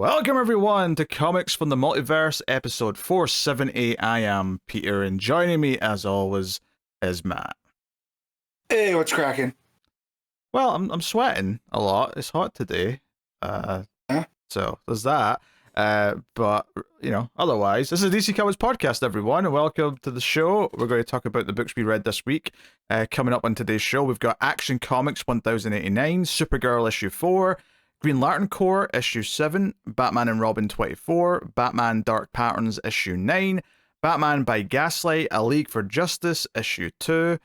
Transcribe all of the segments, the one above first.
Welcome everyone to Comics from the Multiverse, episode 470. I am Peter, and joining me as always is Matt. Hey, what's cracking? Well, I'm sweating a lot. It's hot today, so there's that. But you know, otherwise, this is DC Comics Podcast, everyone, and welcome to the show. We're going to talk about the books we read this week. Coming up on today's show, we've got Action Comics 1089, Supergirl issue 4. Green Lantern Corps, issue 7, Batman and Robin 24, Batman Dark Patterns, issue 9, Batman by Gaslight, A League for Justice, issue 2,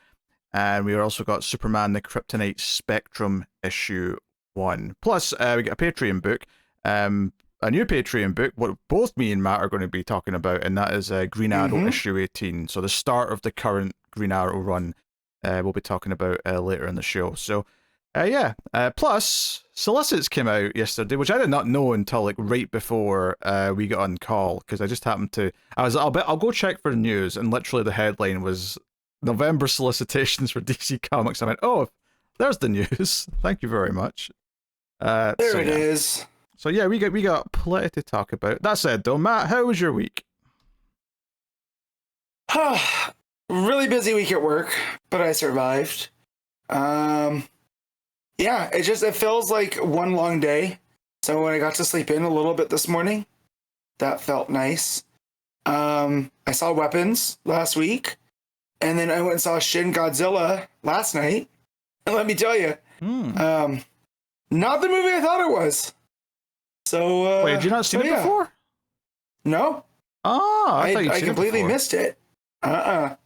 and we also got Superman the Kryptonite Spectrum, issue 1. Plus, we got a Patreon book, a new Patreon book, what both me and Matt are going to be talking about, and that is Green Arrow, issue 18, so the start of the current Green Arrow run we'll be talking about later in the show. So, plus, Solicits came out yesterday, which I did not know until like right before we got on call, because I just happened to. I'll go check for the news, and literally the headline was November solicitations for DC Comics. I went, oh, there's the news. Thank you very much. There it is. So yeah, we got plenty to talk about. That said, though, Matt, how was your week? Really busy week at work, but I survived. Yeah, it feels like one long day. So when I got to sleep in a little bit this morning, that felt nice. I saw Weapons last week, and then I went and saw Shin Godzilla last night. And let me tell you, not the movie I thought it was. So wait, did you not see it before? No. Oh, I completely missed it. Yeah,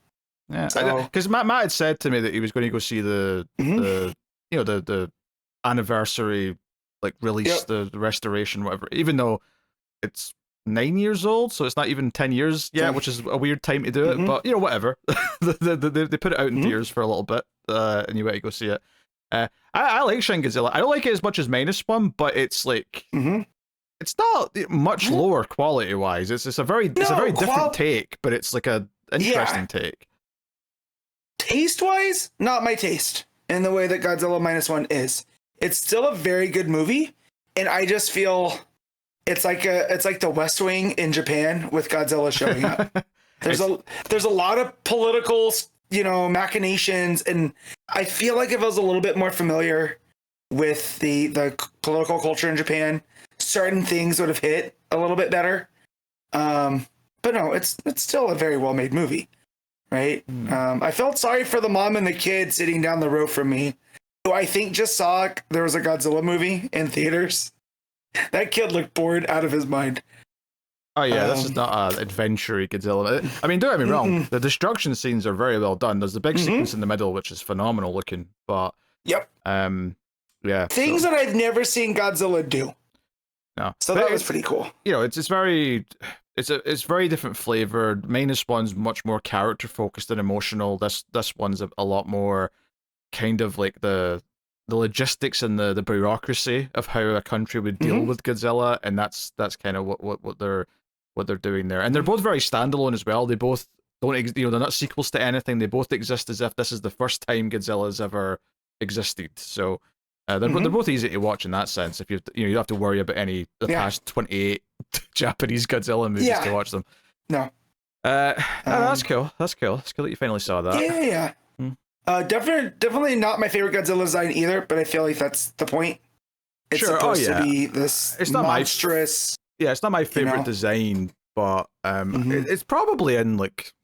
because Matt had said to me that he was going to go see the anniversary, like, release, the restoration, whatever, even though it's 9 years old, so it's not even 10 years yet, which is a weird time to do it, but, you know, whatever. They put it out in theaters for a little bit, and you went to go see it. I like Shin Godzilla. I don't like it as much as -1, but it's like, it's not much lower quality-wise. It's a very different take, but it's like a interesting take. Taste-wise, not my taste in the way that Godzilla -1 is. It's still a very good movie, and I just feel it's like the West Wing in Japan with Godzilla showing up. There's a lot of political, machinations, and I feel like if I was a little bit more familiar with the political culture in Japan, certain things would have hit a little bit better. But no, it's still a very well made movie. Right. I felt sorry for the mom and the kid sitting down the row from me, who I think just saw there was a Godzilla movie in theaters. That kid looked bored out of his mind. Oh yeah, this is not an adventure-y Godzilla. I mean, don't get me wrong, the destruction scenes are very well done. There's the big sequence in the middle, which is phenomenal looking, but things that I've never seen Godzilla do. No, so that was pretty cool. You know, it's very different flavored. -1's much more character focused and emotional. This one's a lot more kind of like the logistics and the bureaucracy of how a country would deal with Godzilla, and that's kind of what they're doing there. And they're both very standalone as well. They both don't they're not sequels to anything. They both exist as if this is the first time Godzilla's ever existed. So they're both easy to watch in that sense. If you don't have to worry about any past 28 Japanese Godzilla movies to watch them. No. That's cool. That's cool. It's cool that you finally saw that. Yeah. Definitely not my favorite Godzilla design either, but I feel like that's the point. It's supposed to be this monstrous. It's not my favorite design, but it's probably in like.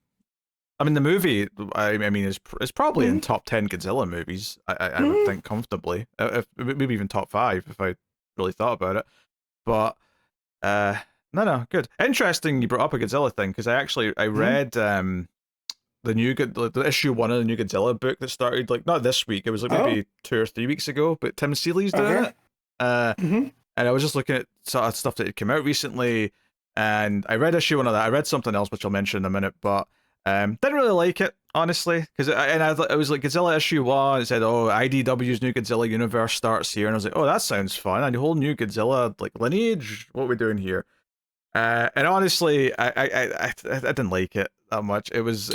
I mean, the movie. I mean, is probably in top 10 Godzilla movies. I would think comfortably, maybe even top 5 if I really thought about it. But no, good, interesting. You brought up a Godzilla thing because I read the issue 1 of the new Godzilla book that started like not this week. It was like maybe 2 or 3 weeks ago. But Tim Seeley's doing it. And I was just looking at sort of stuff that had come out recently, and I read issue 1 of that. I read something else which I'll mention in a minute, but. Didn't really like it, honestly, because I was like Godzilla issue 1. It said, "Oh, IDW's new Godzilla universe starts here," and I was like, "Oh, that sounds fun! And a whole new Godzilla like lineage. What are we doing here?" And honestly, I didn't like it that much. It was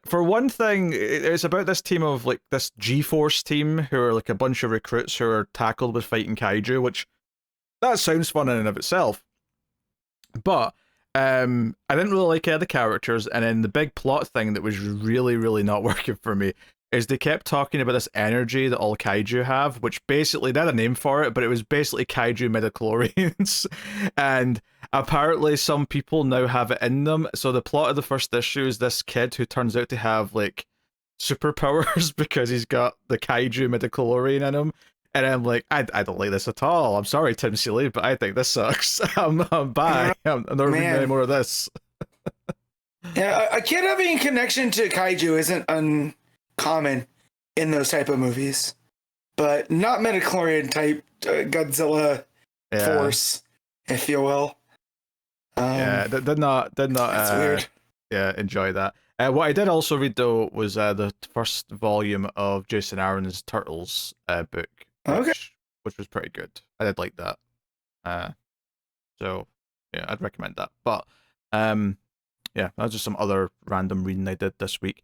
for one thing, it's about this team of like this G-Force team who are like a bunch of recruits who are tackled with fighting kaiju, which that sounds fun in and of itself. But I didn't really like any of the characters, and then the big plot thing that was really, really not working for me is they kept talking about this energy that all kaiju have, which basically, they had a name for it, but it was basically kaiju midichlorians. And apparently some people now have it in them. So the plot of the first issue is this kid who turns out to have, like, superpowers because he's got the kaiju midichlorian in him. And I'm like, I don't like this at all. I'm sorry, Tim Seeley, but I think this sucks. I'm bye. I'm not reading any more of this. Yeah, a kid having a connection to kaiju isn't uncommon in those type of movies, but not midichlorian type Godzilla force, if you will. Did not. That's weird. Yeah, enjoy that. What I did also read though was the first volume of Jason Aaron's Turtles book. Which was pretty good. I did like that. So yeah, I'd recommend that. But yeah, that was just some other random reading I did this week.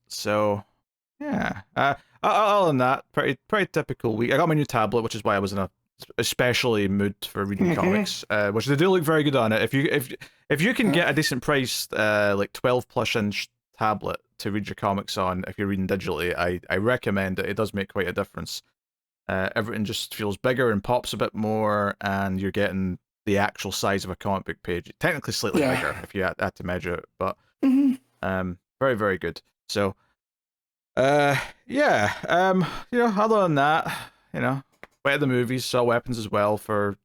So yeah. Other than that, pretty typical week. I got my new tablet, which is why I was in a especially mood for reading comics. Which they do look very good on it. If you can get a decent priced like 12+ inch tablet to read your comics on, if you're reading digitally, I recommend it. It does make quite a difference. Everything just feels bigger and pops a bit more, and you're getting the actual size of a comic book page. Technically slightly bigger if you had to measure it, but very, very good. So other than that, went to the movies, saw Weapons as well for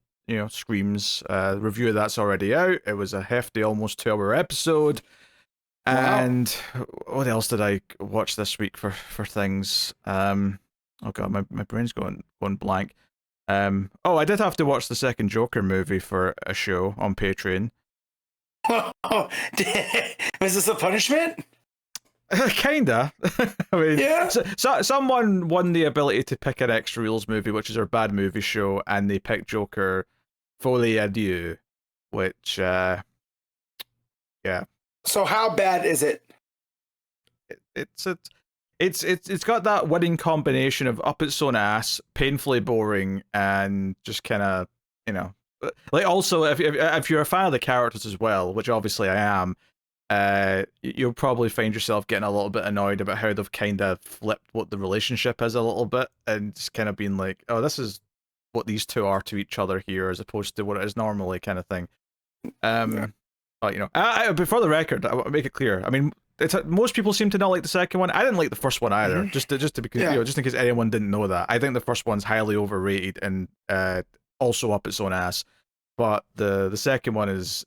Screams. The review of that's already out. It was a hefty, almost 2-hour episode. And what else did I watch this week for things? Oh god, my brain's going blank. I did have to watch the second Joker movie for a show on Patreon. Oh, was this a punishment? Kinda. I mean, yeah. So someone won the ability to pick an Extra Reels movie, which is our bad movie show, and they picked Joker Folie à Deux, which yeah. So how bad is it? It's got that winning combination of up its own ass, painfully boring, and just kind of like, also if you're a fan of the characters as well, which obviously I am, you'll probably find yourself getting a little bit annoyed about how they've kind of flipped what the relationship is a little bit, and just kind of being like, oh, this is what these two are to each other here, as opposed to what it is normally, kind of thing. But before the record, I want to make it clear. I mean, most people seem to not like the second one. I didn't like the first one either. Just to be just in case anyone didn't know that. I think the first one's highly overrated and also up its own ass. But the second one is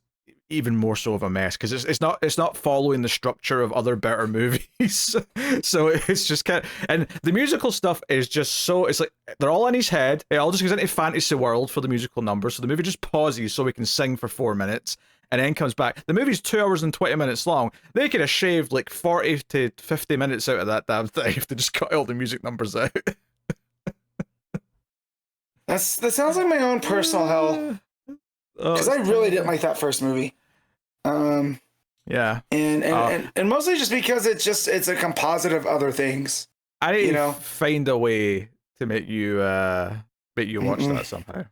even more so of a mess because it's not following the structure of other better movies. So it's just kind of, and the musical stuff is just so, it's like they're all in his head. It all just goes into fantasy world for the musical numbers. So the movie just pauses so we can sing for 4 minutes. And then comes back. The movie's 2 hours and 20 minutes long. They could have shaved like 40 to 50 minutes out of that damn thing if they just cut all the music numbers out. That sounds like my own personal hell. Because I really didn't like that first movie. Yeah. And mostly just because it's a composite of other things. I need to find a way to make you watch that somehow.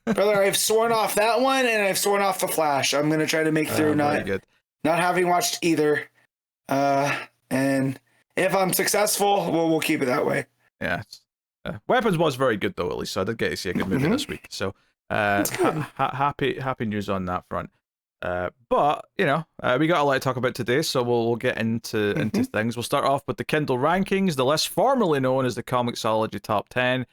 Brother, I've sworn off that one and I've sworn off The Flash. I'm gonna try to make through not having watched either. And if I'm successful, we'll keep it that way. Yeah. Weapons was very good though, at least, so I did get to see a good movie this week. So happy news on that front. But we got a lot to talk about today, so we'll get into things. We'll start off with the Kindle rankings, the list formerly known as the ComiXology Top 10.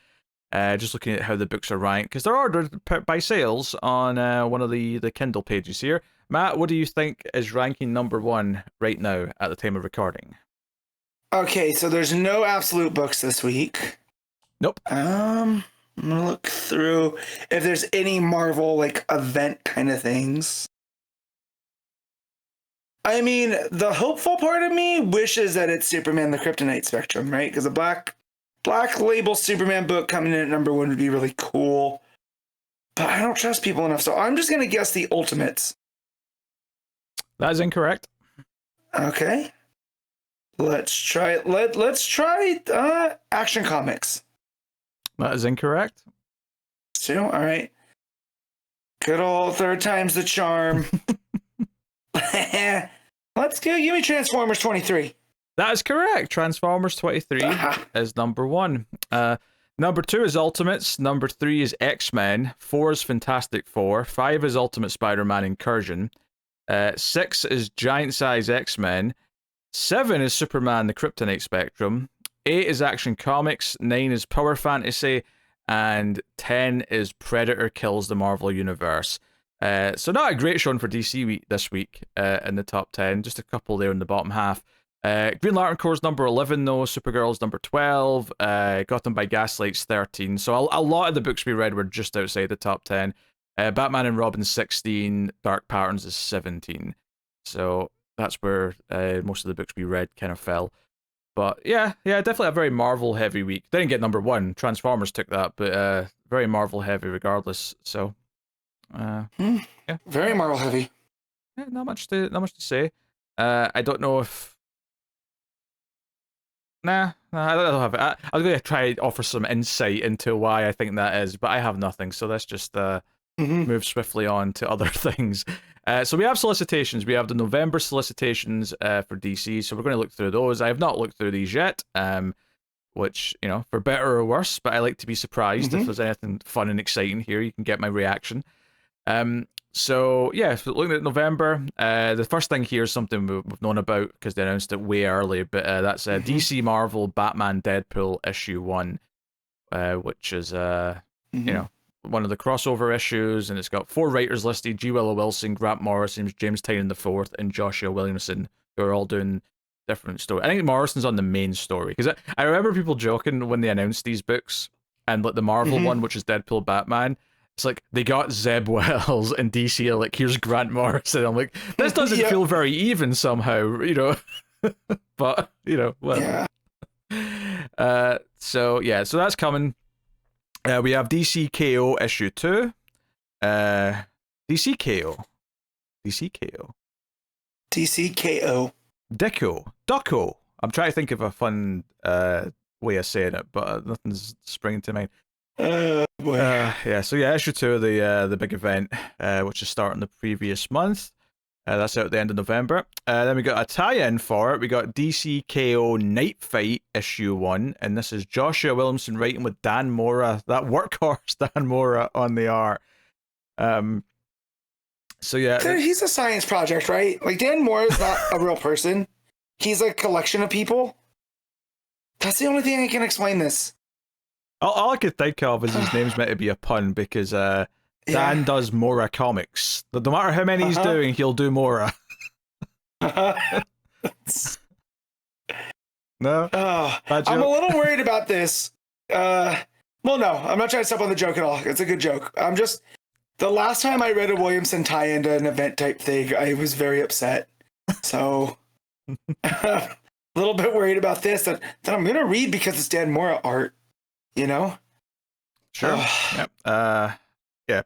Just looking at how the books are ranked, because they're ordered by sales on one of the Kindle pages here. Matt, what do you think is ranking number 1 right now at the time of recording? Okay, so there's no absolute books this week. Nope. I'm gonna look through if there's any Marvel like event kind of things. I mean, the hopeful part of me wishes that it's Superman the Kryptonite Spectrum, right? Because a Black Label Superman book coming in at number 1 would be really cool. But I don't trust people enough, so I'm just going to guess the Ultimates. That is incorrect. Okay. Let's try Action Comics. That is incorrect. 2. All right. Good old third time's the charm. Let's go. Give me Transformers 23. That is correct. Transformers 23 is number 1. Number 2 is Ultimates. Number 3 is X-Men. 4 is Fantastic Four. 5 is Ultimate Spider-Man Incursion. 6 is Giant Size X-Men. 7 is Superman The Kryptonite Spectrum. 8 is Action Comics. 9 is Power Fantasy. And 10 is Predator Kills the Marvel Universe. So not a great showing for DC this week in the top 10. Just a couple there in the bottom half. Green Lantern Corps number 11 though, Supergirl's number 12, Gotham by Gaslight's 13. So a lot of the books we read were just outside the top 10. Batman and Robin 16, Dark Patterns is 17. So that's where most of the books we read kind of fell. But yeah, definitely a very Marvel heavy week. Didn't get number 1, Transformers took that, but very Marvel heavy regardless. So yeah. Very Marvel heavy. Yeah, not much to say. I don't know if Nah, I don't have it. I was going to try to offer some insight into why I think that is, but I have nothing, so let's just move swiftly on to other things. So we have solicitations. We have the November solicitations for DC, so we're going to look through those. I have not looked through these yet, which, you know, for better or worse, but I like to be surprised if there's anything fun and exciting here. You can get my reaction. So yeah, so looking at November, the first thing here is something we've known about because they announced it way early, but that's DC Marvel Batman Deadpool issue 1, which is you know, one of the crossover issues, and it's got 4 writers listed: G. Willow Wilson, Grant Morrison, James Tynion IV, and Joshua Williamson, who are all doing different stories. I think Morrison's on the main story because I remember people joking when they announced these books, and like the Marvel one, which is Deadpool Batman. It's like they got Zeb Wells and DC are like, here's Grant Morrison. I'm like, this doesn't feel very even somehow, you know. But you know, well. Yeah. So that's coming. We have DC KO issue 2. DC KO. Ducko. I'm trying to think of a fun way of saying it, but nothing's springing to mind. Issue 2 of the big event, which is starting the previous month. That's out at the end of November. Then we got a tie-in for it. We got DC KO Night Fight issue 1, and this is Joshua Williamson writing with Dan Mora, that workhorse Dan Mora on the art. So yeah, he's a science project, right? Like Dan Mora is not a real person. He's a collection of people. That's the only thing I can explain this. All I could think of is his name's meant to be a pun because Dan does Mora comics. No matter how many he's doing, he'll do Mora. No? I'm a little worried about this. Well, no, I'm not trying to step on the joke at all. It's a good joke. I'm just... The last time I read a Williamson tie into an event type thing, I was very upset. So... a little bit worried about this that I'm going to read because it's Dan Mora art. You know, sure. Yep. Yeah.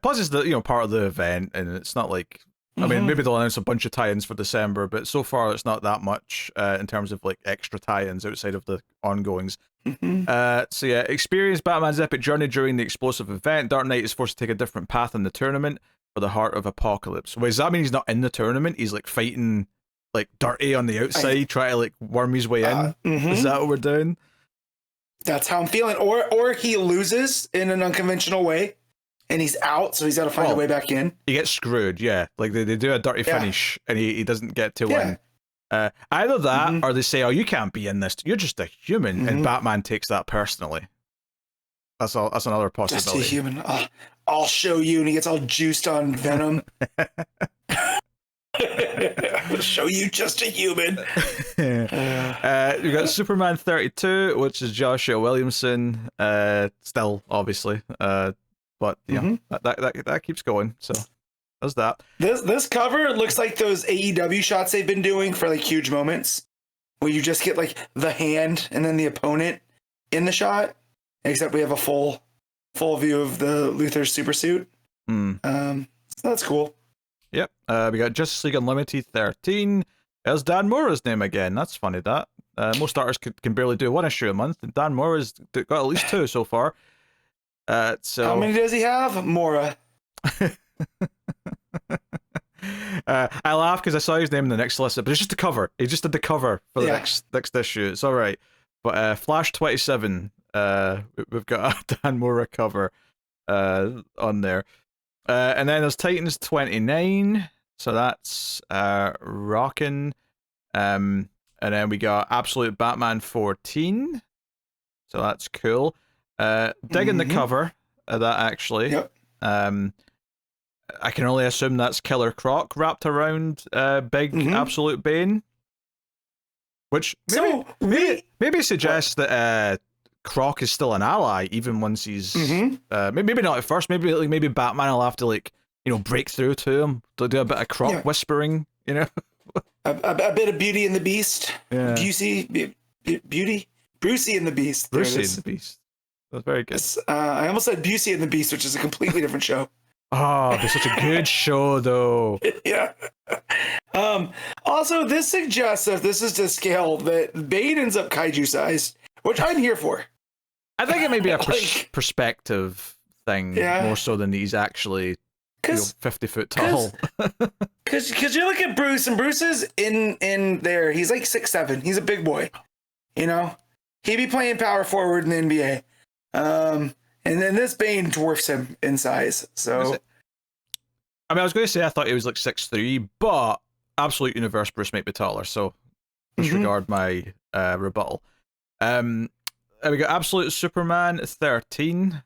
Plus, it's the part of the event, and it's not like I mean, maybe they'll announce a bunch of tie-ins for December, but so far it's not that much in terms of like extra tie-ins outside of the ongoings. So yeah, experience Batman's epic journey during the explosive event. Dark Knight is forced to take a different path in the tournament for the Heart of Apocalypse. Wait, does that mean he's not in the tournament? He's like fighting like dirty on the outside, trying to like worm his way in. Is that what we're doing? That's how I'm feeling. Or he loses in an unconventional way and he's out, so he's got to find a way back in. He gets screwed, yeah. Like they do a dirty finish and he doesn't get to win. Either that or they say, oh, you can't be in this. You're just a human. And Batman takes that personally. That's another possibility. Just a human. I'll show you. And he gets all juiced on venom. I'll show you just a human. We got Superman 32, which is Joshua Williamson. Still, obviously. But yeah, that keeps going. So there's that. This cover looks like those AEW shots they've been doing for like huge moments, where you just get like the hand and then the opponent in the shot. Except we have a full view of the Luthor's supersuit. So that's cool. Yep. We got Justice League Unlimited 13. There's Dan Mora's name again. That's funny. That most artists can barely do one issue a month, and Dan Mora's got at least two so far. So how many does he have? Mora. I laugh because I saw his name in the next solicit, but it's just the cover. He just did the cover for the next issue. It's all right. But Flash 27, we've got a Dan Mora cover on there. And then there's Titans 29, so that's rocking. And then we got Absolute Batman 14, so that's cool. Digging the cover of that, actually. Yep. I can only assume that's Killer Croc wrapped around Big Absolute Bane. Which maybe suggests that Croc is still an ally, even once he's maybe not at first. Maybe Batman will have to break through to him to do a bit of Croc whispering, a bit of Beauty and the Beast. Yeah. Beauty, Brucey and the Beast. Brucey and the Beast. That's very good. I almost said Busey and the Beast, which is a completely different show. Oh, it's such a good show, though. Yeah. Also, this suggests that this is to scale that Bane ends up kaiju sized, which I'm here for. I think it may be a perspective thing more so than he's actually 50 foot tall. Because you look at Bruce, and Bruce is in there. He's like 6'7". He's a big boy. He'd be playing power forward in the NBA. And then this Bane dwarfs him in size. So, I was going to say I thought he was like 6'3", but Absolute Universe Bruce might be taller. So disregard my rebuttal. We got Absolute Superman 13,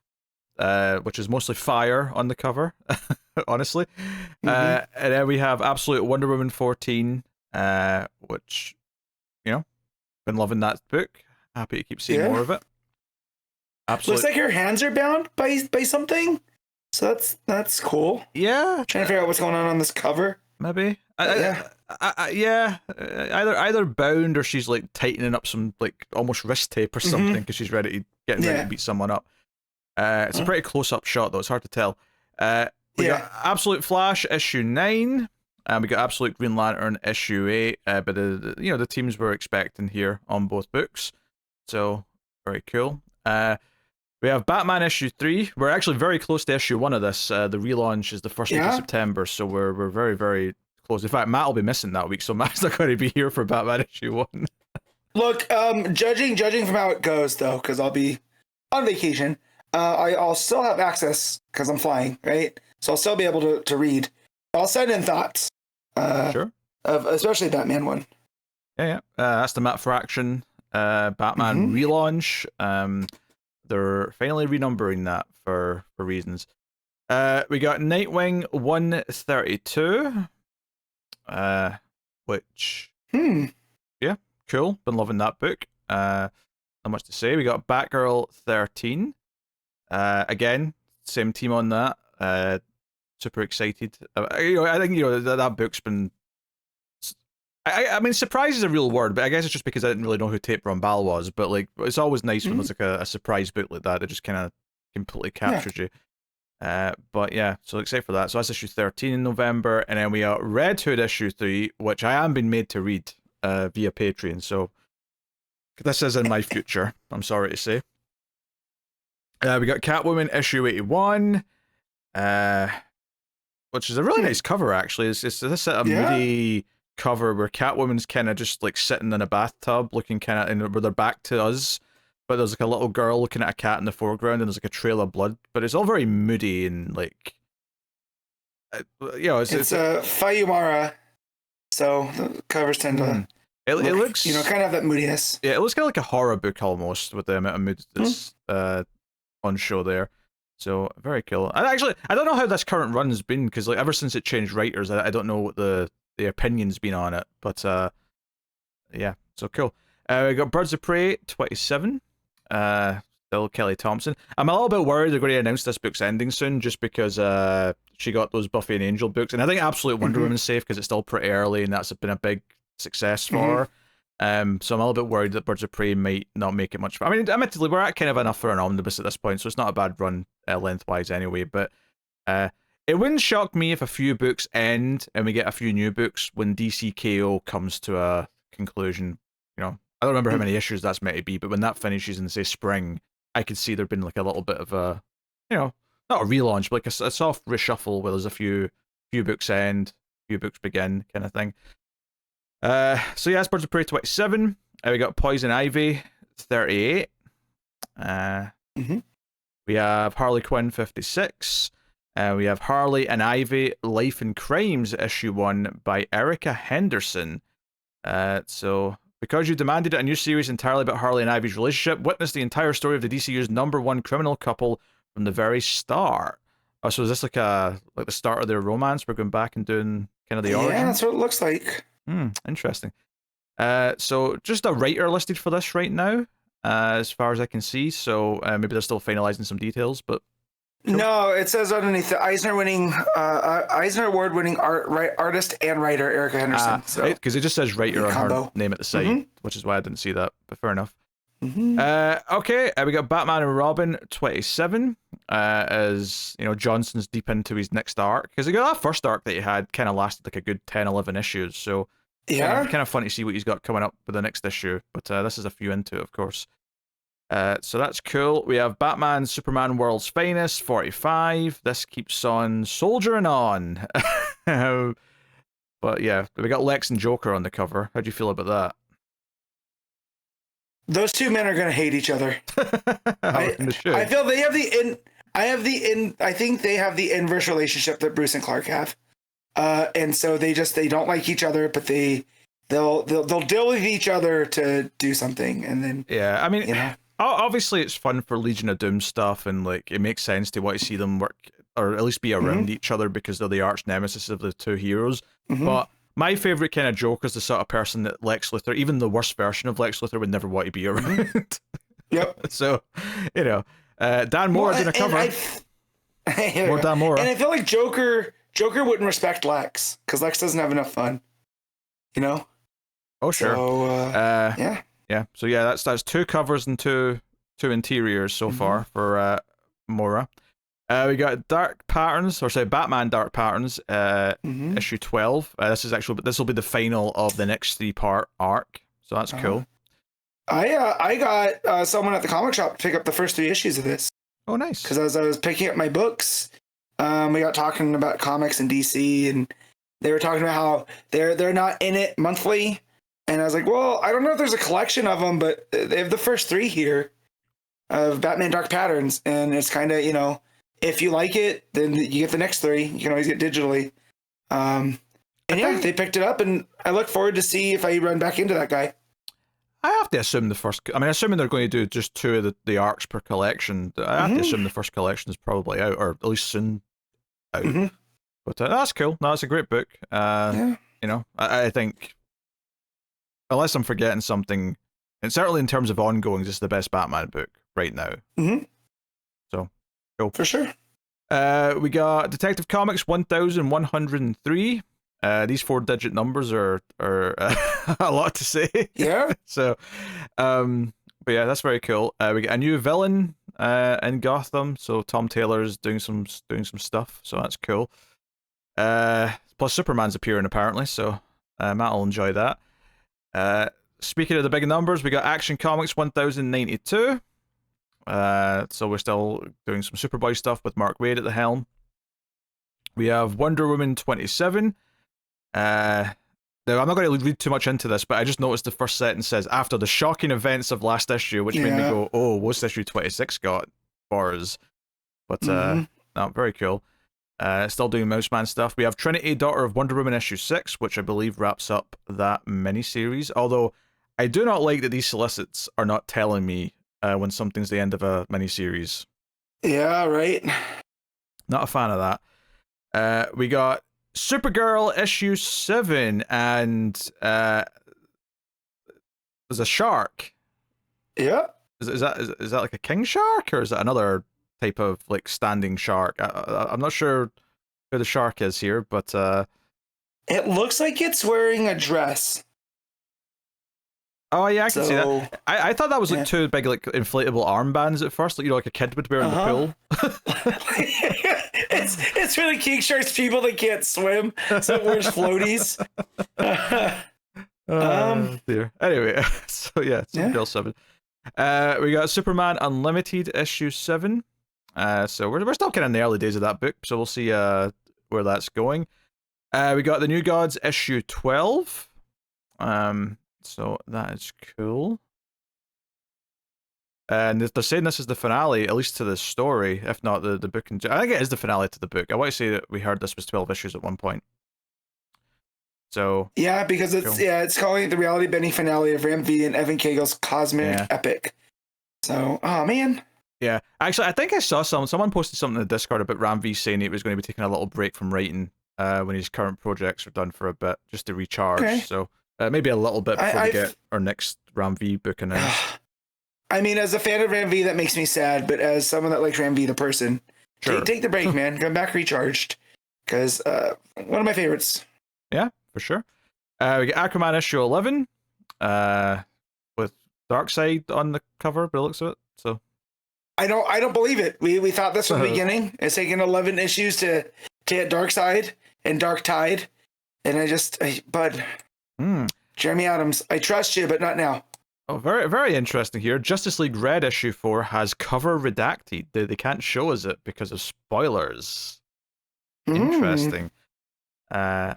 which is mostly fire on the cover, honestly. And then we have Absolute Wonder Woman 14, which, been loving that book. Happy to keep seeing more of it. Looks like her hands are bound by something, so that's cool. Yeah, trying to figure out what's going on this cover. Maybe. Either bound or she's like tightening up some like almost wrist tape or something because she's ready to beat someone up. It's a pretty close up shot though. It's hard to tell. We got Absolute Flash issue 9, and we got Absolute Green Lantern issue 8. But the teams we're expecting here on both books, so very cool. We have Batman issue 3. We're actually very close to issue 1 of this. The relaunch is the first week of September, so we're very, very close. In fact, Matt will be missing that week, so Matt's not going to be here for Batman issue 1. Look, judging from how it goes, though, because I'll be on vacation, I'll still have access because I'm flying, right? So I'll still be able to read. I'll send in thoughts. Sure. Of especially Batman 1. Yeah. That's the Matt Fraction Batman relaunch. They're finally renumbering that for reasons. We got Nightwing 132, which cool. Been loving that book. Not much to say. We got Batgirl 13. Again, same team on that. Super excited. I think that book's been. I mean, surprise is a real word, but I guess it's just because I didn't really know who Tape Ron Ball was. But like, it's always nice when there's like a surprise book like that that just kind of completely captures you. But yeah, so excited for that. So that's issue 13 in November, and then we got Red Hood issue 3, which I am being made to read via Patreon. So this is in my future. I'm sorry to say. We got Catwoman issue 81, which is a really nice cover actually. It's this sort of moody cover where Catwoman's kind of just like sitting in a bathtub looking kind of with her back to us, but there's like a little girl looking at a cat in the foreground and there's like a trail of blood, but it's all very moody and like it's Fayumara, so the covers tend to it looks kind of have that moodiness. Yeah, it looks kind of like a horror book almost with the amount of mood that's on show there. So very cool. And actually, I don't know how this current run has been because like ever since it changed writers, I don't know what the opinion's been on it, but yeah, so cool. We got Birds of Prey 27, still Kelly Thompson. I'm a little bit worried they're going to announce this book's ending soon just because she got those Buffy and Angel books, and I think Absolute Wonder Woman's safe because it's still pretty early and that's been a big success for her. So I'm a little bit worried that Birds of Prey might not make it much. I mean, admittedly, we're at kind of enough for an omnibus at this point, so it's not a bad run lengthwise anyway, but it wouldn't shock me if a few books end and we get a few new books when DCKO comes to a conclusion. I don't remember how many issues that's meant to be, but when that finishes in, say, spring, I could see there been like a little bit of a not a relaunch, but like a soft reshuffle where there's a few books end, few books begin kind of thing. So yeah, Birds of Prey 27. We got Poison Ivy 38. We have Harley Quinn 56. We have Harley and Ivy Life and Crimes issue 1 by Erica Henderson. So because you demanded a new series entirely about Harley and Ivy's relationship, witness the entire story of the DCU's #1 criminal couple from the very start. Oh, so is this like the start of their romance? We're going back and doing kind of the origin? Yeah, that's what it looks like. Interesting. So just a writer listed for this right now, as far as I can see. So maybe they're still finalizing some details, but cool. No, it says underneath the Eisner Award-winning artist and writer Erica Henderson. Because it just says writer on her name at the site, which is why I didn't see that. But fair enough. Okay, we got Batman and Robin 27. As Johnson's deep into his next arc, because that first arc that he had kind of lasted like a good 10-11 issues. So yeah, kind of fun to see what he's got coming up with the next issue. But this is a few into it, of course. So that's cool. We have Batman, Superman, World's Finest 45. This keeps on soldiering on. But yeah, we got Lex and Joker on the cover. How do you feel about that? Those two men are going to hate each other. I feel they have I think they have the inverse relationship that Bruce and Clark have. And so they don't like each other, but they'll deal with each other to do something. And then yeah, I mean, obviously it's fun for Legion of Doom stuff, and like it makes sense to want to see them work or at least be around each other because they're the arch nemesis of the two heroes. But my favorite kind of Joker is the sort of person that Lex Luthor, even the worst version of Lex Luthor, would never want to be around. Yep. So Dan Mora doing a cover. More Dan Mora. And I feel like Joker wouldn't respect Lex because Lex doesn't have enough fun. Oh sure. So, yeah. Yeah. So yeah, that's 2 covers and two interiors so far for Mora. We got Batman Dark Patterns, issue 12. This will be the final of the next 3-part arc. So that's cool. I got someone at the comic shop to pick up the first 3 issues of this. Oh, nice. Because as I was picking up my books, we got talking about comics and DC, and they were talking about how they're not in it monthly. And I was like, well, I don't know if there's a collection of them, but they have the first 3 here of Batman Dark Patterns, and it's kind of, if you like it, then you get the next 3. You can always get digitally. And yeah, they picked it up, and I look forward to see if I run back into that guy. I have to assume assuming they're going to do just 2 of the arcs per collection, I have to assume the first collection is probably out, or at least soon out. But that's cool. No, it's a great book. I think, unless I'm forgetting something, and certainly in terms of ongoings, this is the best Batman book right now. So, cool. For sure. We got Detective Comics 1103. These 4-digit numbers are a lot to say. Yeah. So, but yeah, that's very cool. We get a new villain in Gotham. So Tom Taylor's doing some stuff. So that's cool. Plus Superman's appearing apparently. So Matt will enjoy that. Speaking of the big numbers, we got Action Comics 1092. So we're still doing some Superboy stuff with Mark Waid at the helm. We have Wonder Woman 27. Now, I'm not going to read too much into this, but I just noticed the first sentence says, after the shocking events of last issue, which made me go, oh, what's issue 26 got for us? But, no, very cool. Still doing Mouseman stuff. We have Trinity, Daughter of Wonder Woman issue 6, which I believe wraps up that miniseries. Although, I do not like that these solicits are not telling me when something's the end of a miniseries. Yeah, right. Not a fan of that. We got Supergirl issue 7, and there's a shark. Yeah. Is that like a king shark, or is that another type of like standing shark? I'm not sure who the shark is here, but it looks like it's wearing a dress. Oh yeah, I can see that. I thought that was like 2 big like inflatable armbands at first, like a kid would wear in the pool. It's really king sharks people that can't swim, so it wears floaties. Dear. Anyway, so yeah, Supergirl 7. We got Superman Unlimited issue 7. So we're still kind of in the early days of that book, so we'll see where that's going. We got the New Gods issue 12. So that is cool. And they're saying this is the finale, at least to the story, if not the book. I think it is the finale to the book. I want to say that we heard this was 12 issues at one point. So yeah, because it's calling it the reality bending finale of Ram V and Evan Cagle's cosmic epic. So, oh man. Yeah, actually, I think I saw someone posted something in the Discord about Ram V saying he was going to be taking a little break from writing when his current projects are done for a bit, just to recharge. Okay. So maybe a little bit before we get our next Ram V book announced. I mean, as a fan of Ram V, that makes me sad, but as someone that likes Ram V, the person, take the break, man. Come back recharged, because one of my favorites. Yeah, for sure. We get Aquaman issue 11, with Darkseid on the cover, by the looks of it. So I don't believe it. We thought this from the beginning. It's taken 11 issues to get Darkseid and Dark Tide, and Bud, Jeremy Adams, I trust you, but not now. Oh, very, very interesting here. Justice League Red issue 4 has cover redacted. They can't show us it because of spoilers. Interesting. When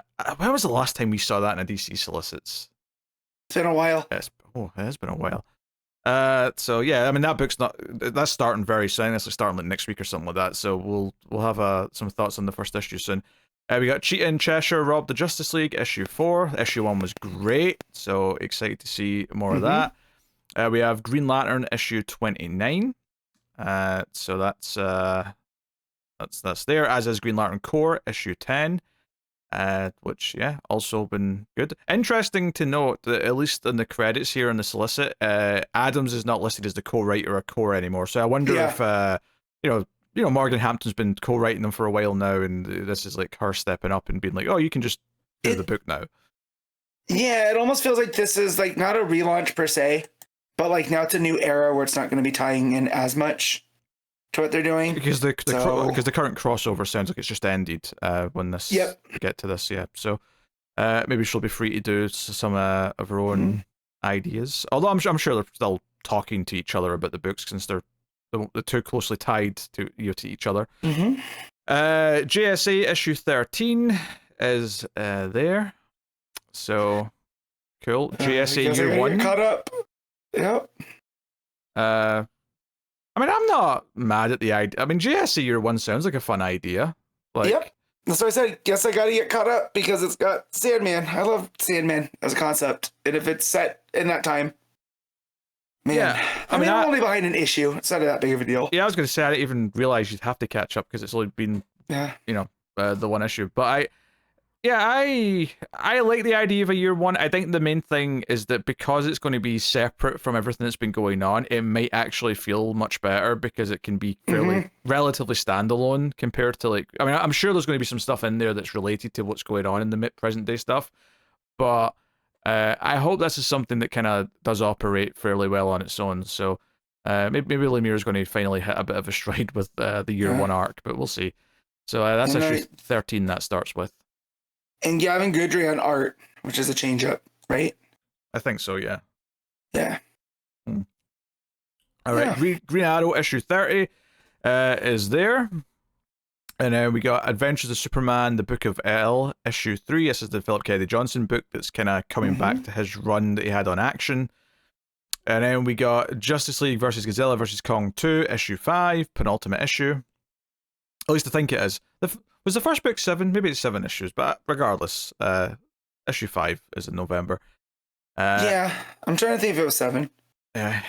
was the last time we saw that in a DC Solicits? It's been a while. It has been a while. So yeah, I mean that's starting very soon. It's starting like next week or something like that. So we'll have some thoughts on the first issue soon. We got Cheetah in Cheshire robbed the Justice League issue 4. Issue 1 was great, so excited to see more of that. We have Green Lantern issue 29. So that's there, as is Green Lantern Corps issue 10. Which also been good. Interesting to note that at least in the credits here in the solicit, Adams is not listed as the co-writer or core anymore. So I wonder if Morgan Hampton's been co-writing them for a while now, and this is like her stepping up and being like, oh, you can just do the book now. Yeah, it almost feels like this is like not a relaunch per se, but like now it's a new era where it's not going to be tying in as much to what they're doing, because the current crossover sounds like it's just ended when this get to this. So maybe she'll be free to do some of her own ideas, although I'm sure they're still talking to each other about the books since they're too closely tied to each other. JSA issue 13 is there, so cool. JSA year 1 caught up. Yep. I mean, I'm not mad at the idea. I mean, JSA Year 1 sounds like a fun idea. Yep. That's what I said. Guess I gotta get caught up because it's got Sandman. I love Sandman as a concept. And if it's set in that time, man. Yeah. I mean, I'm only behind an issue. It's not that big of a deal. Yeah, I was going to say, I didn't even realize you'd have to catch up because it's only been, the one issue. But I like the idea of a Year 1. I think the main thing is that because it's going to be separate from everything that's been going on, it might actually feel much better because it can be relatively standalone compared to I'm sure there's going to be some stuff in there that's related to what's going on in the present day stuff, but I hope this is something that kind of does operate fairly well on its own. So maybe Lemire's going to finally hit a bit of a stride with the Year 1 arc, but we'll see. So that's issue 13 that starts with. And Gavin Goodry on art, which is a change up, right? I think so, yeah. Yeah. All right, Green Arrow issue 30 is there. And then we got Adventures of Superman, The Book of L, issue 3. This is the Philip Kennedy Johnson book that's kind of coming back to his run that he had on Action. And then we got Justice League versus Godzilla versus Kong 2, issue 5, penultimate issue. At least I think it is. Was the first book 7? Maybe it's 7 issues, but regardless, issue 5 is in November. I'm trying to think if it was 7.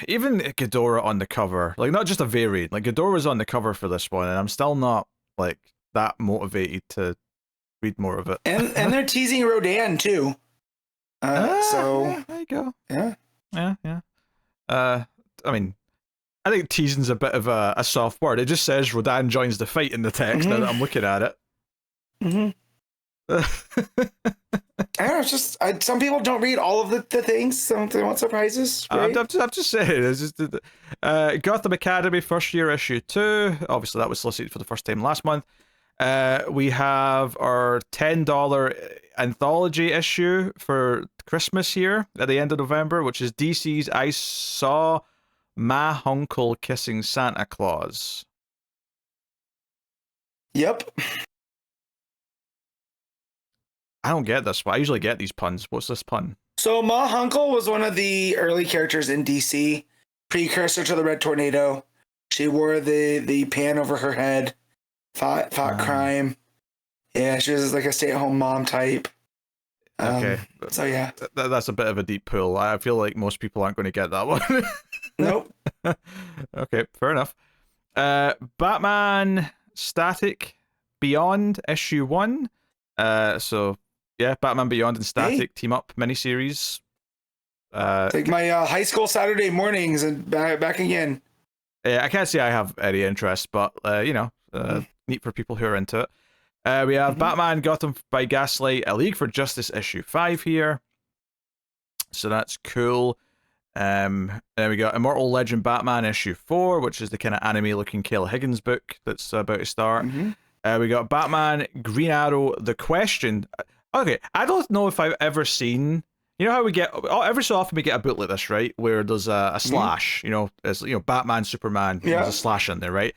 Even Ghidorah on the cover, not just a variant, Ghidorah's on the cover for this one, and I'm still not that motivated to read more of it. And they're teasing Rodan too. So there you go. Yeah. I mean, I think teasing's a bit of a soft word. It just says Rodan joins the fight in the text now that I'm looking at it. I don't know, it's just some people don't read all of the things. Some they want surprises. Right? I'm just saying. It's just, Gotham Academy first year issue 2. Obviously, that was solicited for the first time last month. We have our $10 anthology issue for Christmas here at the end of November, which is DC's I Saw My Uncle Kissing Santa Claus. Yep. I don't get this, but I usually get these puns. What's this pun? So Ma Hunkel was one of the early characters in DC, precursor to the Red Tornado. She wore the pan over her head, fought crime. Yeah, she was like a stay-at-home mom type. Okay. So yeah. That's a bit of a deep pull. I feel like most people aren't going to get that one. Nope. Okay, fair enough. Batman Static Beyond issue 1. So yeah, Batman Beyond and Static team up miniseries. Like my high school Saturday mornings and back again. I can't say I have any interest, but neat for people who are into it. We have Batman Gotham by Gaslight, A League for Justice issue 5 here. So that's cool. Then we got Immortal Legend Batman issue 4, which is the kind of anime-looking Kyle Higgins book that's about to start. We got Batman Green Arrow, The Question. Okay, I don't know if I've ever seen... You know how we get... every so often we get a book like this, right? Where there's a slash, it's, Batman, Superman, there's a slash in there, right?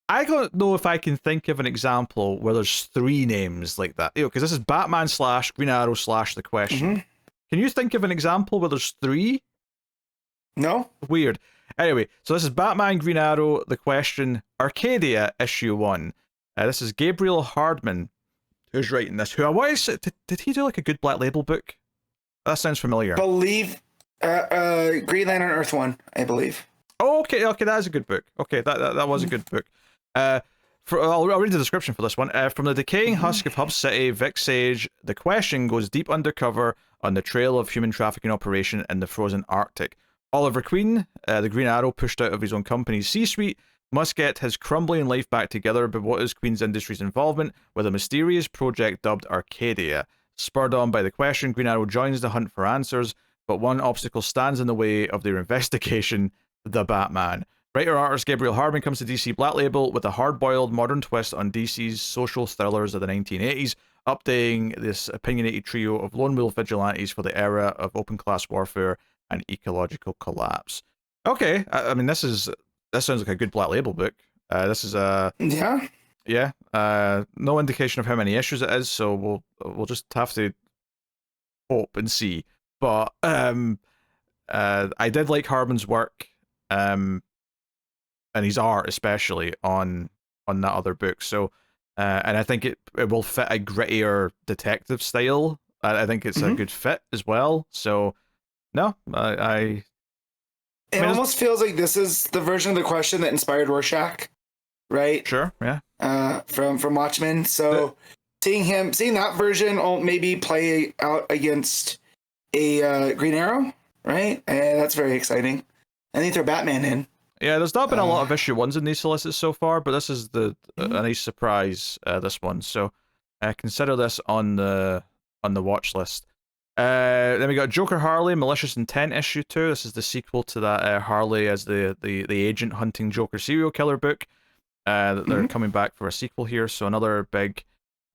I don't know if I can think of an example where there's 3 names like that. Because this is Batman / Green Arrow / The Question. Can you think of an example where there's 3? No. Weird. Anyway, so this is Batman Green Arrow, The Question, Arcadia, issue 1. This is Gabriel Hardman who's writing this. Who I want to say, did he do like a good Black Label book? That sounds familiar. Believe Green Lantern Earth 1, I believe. Oh, okay, that is a good book. Okay, that was a good book. I'll read the description for this one. From the decaying husk of Hub City, Vic Sage, The Question goes deep undercover on the trail of human trafficking operation in the frozen Arctic. Oliver Queen, the Green Arrow pushed out of his own company's C-suite, must get his crumbling life back together, but what is Queen's Industries' involvement with a mysterious project dubbed Arcadia? Spurred on by The Question, Green Arrow joins the hunt for answers, but one obstacle stands in the way of their investigation, the Batman. Writer-artist Gabriel Hardman comes to DC Black Label with a hard-boiled modern twist on DC's social thrillers of the 1980s, updating this opinionated trio of lone wolf vigilantes for the era of open-class warfare and ecological collapse. Okay, I mean, this sounds like a good Black Label book. This is a... Yeah. No indication of how many issues it is, so we'll just have to hope and see. But I did like Hardman's work, and his art especially on that other book. So, and I think it will fit a grittier detective style. I think it's a good fit as well. So, no, I It almost feels like this is the version of The Question that inspired Rorschach, right? Sure, yeah. From Watchmen. So seeing that version maybe play out against a Green Arrow, right? And that's very exciting. I think they're Batman in. Yeah, there's not been a lot of issue 1s in these solicits so far, but this is a nice surprise. This one, so consider this on the watch list. Then we got Joker Harley, Malicious Intent issue 2. This is the sequel to that Harley as the agent hunting Joker serial killer book. That they're coming back for a sequel here, so another big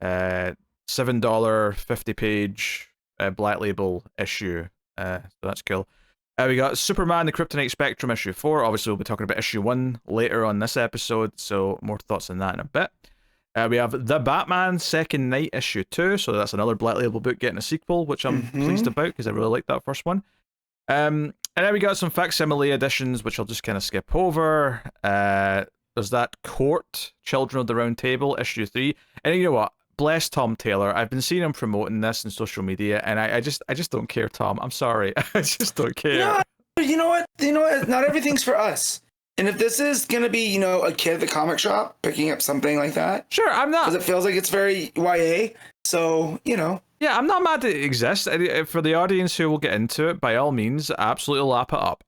$7 50-page Black Label issue. So that's cool. We got Superman, the Kryptonite Spectrum issue 4. Obviously, we'll be talking about issue 1 later on this episode, so more thoughts on that in a bit. We have The Batman Second Night issue 2, so that's another Black Label book getting a sequel, which I'm pleased about because I really liked that first one. And then we got some facsimile editions, which I'll just kind of skip over. There's that Court, Children of the Round Table issue 3. And you know what? Bless Tom Taylor. I've been seeing him promoting this in social media, and I just don't care, Tom. I'm sorry. I just don't care. You know what? Not everything's for us. And if this is going to be, a kid at the comic shop picking up something like that. Sure, I'm not. Because it feels like it's very YA. So, Yeah, I'm not mad that it exists. For the audience who will get into it, by all means, absolutely lap it up.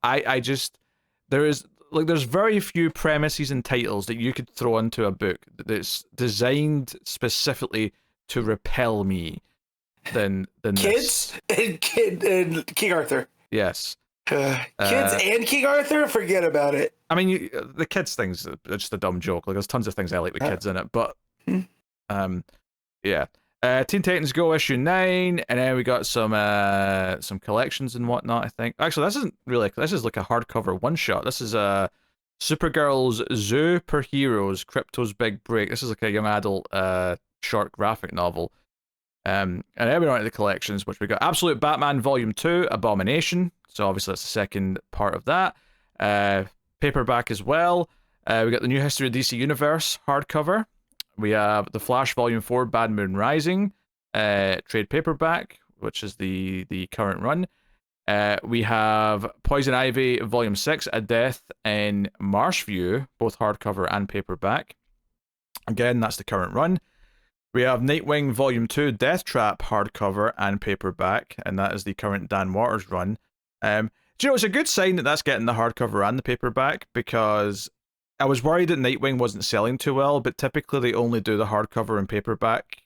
There's very few premises and titles that you could throw into a book that's designed specifically to repel me than Kids this. and King Arthur. Yes. Kids and King Arthur? Forget about it. I mean, the kids thing's just a dumb joke. Like, there's tons of things I like with kids in it, but yeah. Teen Titans Go issue 9, and then we got some collections and whatnot. I think actually this is like a hardcover one shot. This is Supergirl's Superheroes, Crypto's Big Break. This is like a young adult short graphic novel. And then we went to the collections, which we got Absolute Batman Volume 2, Abomination. So obviously that's the second part of that. Paperback as well. We got the New History of DC Universe hardcover. We have The Flash Volume 4, Bad Moon Rising, trade paperback, which is the current run. We have Poison Ivy Volume 6, A Death in Marshview, both hardcover and paperback. Again, that's the current run. We have Nightwing Volume 2, Death Trap hardcover and paperback, and that is the current Dan Waters run. Do you know, it's a good sign that that's getting the hardcover and the paperback, because I was worried that Nightwing wasn't selling too well, but typically they only do the hardcover and paperback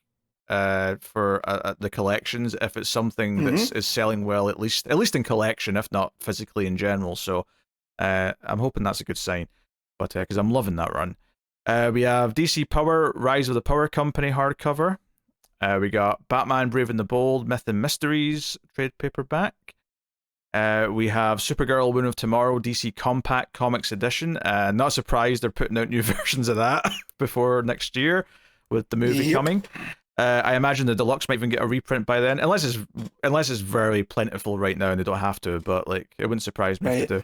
for the collections if it's something that is selling well, at least in collection, if not physically in general. So I'm hoping that's a good sign, but because I'm loving that run. We have DC Power, Rise of the Power Company hardcover. We got Batman Brave and the Bold, Myth and Mysteries trade paperback. We have Supergirl, Woman of Tomorrow, DC Compact Comics Edition. Not surprised they're putting out new versions of that before next year with the movie coming. I imagine the deluxe might even get a reprint by then, unless it's very plentiful right now and they don't have to. But like, it wouldn't surprise me if they do.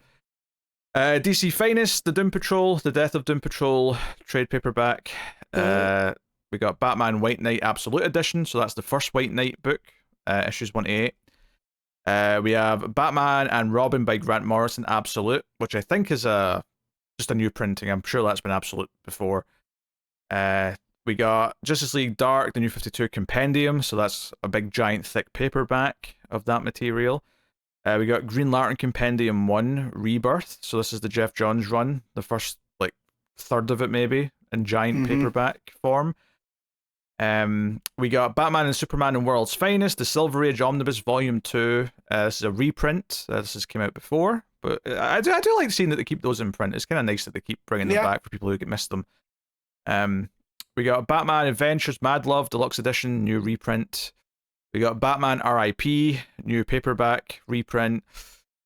DC Finest, The Doom Patrol, The Death of Doom Patrol trade paperback. We got Batman White Knight Absolute Edition, so that's the first White Knight book, issues 1 to 8. We have Batman and Robin by Grant Morrison Absolute, which I think is just a new printing. I'm sure that's been Absolute before. We got Justice League Dark, the New 52 Compendium, so that's a big giant thick paperback of that material. We got Green Lantern Compendium 1 Rebirth, so this is the Jeff Johns run, the first like third of it maybe in giant paperback form. We got Batman and Superman and World's Finest, the Silver Age Omnibus Volume 2. This is a reprint. This has came out before, but I do like seeing that they keep those in print. It's kind of nice that they keep bringing them back for people who missed them. We got Batman Adventures Mad Love Deluxe Edition, new reprint. We got Batman R.I.P., new paperback reprint.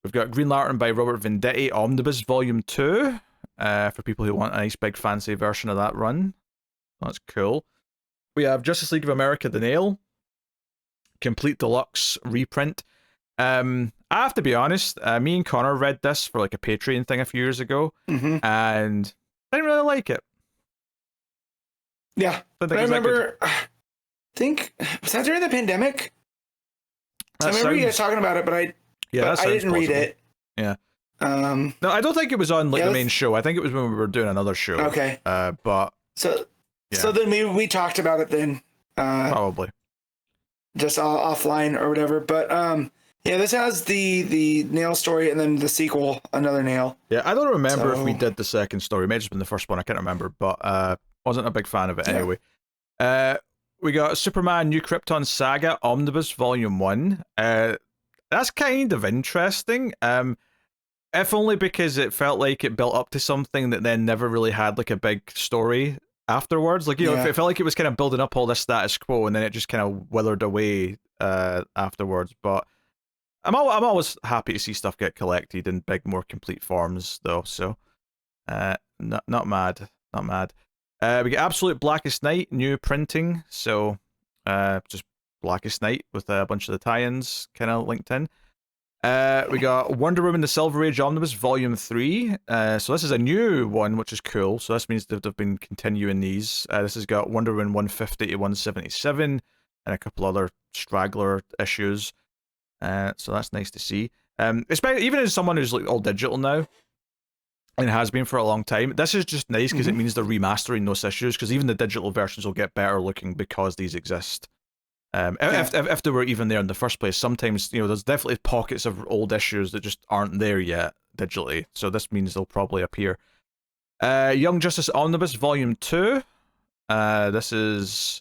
We've got Green Lantern by Robert Venditti Omnibus Volume 2, for people who want a nice big fancy version of that run. That's cool. We have Justice League of America The Nail, complete deluxe reprint. I have to be honest, me and Connor read this for like a Patreon thing a few years ago, and I didn't really like it. Yeah, but I remember, I think, was that during the pandemic? I remember you guys talking about it, but I didn't read it. Yeah. No, I don't think it was on like the main show. I think it was when we were doing another show. Okay. But so then maybe we talked about it then. Probably. Just offline or whatever. But yeah, this has the nail story and then the sequel, Another Nail. Yeah, I don't remember if we did the second story. It may have just been the first one. I can't remember, but wasn't a big fan of it anyway. We got Superman New Krypton Saga Omnibus Volume 1. That's kind of interesting. If only because it felt like it built up to something that then never really had like a big story afterwards. Like, you know, it felt like it was kind of building up all this status quo and then it just kind of withered away afterwards. But I'm always happy to see stuff get collected in big, more complete forms though. So not mad. We get Absolute Blackest Night, new printing, so just Blackest Night with a bunch of the tie-ins kind of linked in. We got Wonder Woman, the Silver Age Omnibus, Volume 3. So this is a new one, which is cool. So this means they've been continuing these. This has got Wonder Woman 150 to 177 and a couple other straggler issues. So that's nice to see. Especially even as someone who's like all digital now, and has been for a long time, this is just nice because it means they're remastering those issues, because even the digital versions will get better looking because these exist. If they were even there in the first place. Sometimes, you know, there's definitely pockets of old issues that just aren't there yet digitally, so this means they'll probably appear. Young Justice Omnibus Volume 2. This is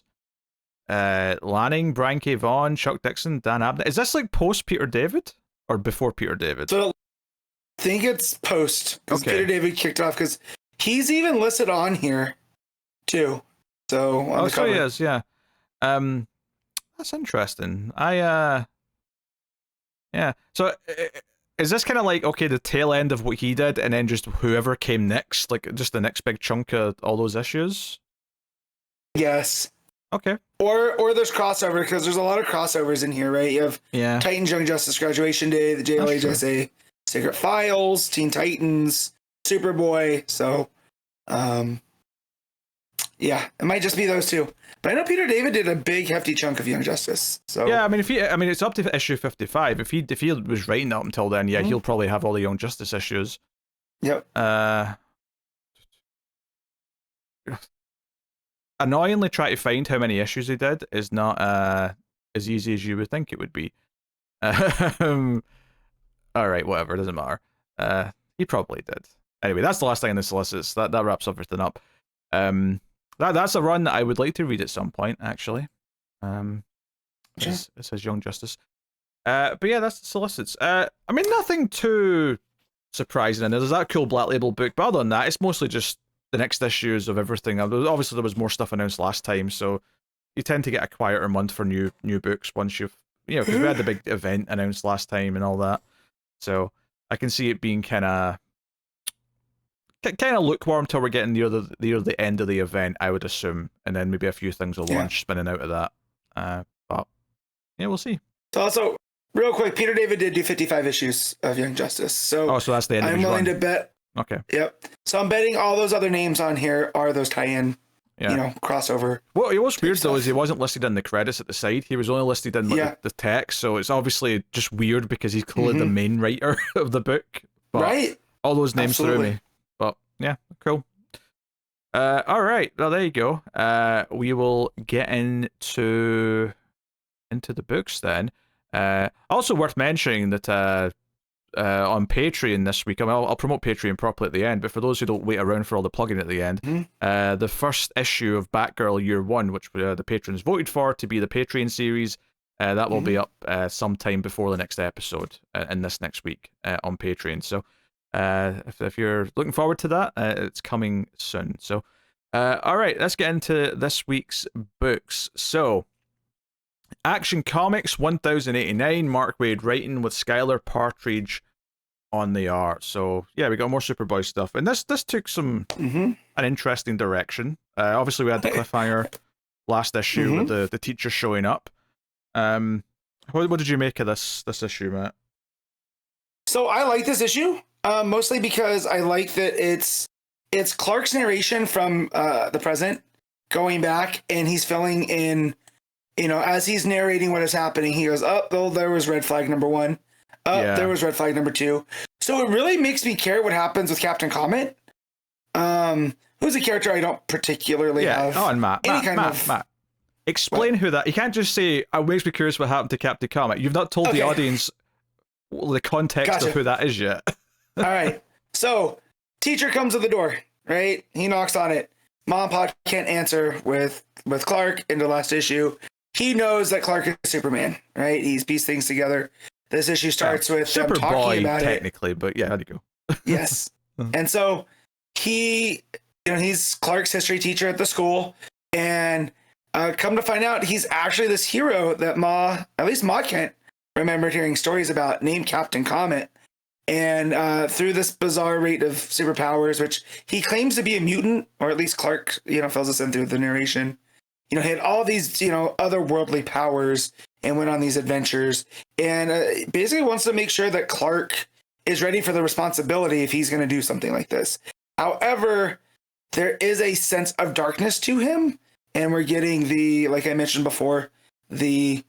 Lanning, Brian K. Vaughan, Chuck Dixon, Dan Abnett. Is this like post Peter David or before Peter David? So I think it's post, because Peter David kicked off, because he's even listed on here too. So so he is, yeah. That's interesting. So is this kind of like, okay, the tail end of what he did, and then just whoever came next, like just the next big chunk of all those issues? Yes. Okay. Or there's crossover, because there's a lot of crossovers in here, right? You have Titans Young Justice Graduation Day, the JLHSA Secret Files, Teen Titans, Superboy. So, yeah, it might just be those two. But I know Peter David did a big hefty chunk of Young Justice. So yeah, I mean, it's up to issue 55. If he was writing up until then, yeah, he'll probably have all the Young Justice issues. Yep. Annoyingly, try to find how many issues he did is not as easy as you would think it would be. All right, whatever, doesn't matter. He probably did. Anyway, that's the last thing in the solicits. That wraps everything up. That's a run that I would like to read at some point, actually. It says Young Justice. But yeah, that's the solicits. I mean, nothing too surprising in there. There's that cool Black Label book, but other than that, it's mostly just the next issues of everything. Obviously, there was more stuff announced last time, so you tend to get a quieter month for new books once you've, because we had the big event announced last time and all that. So I can see it being kind of lukewarm till we're getting near the end of the event, I would assume, and then maybe a few things will launch spinning out of that. But yeah, we'll see. So also, real quick, Peter David did do 55 issues of Young Justice. So that's the end. I'm willing to bet. Okay. Yep. So I'm betting all those other names on here are those tie-in, crossover. Well, it was weird though, is he wasn't listed in the credits at the side. He was only listed in the text, so it's obviously just weird because he's clearly the main writer of the book. But right. All those names threw me. But yeah, cool. All right. Well, there you go. We will get into the books then. Also worth mentioning that on Patreon this week, I'll promote Patreon properly at the end, but for those who don't wait around for all the plugging at the end, the first issue of Batgirl Year 1, which the patrons voted for to be the Patreon series, that will be up sometime before the next episode in this next week on Patreon. So if you're looking forward to that, it's coming soon. So all right, let's get into this week's books. So Action Comics 1089, Mark Waid writing with Skylar Patridge on the art. So yeah, we got more Superboy stuff, and this took an interesting direction. Obviously we had the cliffhanger last issue with the teacher showing up. What did you make of this issue, Matt? So I like this issue, mostly because I like that it's Clark's narration from the present going back, and he's filling in. As he's narrating what is happening, he goes, there was red flag number 1. There was red flag number 2. So it really makes me care what happens with Captain Comet, who's a character I don't particularly have. Oh, and Matt, explain who that. You can't just say, it makes me curious what happened to Captain Comet. You've not told the audience the context of who that is yet. All right. So, teacher comes to the door, right? He knocks on it. Mom and Pop can't answer with Clark in the last issue. He knows that Clark is Superman, right? He's pieced things together. This issue starts with them talking about technically, but yeah, how'd you go? Yes. And so he's Clark's history teacher at the school, and come to find out he's actually this hero that at least Ma can't remember hearing stories about, named Captain Comet. And through this bizarre rate of superpowers, which he claims to be a mutant, or at least Clark, fills us in through the narration. He had all these, otherworldly powers and went on these adventures, and basically wants to make sure that Clark is ready for the responsibility if he's going to do something like this. However, there is a sense of darkness to him, and we're getting like I mentioned before, the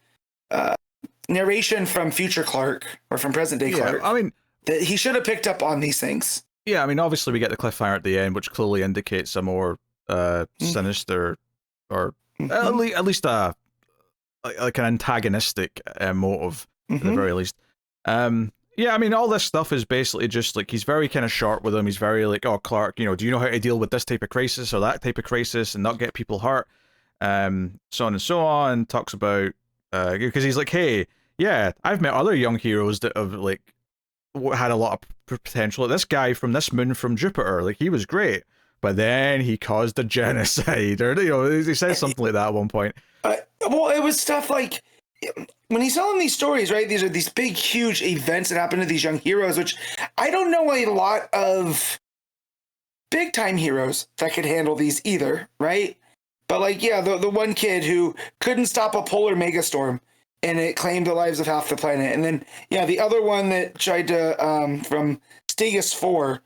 narration from future Clark, or from present day Clark. I mean, that he should have picked up on these things. Yeah, I mean, obviously we get the cliffhanger at the end, which clearly indicates a more sinister, or at least like an antagonistic motive at the very least. Yeah, I mean, all this stuff is basically just like, he's very kind of short with him. He's very like, oh, Clark, do you know how to deal with this type of crisis or that type of crisis and not get people hurt? So on and so on. Talks about because he's like, hey, yeah, I've met other young heroes that have like had a lot of potential. This guy from this moon from Jupiter, like, he was great, but then he caused a genocide, or he says something like that at one point. Well, it was stuff like when he's telling these stories, right? These are these big, huge events that happen to these young heroes, which I don't know a lot of big time heroes that could handle these either, right? But like, yeah, the one kid who couldn't stop a polar megastorm and it claimed the lives of half the planet. And then, yeah, the other one that tried to, from Stegus 4,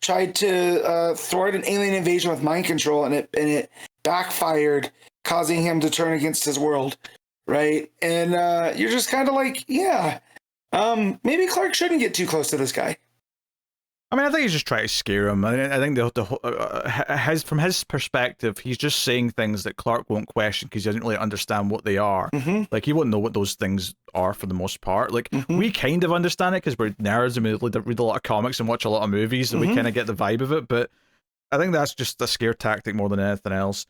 tried to thwart an alien invasion with mind control, and it backfired, causing him to turn against his world, right? And you're just kind of like, yeah, maybe Clark shouldn't get too close to this guy. I mean, I think he's just trying to scare him. I think from his perspective, he's just saying things that Clark won't question because he doesn't really understand what they are. Mm-hmm. Like, he wouldn't know what those things are for the most part. Like, we kind of understand it because we're nerds and we read a lot of comics and watch a lot of movies, and we kind of get the vibe of it. But I think that's just a scare tactic more than anything else.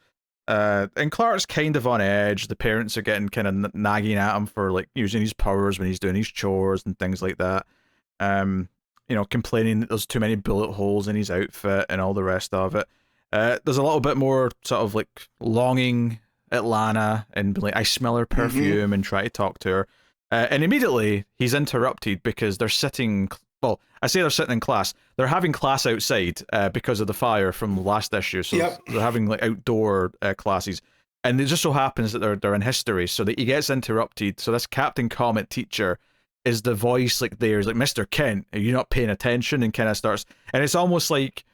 And Clark's kind of on edge. The parents are getting kind of nagging at him for like using his powers when he's doing his chores and things like that. You know, complaining that there's too many bullet holes in his outfit and all the rest of it. There's a little bit more sort of like longing at Lana and like, I smell her perfume and try to talk to her. And immediately he's interrupted because they're sitting, well, I say they're sitting in class. They're having class outside because of the fire from the last issue. So they're having like outdoor classes. And it just so happens that they're in history. So that he gets interrupted. So this Captain Comet teacher is the voice like there's like, Mr. Kent, are you not paying attention? And kind of starts, and it's almost like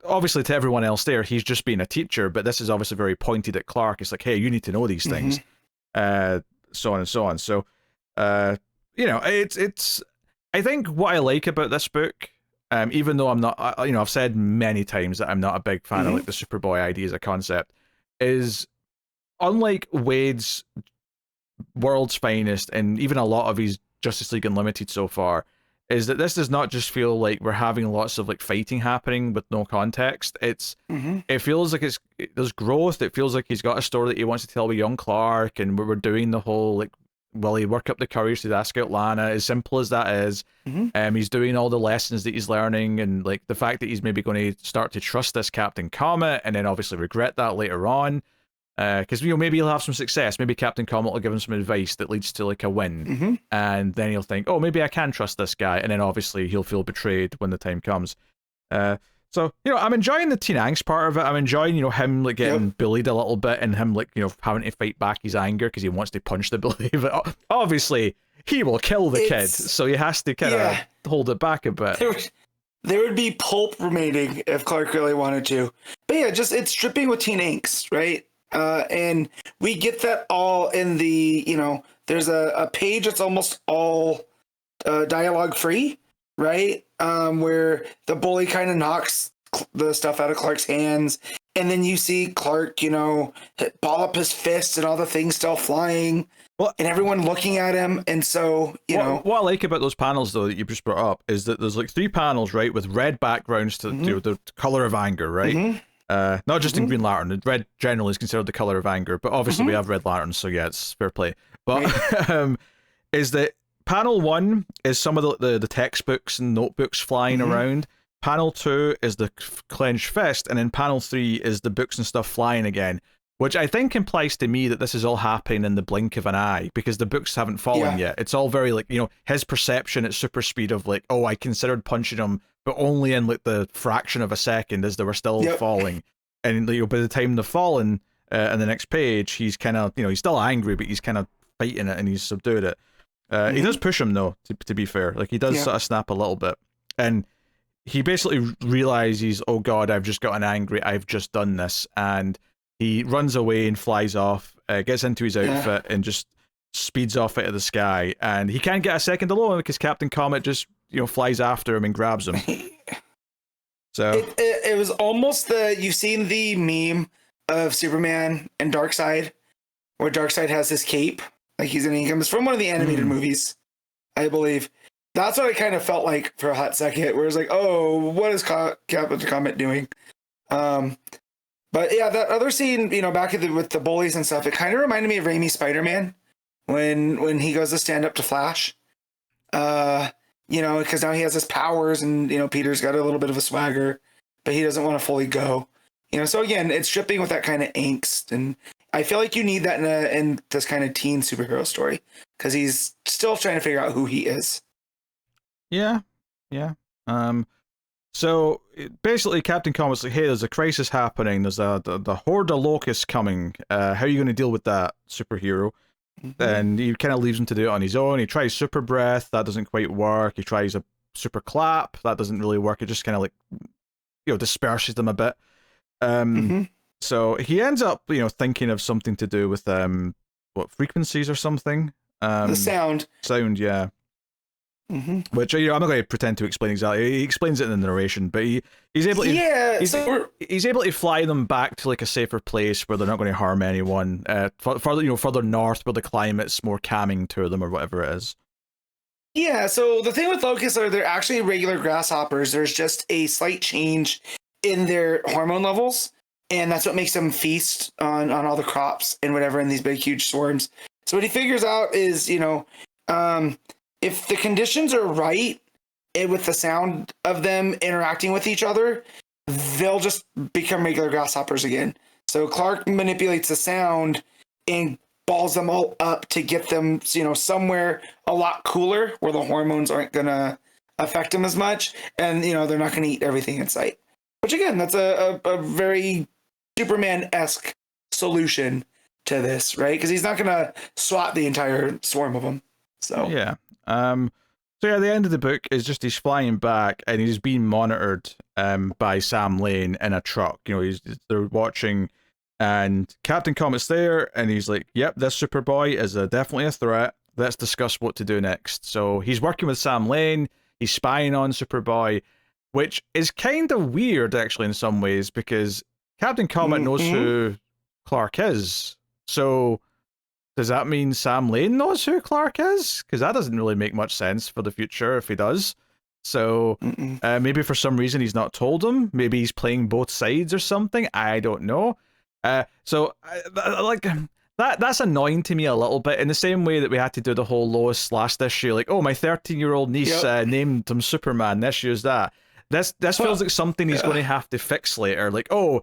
obviously to everyone else there, he's just being a teacher, but this is obviously very pointed at Clark. It's like, hey, you need to know these things, so on and so on. So, you know, it's. I think what I like about this book, even though I'm not, I've said many times that I'm not a big fan of like the Superboy idea as a concept, is unlike Waid's World's Finest and even a lot of his Justice League Unlimited so far, is that this does not just feel like we're having lots of like fighting happening with no context. It feels like there's growth. It feels like he's got a story that he wants to tell with young Clark, and we're doing the whole like, will he work up the courage to ask out Lana? As simple as that is, he's doing all the lessons that he's learning, and like the fact that he's maybe going to start to trust this Captain Comet, and then obviously regret that later on. Because maybe he'll have some success. Maybe Captain Comet will give him some advice that leads to like a win, and then he'll think, "Oh, maybe I can trust this guy." And then obviously he'll feel betrayed when the time comes. So I'm enjoying the teen angst part of it. I'm enjoying him like getting bullied a little bit, and him like having to fight back his anger because he wants to punch the bully. But obviously he will kill the kid, so he has to kind of hold it back a bit. There would be pulp remaining if Clark really wanted to. But yeah, just it's dripping with teen angst, right? And we get that all in the, there's a page that's almost all dialogue free, right? Where the bully kind of knocks the stuff out of Clark's hands. And then you see Clark, ball up his fists and all the things still flying. Well, and everyone looking at him. And so, What I like about those panels, though, that you just brought up, is that there's like 3 panels, right, with red backgrounds to the color of anger, right? Not just in Green Lantern. Red generally is considered the color of anger, but obviously we have red lanterns, so yeah, it's fair play. But is that panel 1 is some of the textbooks and notebooks flying around. Panel 2 is the clenched fist, and then panel 3 is the books and stuff flying again, which I think implies to me that this is all happening in the blink of an eye, because the books haven't fallen yet. It's all very like, his perception at super speed of like, oh, I considered punching him, but only in like the fraction of a second as they were still falling. And by the time they've fallen in the next page, he's kind of, he's still angry, but he's kind of fighting it and he's subdued it. He does push him though, to be fair. Like he does sort of snap a little bit. And he basically realizes, oh God, I've just gotten angry. I've just done this. And he runs away and flies off, gets into his outfit and just speeds off out of the sky. And he can't get a second alone because Captain Comet just, flies after him and grabs him. So it was almost you've seen the meme of Superman and Darkseid, where Darkseid has his cape, like he's an income. It's from one of the animated movies, I believe. That's what I kind of felt like for a hot second, where it's like, oh, what is Captain Comet doing? But yeah, that other scene, back with the bullies and stuff, it kind of reminded me of Raimi's Spider-Man when he goes to stand up to Flash. Because now he has his powers, and Peter's got a little bit of a swagger, but he doesn't want to fully go. So again, it's dripping with that kind of angst, and I feel like you need that in this kind of teen superhero story because he's still trying to figure out who he is. Yeah, yeah. So basically, Captain Comet's like, "Hey, there's a crisis happening. There's the horde of locusts coming. How are you going to deal with that, superhero?" And he kind of leaves him to do it on his own. He tries super breath, that doesn't quite work. He tries a super clap, that doesn't really work. It just kind of like, disperses them a bit. So he ends up, thinking of something to do with frequencies or something. The sound. Sound, yeah. Which I'm not going to pretend to explain exactly. He explains it in the narration, but he's able to he's able to fly them back to like a safer place where they're not going to harm anyone. Further north where the climate's more calming to them or whatever it is. Yeah. So the thing with locusts are they're actually regular grasshoppers. There's just a slight change in their hormone levels, and that's what makes them feast on all the crops and whatever in these big huge swarms. So what he figures out is if the conditions are right and with the sound of them interacting with each other, they'll just become regular grasshoppers again. So Clark manipulates the sound and balls them all up to get them, somewhere a lot cooler where the hormones aren't going to affect them as much. And, they're not going to eat everything in sight. Which, again, that's a very Superman-esque solution to this, right? Because he's not going to swat the entire swarm of them. So yeah. The end of the book is just he's flying back and he's being monitored by Sam Lane in a truck. They're watching, and Captain Comet's there, and he's like, "Yep, this Superboy is definitely a threat. Let's discuss what to do next." So he's working with Sam Lane. He's spying on Superboy, which is kind of weird actually in some ways because Captain Comet knows who Clark is. So does that mean Sam Lane knows who Clark is? Because that doesn't really make much sense for the future if he does. So maybe for some reason he's not told him. Maybe he's playing both sides or something. I don't know. That's annoying to me a little bit in the same way that we had to do the whole Lois last issue. Like, oh, my 13-year-old niece named him Superman. This year's that. This feels like something he's going to have to fix later. Like, oh,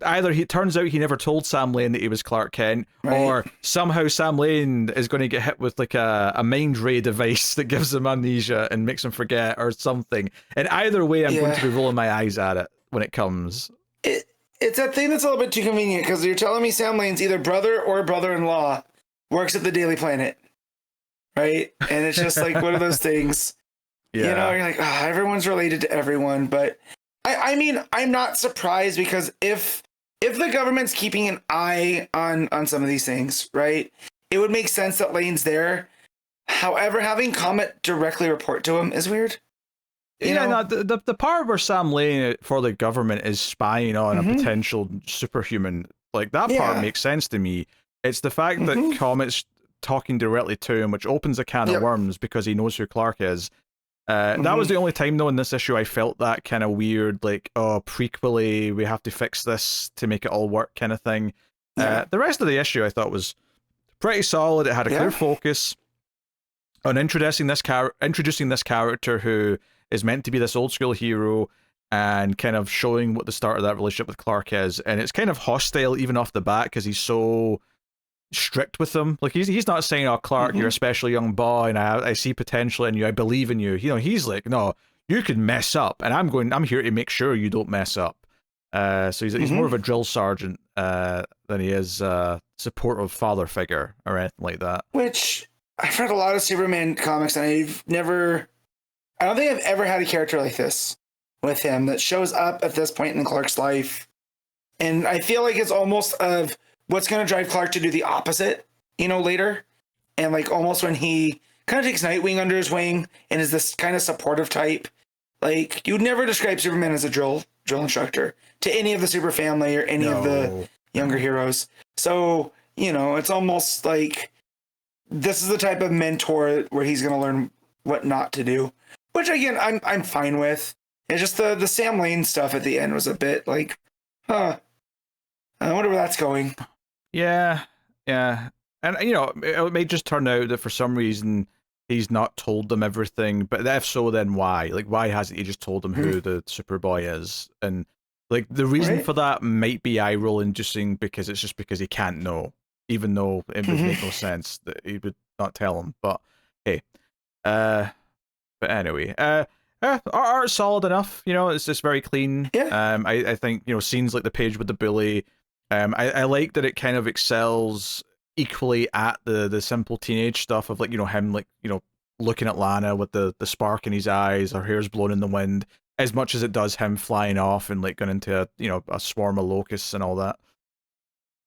either it turns out he never told Sam Lane that he was Clark Kent, or somehow Sam Lane is going to get hit with like a mind ray device that gives him amnesia and makes him forget or something. And either way, I'm going to be rolling my eyes at it when it comes. It's that thing that's a little bit too convenient because you're telling me Sam Lane's either brother or brother-in-law works at the Daily Planet, right? And it's just like one of those things. Yeah. You're like, everyone's related to everyone. But I mean, I'm not surprised because if the government's keeping an eye on some of these things, right, it would make sense that Lane's there. However, having Comet directly report to him is weird. The part where Sam Lane for the government is spying on a potential superhuman, like that part makes sense to me. It's the fact that Comet's talking directly to him, which opens a can of worms because he knows who Clark is. That was the only time, though, in this issue I felt that kind of weird, like, prequely, we have to fix this to make it all work kind of thing. The rest of the issue I thought was pretty solid. It had a clear focus on introducing this character who is meant to be this old school hero and kind of showing what the start of that relationship with Clark is. And it's kind of hostile even off the bat because he's so strict with them. Like he's not saying, "Oh, Clark, you're a special young boy and I see potential in you, I believe in you." He's like, "No, you can mess up and I'm here to make sure you don't mess up." So he's more of a drill sergeant than he is a supportive father figure or anything like that. Which I've read a lot of Superman comics and I don't think I've ever had a character like this with him that shows up at this point in Clark's life. And I feel like it's almost of what's going to drive Clark to do the opposite, later. And like almost when he kind of takes Nightwing under his wing and is this kind of supportive type. Like you would never describe Superman as a drill instructor to any of the super family or any of the younger heroes. So, it's almost like this is the type of mentor where he's going to learn what not to do. Which again, I'm fine with. It's just the Sam Lane stuff at the end was a bit like, I wonder where that's going. Yeah. And it may just turn out that for some reason he's not told them everything. But if so, then why? Like, why hasn't he just told them who the Superboy is? And Like, the reason Right. for that might be eye rolling, just because it's just because he can't know, even though it would make no sense that he would not tell him. But hey, but anyway, art's solid enough. You know, it's just very clean. Yeah. I think, you know, scenes like the page with the bully. I like that it kind of excels equally at the simple teenage stuff of, like, you know, him, like, you know, looking at Lana with the spark in his eyes, her hair's blown in the wind, as much as it does him flying off and, like, going into a, you know, a swarm of locusts and all that.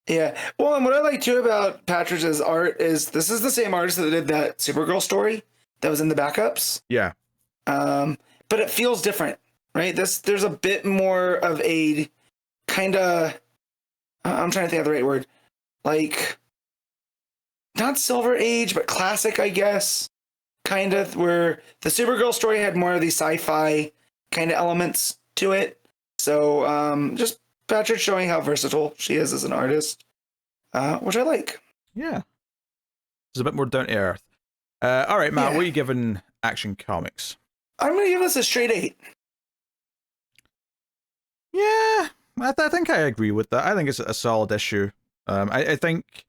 Yeah. Well, and what I like too about Patridge's art is this is the same artist that did that Supergirl story that was in the backups. Yeah. But it feels different, right? There's a bit more of a kind of, I'm trying to think of the right word, like not Silver Age, but classic, I guess. Kind of, where the Supergirl story had more of these sci-fi kind of elements to it. So just Patrick showing how versatile she is as an artist, which I like. Yeah. It's a bit more down to earth. All right, Matt, Yeah. what are you giving Action Comics? I'm going to give this a straight 8. Yeah, I think I agree with that. I think it's a solid issue. I think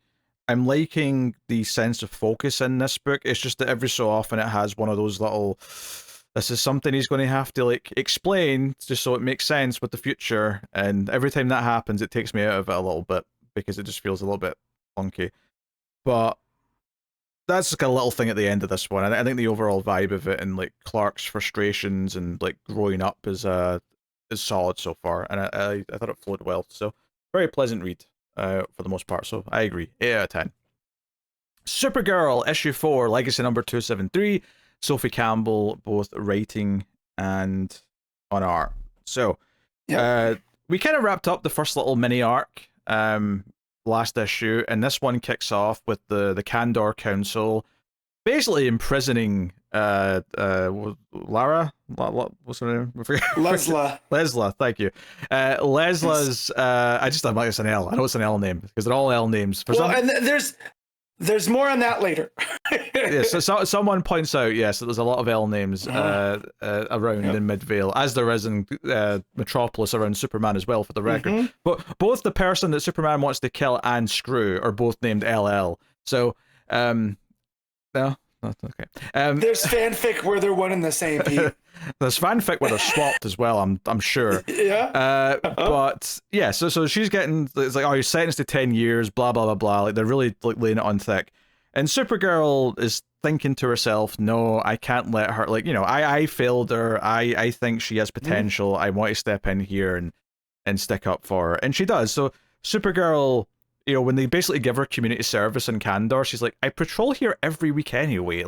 I'm liking the sense of focus in this book. It's just that every so often it has one of those little, this is something he's going to have to, like, explain just so it makes sense with the future. And every time that happens, it takes me out of it a little bit because it just feels a little bit clunky. But that's just a little thing at the end of this one. I think the overall vibe of it and, like, Clark's frustrations and, like, growing up is solid so far, and I thought it flowed well. So very pleasant read for the most part. So I agree, 8 out of 10. Supergirl issue 4, Legacy number 273. Sophie Campbell both writing and on art. So we kind of wrapped up the first little mini arc last issue, and this one kicks off with the Kandor Council basically imprisoning Lara. What's her name? Lesla, thank you. Lesla's. I just don't like it's an L. I know it's an L name because they're all L names. And there's more on that later. Yes, so someone points out, yes, that there's a lot of L names around in Midvale, as there is in Metropolis around Superman as well, for the record. But both the person that Superman wants to kill and screw are both named LL. So, no, that's okay. There's fanfic where they're one and the same, Pete. There's fanfic where they're swapped as well, I'm sure. Yeah. But yeah, so she's getting, it's like, oh, you're sentenced to 10 years, blah blah blah blah. Like, they're really, like, laying it on thick. And Supergirl is thinking to herself, no, I can't let her, like, you know, I failed her. I think she has potential. I want to step in here and stick up for her. And she does. So Supergirl, you know, when they basically give her community service in Kandor, she's like, I patrol here every week anyway.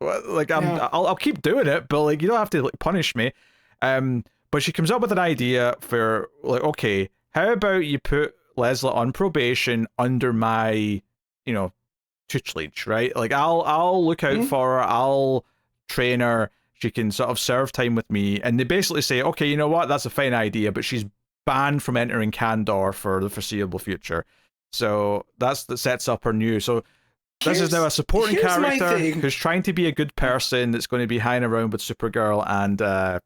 I'll keep doing it, but, like, you don't have to, like, punish me. But she comes up with an idea for, like, okay, how about you put Lesla on probation under my, you know, tutelage, right? Like, I'll look out for her, I'll train her, she can sort of serve time with me. And they basically say, okay, you know what, that's a fine idea, but she's banned from entering Kandor for the foreseeable future. So that sets up her new. So this is now a supporting character who's trying to be a good person that's going to be hanging around with Supergirl and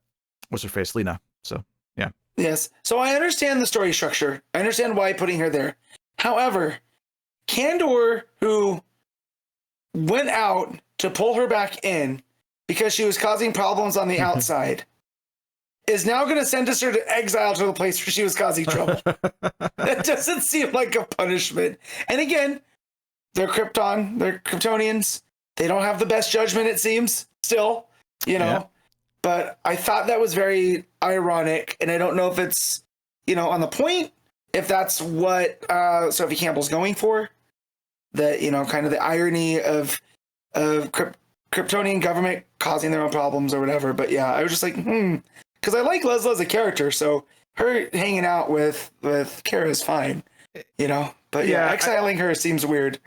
what's her face, Lena. So yeah. Yes. So I understand the story structure. I understand why putting her there. However, Kandor, who went out to pull her back in because she was causing problems on the outside, is now going to sentence her to exile to the place where she was causing trouble. That doesn't seem like a punishment. And again, they're Kryptonians. They don't have the best judgment, it seems, still, you know. Yeah. But I thought that was very ironic, and I don't know if it's, you know, on the point, if that's what Sophie Campbell's going for. That, you know, kind of the irony of Kryptonian government causing their own problems or whatever. But yeah, I was just like, because I like Leslie as a character, so her hanging out with Kara is fine, you know. But yeah, exiling her seems weird.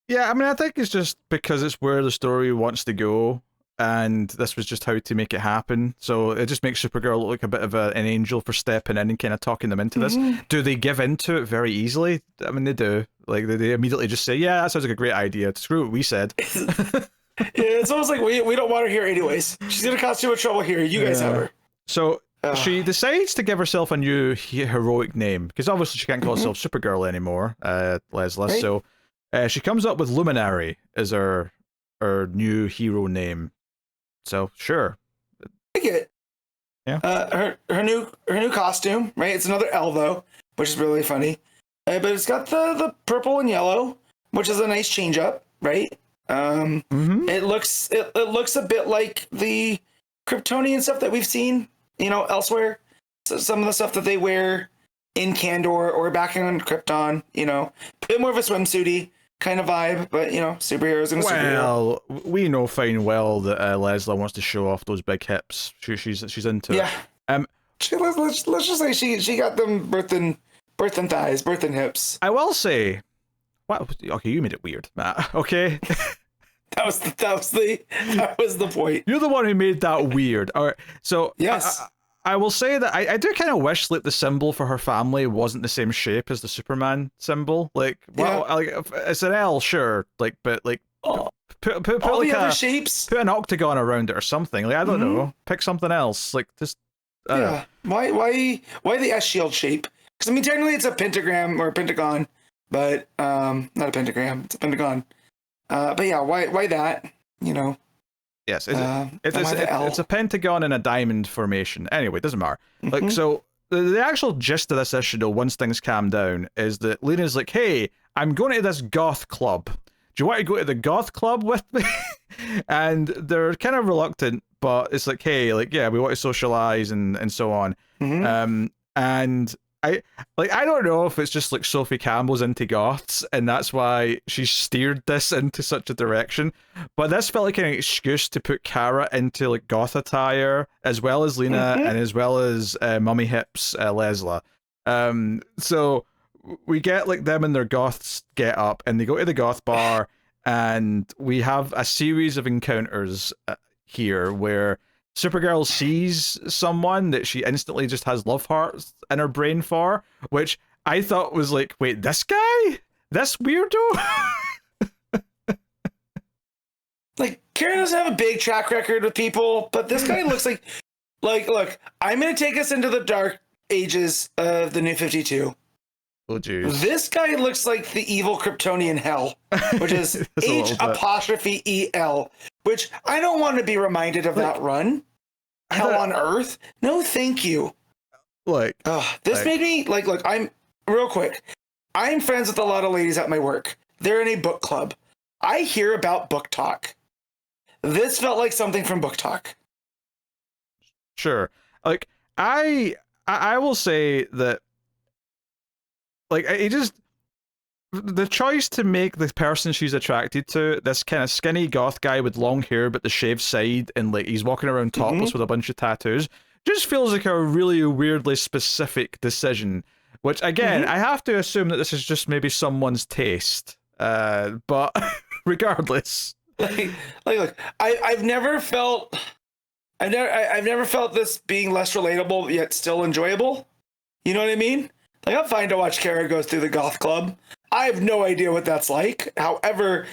Yeah, I mean, I think it's just because it's where the story wants to go, and this was just how to make it happen. So it just makes Supergirl look like a bit of an angel for stepping in and kind of talking them into this. Do they give into it very easily? I mean, they do. Like, they immediately just say, yeah, that sounds like a great idea. Screw what we said. Yeah, it's almost like we don't want her here anyways. She's going to cause too much trouble here. You guys have her. So she decides to give herself a new heroic name, because obviously she can't call herself Supergirl anymore, Leslie. Right. So she comes up with Luminary as her new hero name. So sure. I get it. Yeah. Her new costume, right? It's another L though, which is really funny. But it's got the purple and yellow, which is a nice change up, right? It looks a bit like the Kryptonian stuff that we've seen, elsewhere. So some of the stuff that they wear in Kandor or back on Krypton, a bit more of a swimsuity kind of vibe, but superheroes and superhero. Well, we know fine well that Leslie wants to show off those big hips. She's into it. Let's just say she got them birthing thighs, birthing hips. I will say, okay, you made it weird, Matt. Okay. That was the point. You're the one who made that weird. All right. So yes, I will say that I do kind of wish the symbol for her family wasn't the same shape as the Superman symbol. Like, it's an L, sure. Like, but like, put all like the other shapes. Put an octagon around it or something. Like, I don't know. Pick something else. Like, just Why the S shield shape? Because technically it's a pentagram or a pentagon, but not a pentagram. It's a pentagon. But yeah, why that? Yes, it's a pentagon in a diamond formation. Anyway, it doesn't matter. Like, so the actual gist of this issue, though, once things calm down, is that Lena's like, "Hey, I'm going to this goth club. Do you want to go to the goth club with me?" And they're kind of reluctant, but it's like, "Hey, like, yeah, we want to socialize and so on." And I don't know if it's just like Sophie Campbell's into goths and that's why she steered this into such a direction, but this felt like an excuse to put Kara into like goth attire as well as Lena and as well as Mummy Hips Leslie. So we get like them and their goths get up and they go to the goth bar and we have a series of encounters here where Supergirl sees someone that she instantly just has love hearts in her brain for, which I thought was like, wait, this guy? This weirdo? Like, Kara doesn't have a big track record with people, but this guy looks like, look, I'm going to take us into the dark ages of the New 52. Oh, geez. This guy looks like the evil Kryptonian hell, which is H''EL, which I don't want to be reminded of that run. Hell on Earth? No, thank you. This made me, look, I'm, real quick, I'm friends with a lot of ladies at my work. They're in a book club. I hear about book talk. This felt like something from book talk. Sure. Like, I will say that, like, the choice to make the person she's attracted to this kind of skinny goth guy with long hair but the shaved side and like he's walking around topless with a bunch of tattoos just feels like a really weirdly specific decision, which again I have to assume that this is just maybe someone's taste, but regardless, look, I've never felt this being less relatable yet still enjoyable. You know what I mean? Like, I'm fine to watch Kara go through the goth club. I have no idea what that's like. However,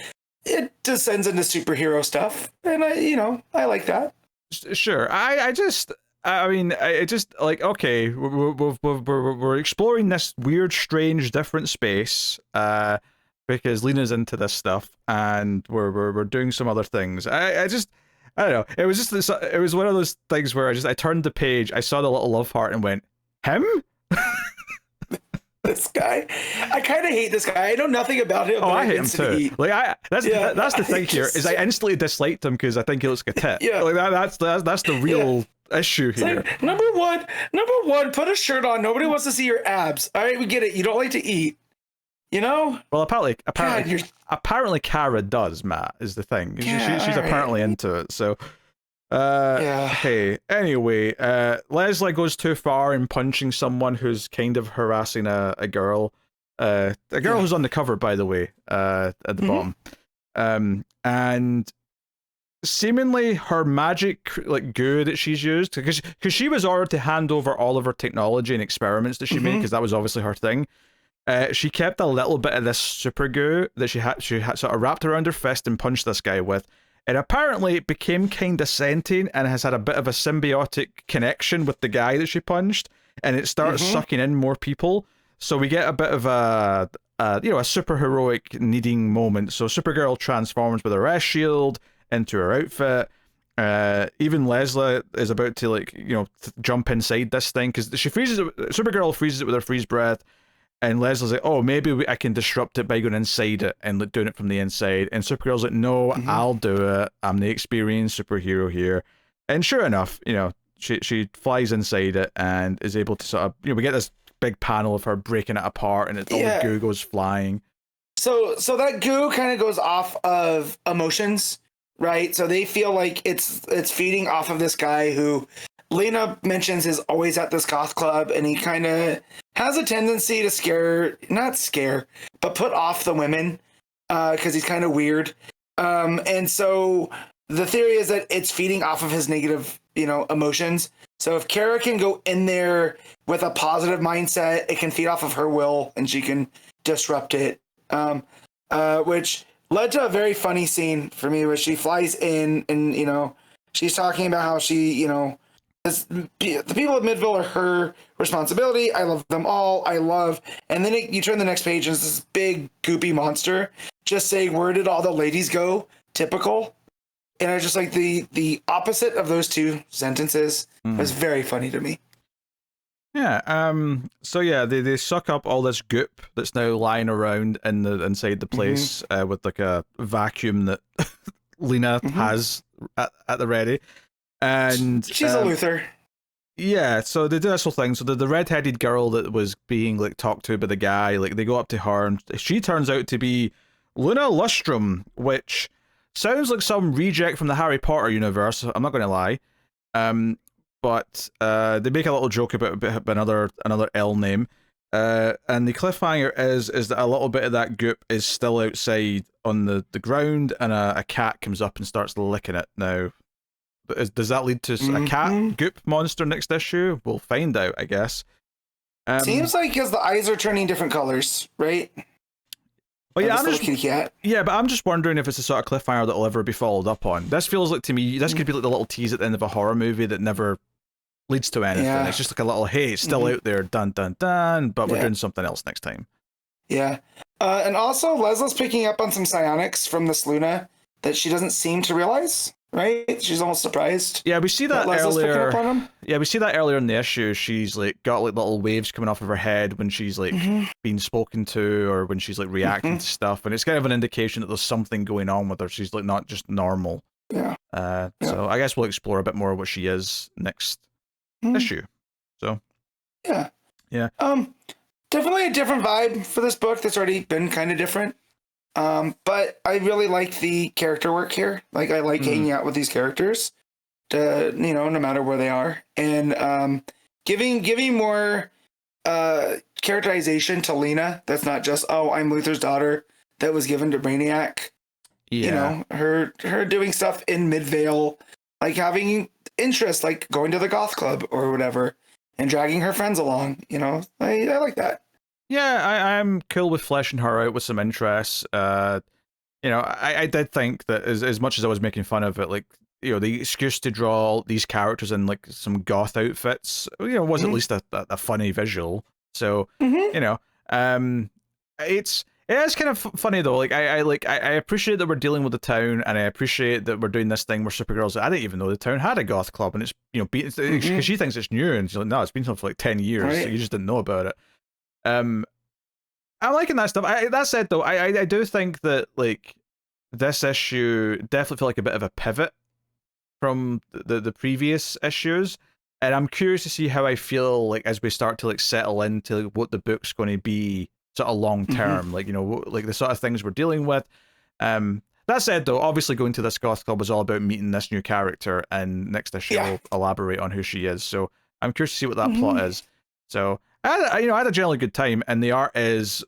it descends into superhero stuff, and I like that. Sure. I just like, okay, we're exploring this weird, strange, different space, because Lena's into this stuff, and we're doing some other things. I don't know. It was just it was one of those things where I turned the page, I saw the little love heart, and went, him. This guy, I kind of hate this guy. I know nothing about him. Oh, I hate him too. Like, that's the thing here is I instantly disliked him because I think he looks like a tit. Yeah, like that's the real issue here. Like, number one, put a shirt on. Nobody wants to see your abs. All right, we get it. You don't like to eat. Well, apparently, Kara does. Matt is the thing. She's apparently into it. So. Okay. Anyway, Leslie goes too far in punching someone who's kind of harassing a girl. A girl who's on the cover, by the way, at the bottom. And seemingly her magic like goo that she's used, because she was ordered to hand over all of her technology and experiments that she made, because that was obviously her thing. She kept a little bit of this super goo that she had sort of wrapped around her fist and punched this guy with. and apparently it became kind of sentient and has had a bit of a symbiotic connection with the guy that she punched, and it starts sucking in more people. So we get a bit of a super heroic needing moment. So Supergirl transforms with her S shield into her outfit. Even Leslie is about to jump inside this thing because she freezes it. Supergirl freezes it with her freeze breath, and Leslie's like, "Oh, maybe I can disrupt it by going inside it and doing it from the inside." And Supergirl's like, "No, I'll do it. I'm the experienced superhero here." And sure enough, she flies inside it and is able to sort of we get this big panel of her breaking it apart, and all the goo goes flying. So that goo kind of goes off of emotions. Right, so they feel like it's feeding off of this guy who Lena mentions is always at this goth club, and he kind of has a tendency to not scare, but put off the women because he's kind of weird. And so the theory is that it's feeding off of his negative, emotions. So if Kara can go in there with a positive mindset, it can feed off of her will, and she can disrupt it. Which led to a very funny scene for me where she flies in and, she's talking about how she, the people of Midville are her responsibility. I love them all. And then you turn the next page and it's this big goopy monster just saying, "Where did all the ladies go?" Typical. And I just like the opposite of those two sentences was very funny to me. Yeah. So yeah, they suck up all this goop that's now lying around inside the place with like a vacuum that Lena has at the ready, and she's a Luthor. Yeah. So they do this whole thing. So the redheaded girl that was being talked to by the guy, they go up to her, and she turns out to be Luna Lustrum, which sounds like some reject from the Harry Potter universe. I'm not going to lie. But they make a little joke about another L name, and the cliffhanger is that a little bit of that goop is still outside on the ground, and a cat comes up and starts licking it. Now, does that lead to a cat goop monster next issue? We'll find out, I guess. Seems like because the eyes are turning different colors, right? But yeah, but I'm just wondering if it's a sort of cliffhanger that will ever be followed up on. This feels like, to me, this could be like the little tease at the end of a horror movie that never leads to anything. Yeah. It's just like a little, hey, it's still out there, dun dun dun, but we're doing something else next time. Yeah. And also, Leslie's picking up on some psionics from this Luna that she doesn't seem to realize, right? She's almost surprised. Yeah, we see that earlier. Yeah, we see that earlier in the issue. She's got little waves coming off of her head when she's being spoken to, or when she's reacting to stuff, and it's kind of an indication that there's something going on with her. She's not just normal. Yeah. So I guess we'll explore a bit more what she is next issue. So yeah. Definitely a different vibe for this book that's already been kind of different. But I really like the character work here. I like hanging out with these characters, no matter where they are, and giving more characterization to Lena. That's not just, oh, I'm Luthor's daughter that was given to Brainiac. Yeah. Her doing stuff in Midvale, having interest, going to the goth club or whatever, and dragging her friends along. I like that. Yeah, I'm cool with fleshing her out with some interest. I did think that as much as I was making fun of it, the excuse to draw these characters in some goth outfits, was at least a funny visual. So, it is kind of funny though. I appreciate that we're dealing with the town, and I appreciate that we're doing this thing where Supergirl's I didn't even know the town had a goth club, and it's because she thinks it's new, and she's like, no, it's been something for 10 years, right. So you just didn't know about it. I'm liking that stuff. That said though, I do think that this issue definitely felt like a bit of a pivot from the previous issues, and I'm curious to see how I feel as we start to settle into what the book's going to be sort of long term, the sort of things we're dealing with. That said though, obviously going to this goth club was all about meeting this new character, and next issue will elaborate on who she is. So I'm curious to see what that plot is. So I had a generally good time, and the art is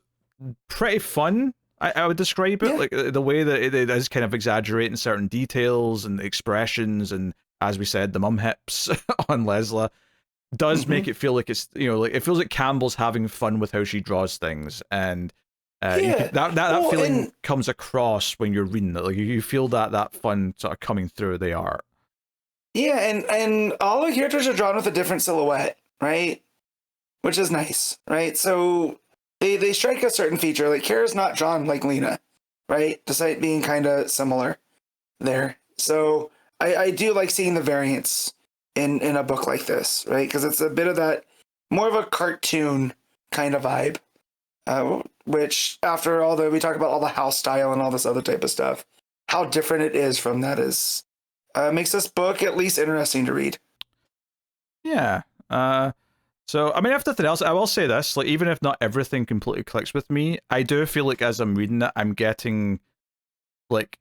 pretty fun. I would describe it the way that it is kind of exaggerating certain details and expressions, and as we said, the mum hips on Leslie does make it feel like it's it feels like Campbell's having fun with how she draws things, and That feeling comes across when you're reading it. Like you feel that fun sort of coming through the art. Yeah, and all the characters are drawn with a different silhouette, right? Which is nice, right? So they strike a certain feature. Like Kara's not drawn like Lena, right? Despite being kind of similar there. So I do like seeing the variance in a book like this, right? Because it's a bit of that, more of a cartoon kind of vibe. Which after all we talk about all the house style and all this other type of stuff, how different it is from that is makes this book at least interesting to read. Yeah. So I mean, if nothing else, I will say this: like, even if not everything completely clicks with me, I do feel like as I'm reading it, I'm getting like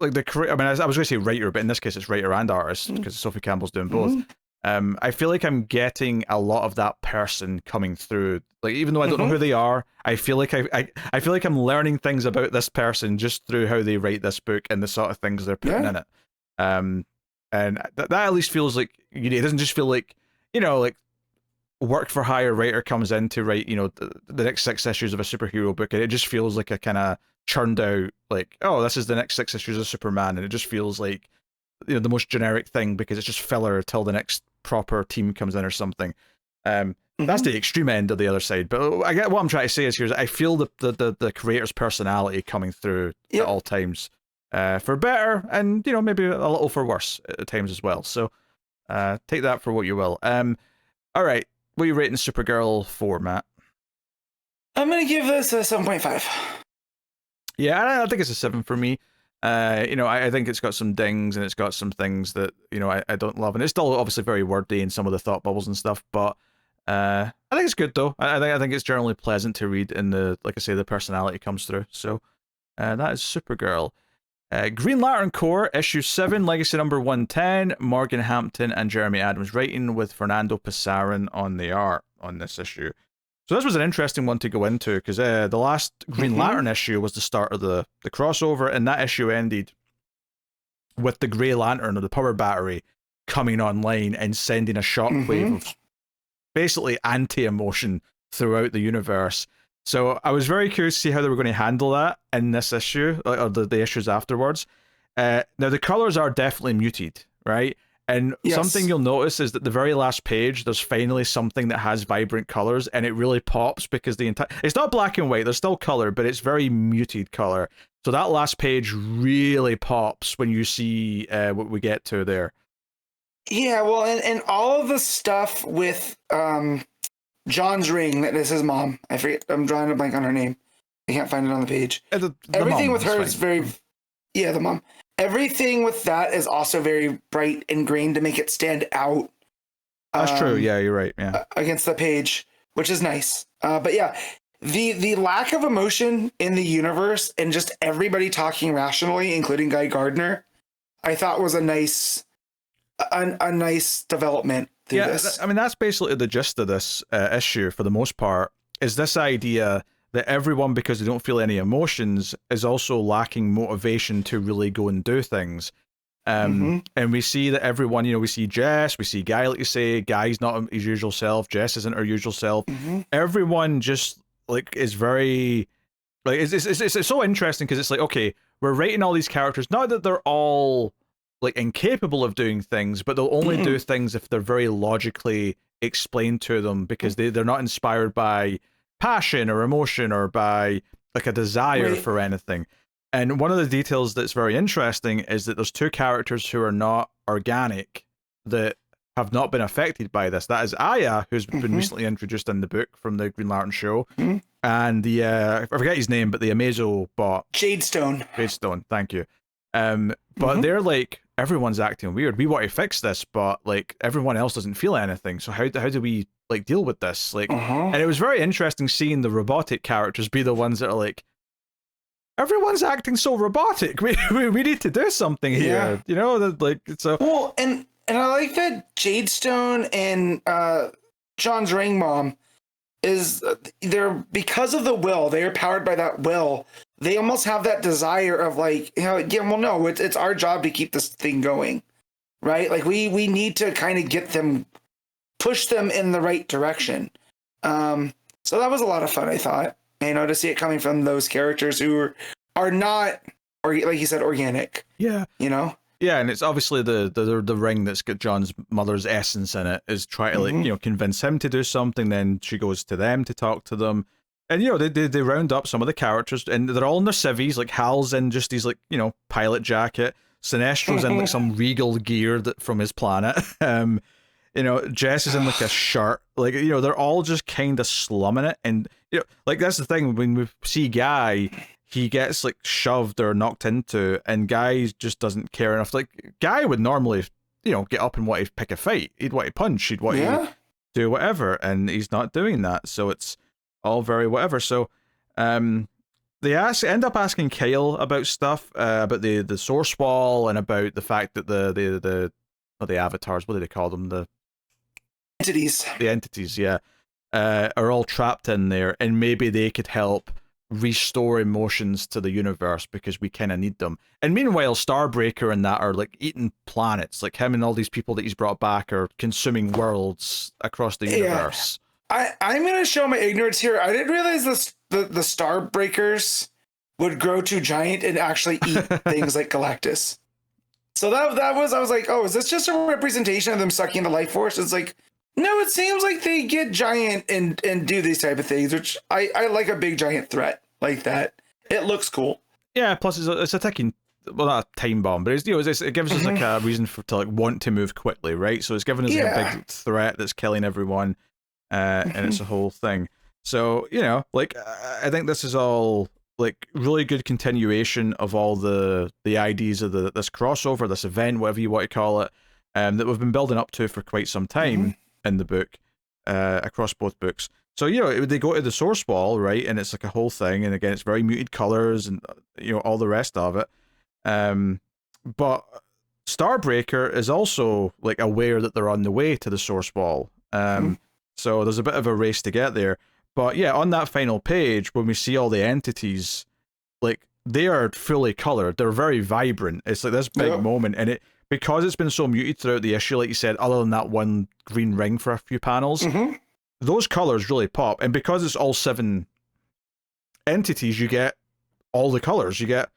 the. I mean, I was going to say writer, but in this case, it's writer and artist because Sophie Campbell's doing both. I feel like I'm getting a lot of that person coming through. Like, even though I don't know who they are, I feel like I feel like I'm learning things about this person just through how they write this book and the sort of things they're putting in it. And that at least feels like, it doesn't just feel like, like work for hire writer comes in to write, the next 6 issues of a superhero book, and it just feels like a kind of churned out, like, oh, this is the next 6 issues of Superman, and it just feels like the most generic thing because it's just filler till the next proper team comes in or something. That's the extreme end of the other side, but I get what I'm trying to say is I feel the creator's personality coming through at all times, for better and maybe a little for worse at times as well. So take that for what you will. All right, what are you rating Supergirl for, Matt? I'm gonna give this a 7.5. Yeah, I think it's a 7 for me. I think it's got some dings and it's got some things that I don't love, and it's still obviously very wordy in some of the thought bubbles and stuff. But I think it's good though. I think it's generally pleasant to read, and like I say, the personality comes through. So that is Supergirl. Green Lantern Corps issue 7, legacy number 110. Morgan Hampton and Jeremy Adams writing, with Fernando Pasarin on the art on this issue. So this was an interesting one to go into because the last Green Lantern issue was the start of the crossover, and that issue ended with the Grey Lantern, or the power battery, coming online and sending a shockwave of basically anti-emotion throughout the universe. So I was very curious to see how they were going to handle that in this issue, or the issues afterwards. Now the colors are definitely muted, right? And something you'll notice is that the very last page, there's finally something that has vibrant colors, and it really pops because it's not black and white, there's still color, but it's very muted color. So that last page really pops when you see what we get to there. Yeah, well, and all of the stuff with John's ring, that is his mom. I forget, I'm drawing a blank on her name. I can't find it on the page. Everything mom, with her is very, the mom. Everything with that is also very bright and green to make it stand out. That's true. Yeah, you're right. Yeah, against the page, which is nice. But yeah, the lack of emotion in the universe and just everybody talking rationally, including Guy Gardner, I thought was a nice development through this. I mean, that's basically the gist of this issue for the most part, is this idea that everyone, because they don't feel any emotions, is also lacking motivation to really go and do things. And we see that everyone, we see Jess, we see Guy, like you say. Guy's not his usual self. Jess isn't her usual self. Everyone just is very it's so interesting because it's like, okay, we're writing all these characters, not that they're all incapable of doing things, but they'll only do things if they're very logically explained to them, because they're not inspired by passion or emotion or by a desire for anything. And one of the details that's very interesting is that there's 2 characters who are not organic that have not been affected by this. That is Aya, who's been recently introduced in the book from the Green Lantern show, and the I forget his name, but the Amazo bot, Jadestone, thank you. But they're everyone's acting weird. We want to fix this, but everyone else doesn't feel anything. So how do we deal with this? And it was very interesting seeing the robotic characters be the ones that are everyone's acting so robotic. We need to do something here. So well, and I like that Jadestone and John's ring mom is they're, because of the will, they are powered by that will. They almost have that desire of no, it's our job to keep this thing going, right? We need to kind of get them, push them in the right direction. So that was a lot of fun, I thought. You know, to see it coming from those characters who are not, or like you said, organic. Yeah. You know. Yeah, and it's obviously the ring that's got John's mother's essence in it is trying to, like, you know, convince him to do something. Then she goes to them to talk to them, and you know they round up some of the characters, and they're all in their civvies. Like Hal's in just his, like, you know, pilot jacket. Sinestro's in like some regal gear from his planet. You know, Jess is in like a shirt. Like, you know, they're all just kind of slumming it, and you know, like that's the thing when we see Guy. He gets like shoved or knocked into, and Guy just doesn't care enough. Like Guy would normally, you know, get up and want to pick a fight. He'd want to punch. He'd want to do whatever, and he's not doing that. So it's all very whatever. So, they end up asking Kyle about stuff, about the source wall, and about the fact that the avatars, what do they call them? The entities, yeah, are all trapped in there, and maybe they could help restore emotions to the universe because we kind of need them. And meanwhile, Starbreaker and that are like eating planets. Like him and all these people that he's brought back are consuming worlds across the universe. I'm gonna show my ignorance here. I didn't realize the Starbreakers would grow too giant and actually eat things like Galactus. So that was, I was like, oh, is this just a representation of them sucking the life force? It's like, no, it seems like they get giant and do these type of things, which I like a big giant threat like that. It looks cool. Yeah, plus it's a ticking, well, not a time bomb, but it's, you know, it gives us like a reason to like want to move quickly, right? So it's giving us like a big threat that's killing everyone, and it's a whole thing. So, you know, like I think this is all like really good continuation of all the ideas of this crossover, this event, whatever you want to call it, that we've been building up to for quite some time. In the book, across both books. So, you know, they go to the source wall, right, and it's like a whole thing, and again, it's very muted colors and, you know, all the rest of it. But Starbreaker is also like aware that they're on the way to the source wall. So there's a bit of a race to get there. But yeah, on that final page, when we see all the entities, like they are fully colored. They're very vibrant. It's like this big moment, and because it's been so muted throughout the issue, like you said, other than that one green ring for a few panels, those colors really pop. And because it's all 7 entities, you get all the colors. You get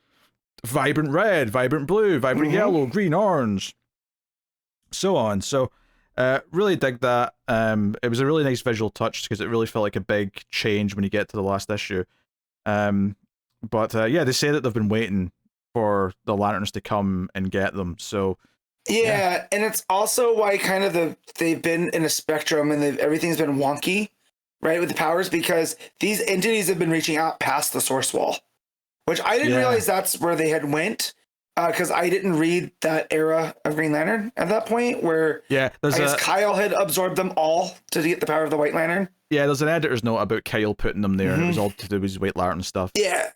vibrant red, vibrant blue, vibrant yellow, green, orange, so on. So really dig that. It was a really nice visual touch because it really felt like a big change when you get to the last issue. But yeah, they say that they've been waiting for the lanterns to come and get them. So yeah, and it's also why kind of they've been in a spectrum and everything's been wonky, right, with the powers, because these entities have been reaching out past the source wall, which I didn't realize that's where they had went, because I didn't read that era of Green Lantern at that point where I guess Kyle had absorbed them all to get the power of the White Lantern. Yeah, there's an editor's note about Kyle putting them there, and it was all to do with his White Lantern stuff. Yeah,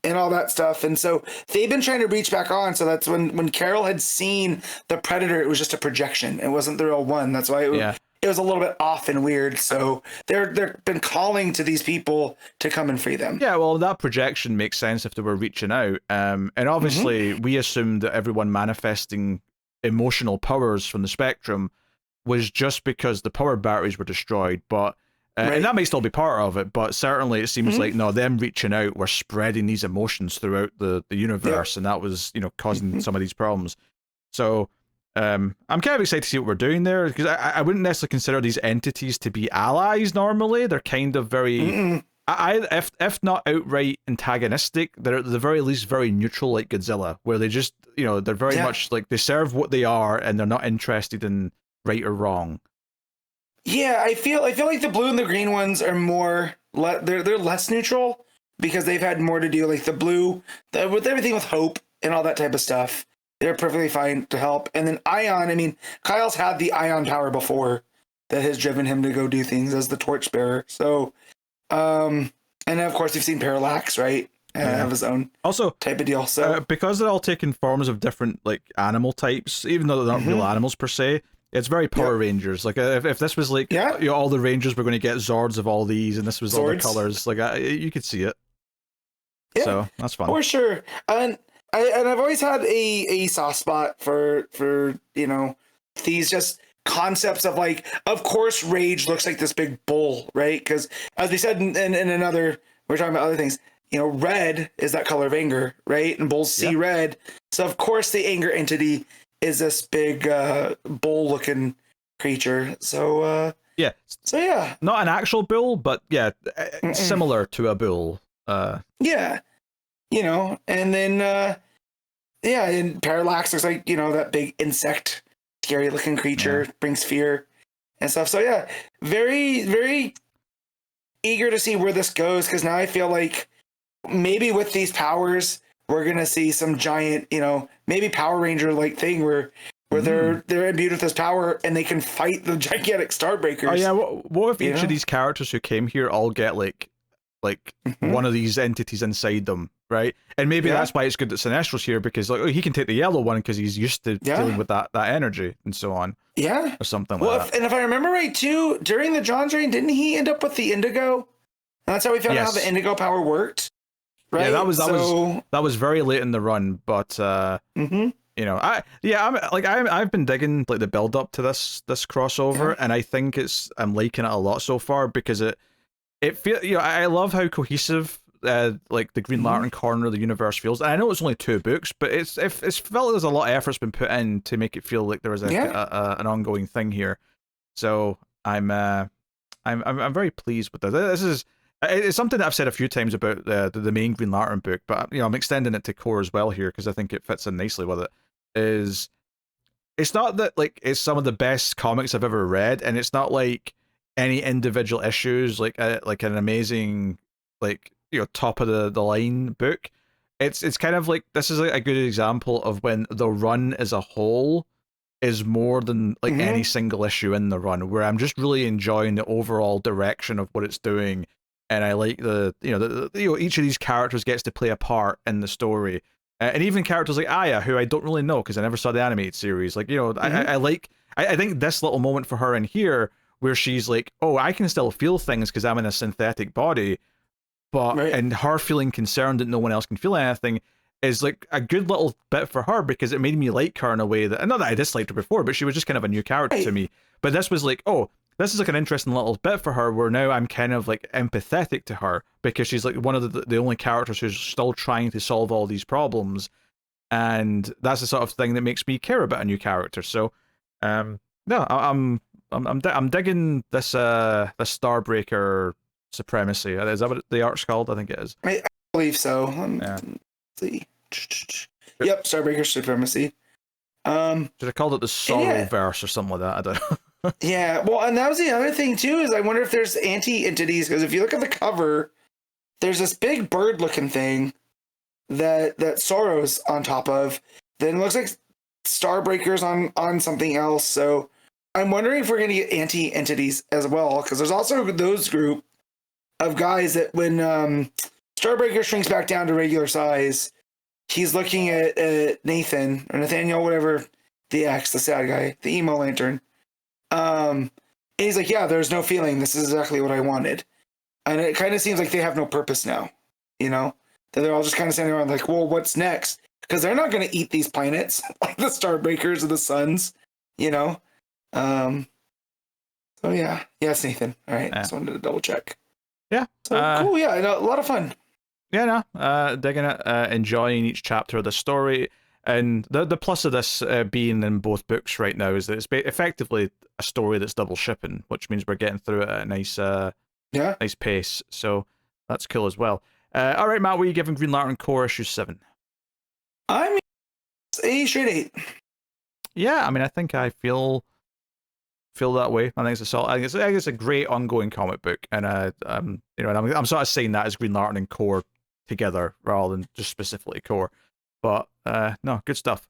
and all that stuff. And so they've been trying to reach back on. So that's when Carol had seen the Predator, it was just a projection. It wasn't the real one. That's why it was a little bit off and weird. So they've been calling to these people to come and free them. Yeah, well, that projection makes sense if they were reaching out. And obviously, we assumed that everyone manifesting emotional powers from the spectrum was just because the power batteries were destroyed. But and that may still be part of it, but certainly it seems like, no, them reaching out were spreading these emotions throughout the universe, and that was, you know, causing some of these problems. So I'm kind of excited to see what we're doing there, because I wouldn't necessarily consider these entities to be allies normally. They're kind of very, if not outright antagonistic, they're at the very least very neutral, like Godzilla, where they just, you know, they're very much like they serve what they are, and they're not interested in right or wrong. Yeah, I feel like the blue and the green ones are more they're less neutral, because they've had more to do, like the blue with everything with Hope and all that type of stuff. They're perfectly fine to help. And then Ion, I mean, Kyle's had the Ion power before that has driven him to go do things as the Torchbearer. So, and then of course you've seen Parallax, right? Have his own also type of deal. So because they're all taking forms of different like animal types, even though they're not real animals per se. It's very Power Rangers. Like if this was like, you know, all the Rangers were going to get Zords of all these, and this was all the colors, like you could see it. Yeah, so that's fun for sure. And I've always had a soft spot for you know, these just concepts of like, of course, Rage looks like this big bull, right? Because as we said in another we're talking about other things. You know, red is that color of anger, right? And bulls see red. So of course the anger entity is this big bull-looking creature. So yeah. So yeah. Not an actual bull, but yeah, similar to a bull. Yeah. You know, and then and Parallax looks like, you know, that big insect, scary looking creature, brings fear and stuff. So yeah, very, very eager to see where this goes, because now I feel like maybe with these powers we're gonna see some giant, you know, maybe Power Ranger like thing where they're imbued with this power and they can fight the gigantic Starbreakers. Oh yeah, what if each of these characters who came here all get like one of these entities inside them, right? And maybe that's why it's good that Sinestro's here, because like he can take the yellow one because he's used to dealing with that energy and so on. Yeah, or something like that. And if I remember right too, during the John's reign, didn't he end up with the Indigo? And that's how we found out how the Indigo power worked. Right? Yeah, that was very late in the run, but you know, I've been digging like the build up to this crossover, and I think I'm liking it a lot so far, because it feels, you know, I love how cohesive like the Green Lantern corner of the universe feels. And I know it's only 2 books, but it's felt like there's a lot of effort's been put in to make it feel like there is an ongoing thing here. So I'm very pleased with this. It's something that I've said a few times about the main Green Lantern book, but you know, I'm extending it to Core as well here because I think it fits in nicely with it. It's not that like it's some of the best comics I've ever read, and it's not like any individual issues like an amazing, like, you know, top of the line book. It's kind of like, this is like a good example of when the run as a whole is more than like any single issue in the run, where I'm just really enjoying the overall direction of what it's doing. And I like each of these characters gets to play a part in the story, and even characters like Aya, who I don't really know because I never saw the animated series. Like, you know, I think this little moment for her in here where she's like, oh, I can still feel things because I'm in a synthetic body, but and her feeling concerned that no one else can feel anything is like a good little bit for her, because it made me like her in a way that, not that I disliked her before, but she was just kind of a new character to me. But this was like, oh, this is like an interesting little bit for her, where now I'm kind of like empathetic to her, because she's like one of the only characters who's still trying to solve all these problems, and that's the sort of thing that makes me care about a new character. So, I'm digging this Starbreaker supremacy. Is that what the art's called? I think it is. I believe so. Let's see. Yep, Starbreaker supremacy. Should have called it the Sorrowverse or something like that. I don't know. Yeah, well, and that was the other thing too, is I wonder if there's anti-entities, because if you look at the cover, there's this big bird-looking thing that Sorrow's on top of. Then it looks like Starbreaker's on something else. So I'm wondering if we're going to get anti-entities as well, because there's also those group of guys that when Starbreaker shrinks back down to regular size, he's looking at Nathan or Nathaniel, whatever, the sad guy, the emo lantern. And he's like, yeah, there's no feeling. This is exactly what I wanted. And it kind of seems like they have no purpose now, you know? That they're all just kind of standing around like, well, what's next? Because they're not going to eat these planets like the Starbreakers or the Suns, you know? So yeah. Yes, Nathan. All right. Just wanted to double check. Yeah. So cool. Yeah. A lot of fun. Yeah, no. Digging it. Enjoying each chapter of the story. And the plus of this being in both books right now is that it's effectively a story that's double shipping, which means we're getting through it at a nice pace. So that's cool as well. All right, Matt, what are you giving Green Lantern Corps issue 7? I mean, it's a straight 8. Yeah, I mean, I think I feel that way. I think it's a great ongoing comic book, and and I'm sort of saying that as Green Lantern and Corps together rather than just specifically Corps. But no, good stuff.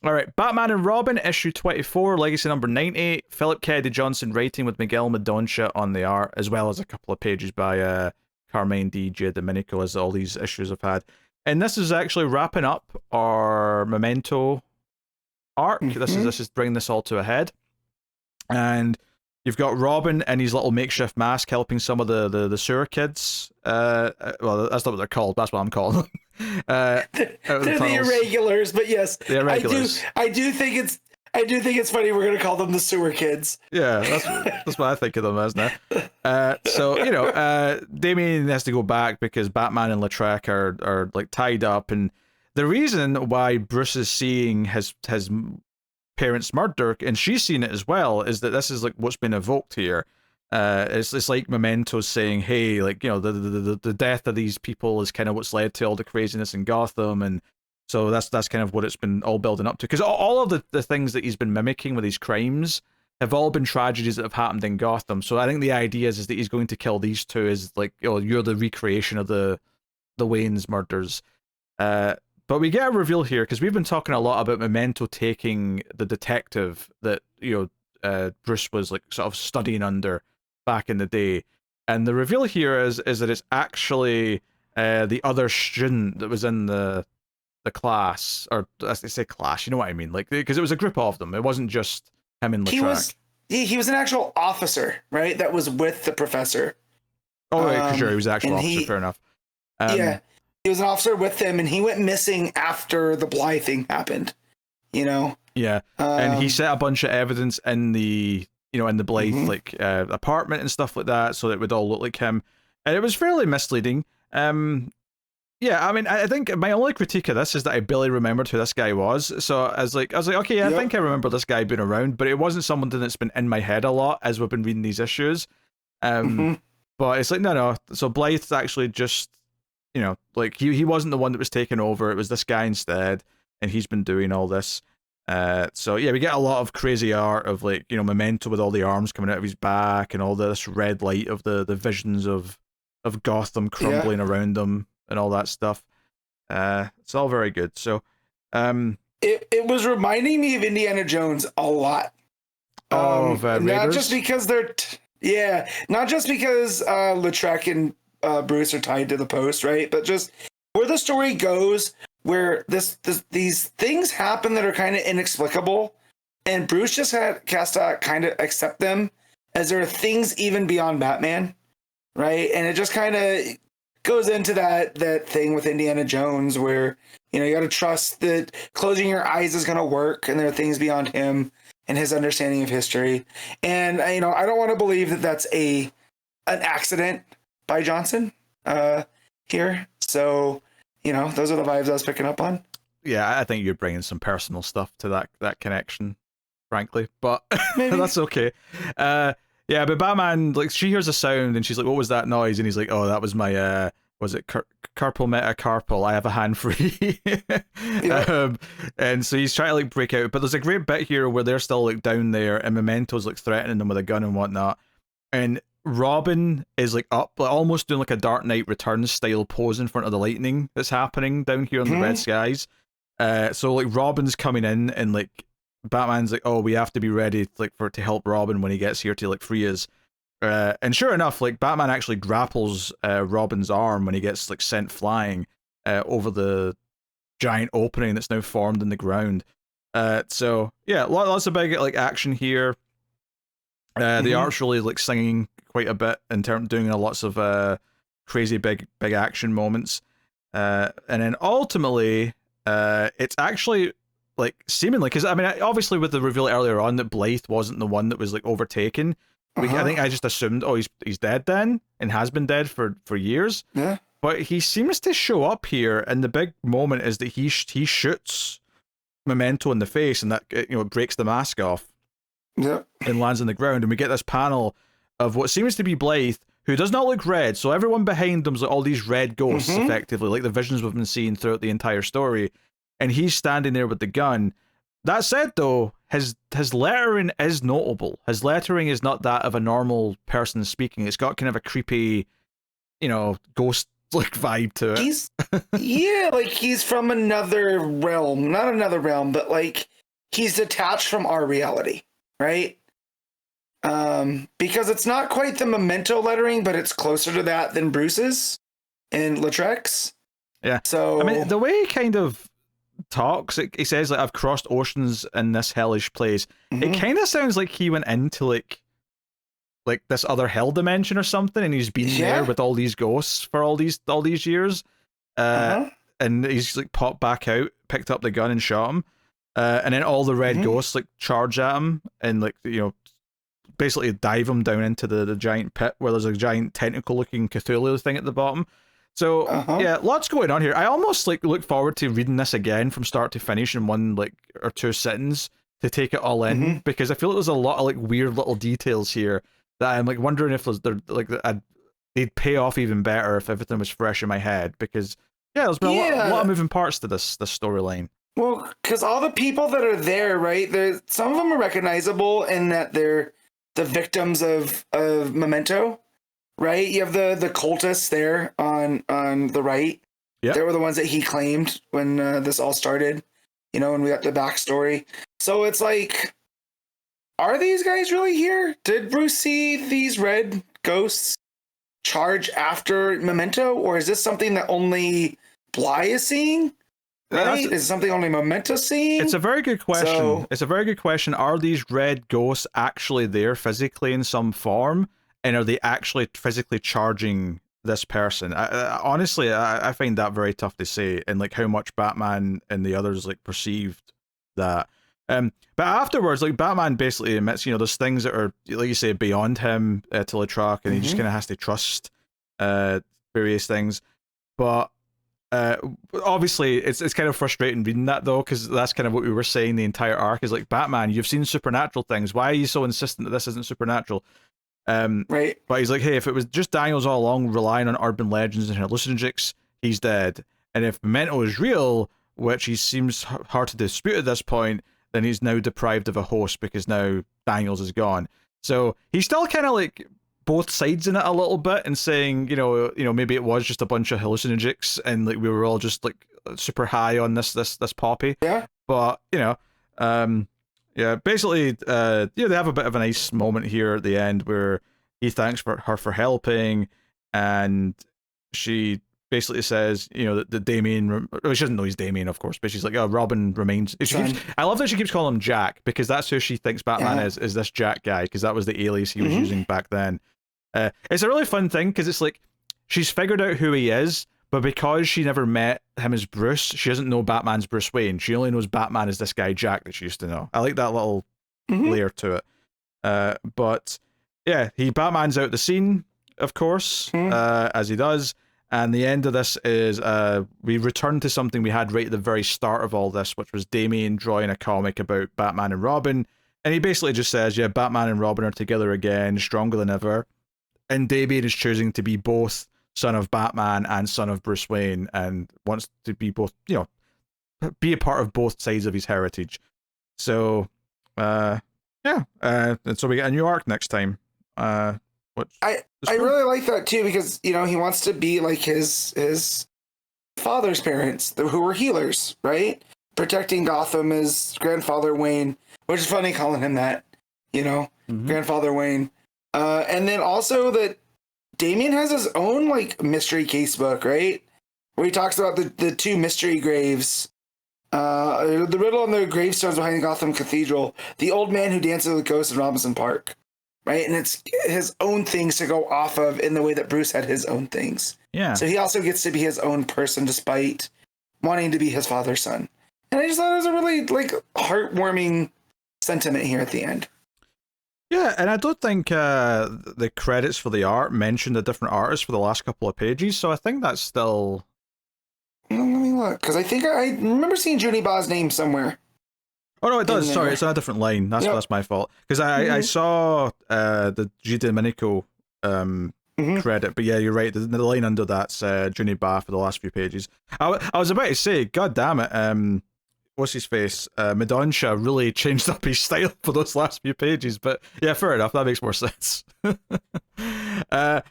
All right, Batman and Robin, issue 24, legacy number 90. Philip Kennedy Johnson writing with Miguel Mendonca on the art, as well as a couple of pages by Carmine Di Giandomenico, as all these issues have had. And this is actually wrapping up our Memento arc. This is bringing this all to a head. And you've got Robin in his little makeshift mask helping some of the sewer kids. Well, that's not what they're called. That's what I'm calling them. They're the irregulars, but yes, the irregulars. I do think I do think it's funny. We're gonna call them the sewer kids. Yeah, that's what I think of them as now. So Damian has to go back because Batman and Lautrec are like tied up, and the reason why Bruce is seeing his parents' murder, and she's seen it as well, is that this is like what's been evoked here. It's like Mementos saying, hey, like, you know, the death of these people is kind of what's led to all the craziness in Gotham, and so that's kind of what it's been all building up to. Because all of the things that he's been mimicking with these crimes have all been tragedies that have happened in Gotham. So I think the idea is that he's going to kill these two as like, you know, you're the recreation of the Wayne's murders. But we get a reveal here because we've been talking a lot about Memento taking the detective that, you know, Bruce was like sort of studying under back in the day, and the reveal here is that it's actually the other student that was in the class, or as they say class, you know what I mean, like, because it was a group of them. It wasn't just him and Lautrec. He was an actual officer, right? That was with the professor. Oh, right, sure, he was an actual officer. Fair enough. Yeah. He was an officer with them, and he went missing after the Bly thing happened, you know? Yeah, and he set a bunch of evidence in the, you know, in the Blythe, like, apartment and stuff like that, so that it would all look like him. And it was fairly misleading. Yeah, I mean, I think my only critique of this is that I barely remembered who this guy was. So I was like, okay, yeah, I think I remember this guy being around, but it wasn't someone that's been in my head a lot as we've been reading these issues. But it's like, no. So Blythe's actually just, you know, like, he wasn't the one that was taking over. It was this guy instead, and he's been doing all this. So yeah, we get a lot of crazy art of, like, you know, Memento with all the arms coming out of his back and all this red light of the visions of Gotham crumbling around them and all that stuff. It's all very good. So it was reminding me of Indiana Jones a lot. Not just because not just because Lautrec and Bruce are tied to the post, right? But just where the story goes, where these things happen that are kind of inexplicable, and Bruce just has to kind of accept them as there are things even beyond Batman, right? And it just kind of goes into that thing with Indiana Jones where, you know, you got to trust that closing your eyes is going to work, and there are things beyond him and his understanding of history. And, you know, I don't want to believe that that's an accident by Johnson here. So, you know, those are the vibes I was picking up on. Yeah, I think you're bringing some personal stuff to that connection, frankly, but that's okay. Yeah, but Batman, like, she hears a sound and she's like, what was that noise? And he's like, oh, that was my, was it carpal metacarpal? I have a hand free. And so he's trying to, like, break out. But there's a great bit here where they're still, like, down there and Memento's, like, threatening them with a gun and whatnot. And Robin is, like, up, like, almost doing, like, a Dark Knight Returns style pose in front of the lightning that's happening down here in the red skies. So, like, Robin's coming in and, like, Batman's like, oh, we have to be ready, like, to help Robin when he gets here to, like, free us. And sure enough, like, Batman actually grapples Robin's arm when he gets, like, sent flying over the giant opening that's now formed in the ground. So yeah, lots of big, like, action here. The art's really, like, singing quite a bit in terms of doing lots of crazy big action moments. And then ultimately, it's actually, like, seemingly, because I mean, obviously with the reveal earlier on that Blythe wasn't the one that was, like, overtaken, I think I just assumed, oh, he's dead then, and has been dead for years. Yeah. But he seems to show up here, and the big moment is that he shoots Memento in the face, and that, you know, breaks the mask off. Yeah. And lands on the ground, and we get this panel of what seems to be Blythe, who does not look red. So everyone behind them's like all these red ghosts, effectively, like the visions we've been seeing throughout the entire story. And he's standing there with the gun. That said, though, his lettering is notable. His lettering is not that of a normal person speaking. It's got kind of a creepy, you know, ghost like vibe to it. Like he's from another realm. Not another realm, but like he's detached from our reality, right? Because it's not quite the Memento lettering, but it's closer to that than Bruce's and Lautrec's. Yeah. So I mean, the way he kind of talks, he says, like, I've crossed oceans in this hellish place. It kind of sounds like he went into like this other hell dimension or something, and he's been there with all these ghosts for all these years. And he's, like, popped back out, picked up the gun and shot him. and then all the red ghosts like charge at him and like basically dive him down into the giant pit where there's a giant tentacle looking Cthulhu thing at the bottom. So yeah, lots going on here. I almost like look forward to reading this again from start to finish in one like or two sittings to take it all in, because I feel like there's a lot of like weird little details here that I'm like wondering if they'd pay off even better if everything was fresh in my head, because there's been a lot of moving parts to this storyline. Well, because all the people that are there, right? Some of them are recognizable in that they're the victims of Memento, right? You have the cultists there on the right. Yeah, they were the ones that he claimed when this all started. And we got the backstory. So it's like, are these guys really here? Did Bruce see these red ghosts charge after Memento, or is this something that only Bly is seeing? Right? Is it something only Memento's seeing? It's a very good question. It's a very good question. Are these red ghosts actually there physically in some form, and are they actually physically charging this person? Honestly, I find that very tough to say, and like how much Batman and the others like perceived that. But afterwards, like Batman basically admits, there's things that are, like you say, beyond him, Teletrack, and he just kind of has to trust various things. But obviously, it's kind of frustrating reading that though, because that's kind of what we were saying the entire arc is like, Batman, you've seen supernatural things. Why are you so insistent that this isn't supernatural? Right. But he's like, hey, if it was just Daniels all along relying on urban legends and hallucinogens, he's dead. And if Memento is real, which he seems hard to dispute at this point, then he's now deprived of a host because now Daniels is gone. So he's still kind of like both sides in it a little bit and saying, maybe it was just a bunch of hallucinogens and like we were all just like super high on this poppy. Yeah. But basically, they have a bit of a nice moment here at the end where he thanks her for helping, and she basically says, that Damien, she doesn't know he's Damien, of course, but she's like, oh, Robin remains. I love that she keeps calling him Jack, because that's who she thinks Batman is this Jack guy, because that was the alias he was using back then. It's a really fun thing, because it's like, she's figured out who he is, but because she never met him as Bruce, she doesn't know Batman's Bruce Wayne. She only knows Batman as this guy Jack that she used to know. I like that little layer to it. But yeah, Batman's out the scene, of course, as he does. And the end of this is we return to something we had right at the very start of all this, which was Damien drawing a comic about Batman and Robin. And he basically just says, yeah, Batman and Robin are together again, stronger than ever. And Damien is choosing to be both son of Batman and son of Bruce Wayne, and wants to be both, be a part of both sides of his heritage. So, and so we get a new arc next time. I really like that too, because he wants to be like his father's parents, who were healers, right? Protecting Gotham, his grandfather Wayne, which is funny calling him that, Grandfather Wayne. And then also that Damien has his own like mystery case book, right? Where he talks about the two mystery graves, the riddle on the gravestones behind Gotham Cathedral, the old man who dances with ghosts in Robinson Park. Right, and it's his own things to go off of in the way that Bruce had his own things. Yeah. So he also gets to be his own person despite wanting to be his father's son. And I just thought it was a really like heartwarming sentiment here at the end. Yeah, and I don't think the credits for the art mentioned a different artist for the last couple of pages, so I think that's still... Let me look, because I think I remember seeing Junie Ba's name somewhere. Oh no, it does. Sorry, it's on a different line. That's my fault. Because I saw the G. Domenico credit, but yeah, you're right. The line under that's Junie Ba for the last few pages. I was about to say, God damn it, what's his face? Mendonca really changed up his style for those last few pages. But yeah, fair enough. That makes more sense. No,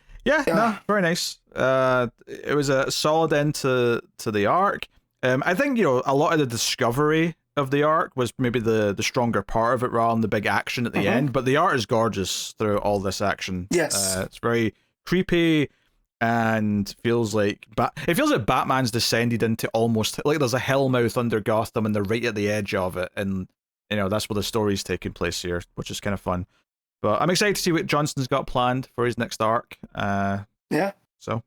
very nice. It was a solid end to the arc. I think a lot of the discovery of the arc was maybe the stronger part of it rather than the big action at the end, but the art is gorgeous through all this action. Yes. It's very creepy and feels like Batman's descended into almost like there's a hellmouth under Gotham and they're right at the edge of it, and that's where the story's taking place here, which is kind of fun. But I'm excited to see what Johnston's got planned for his next arc. So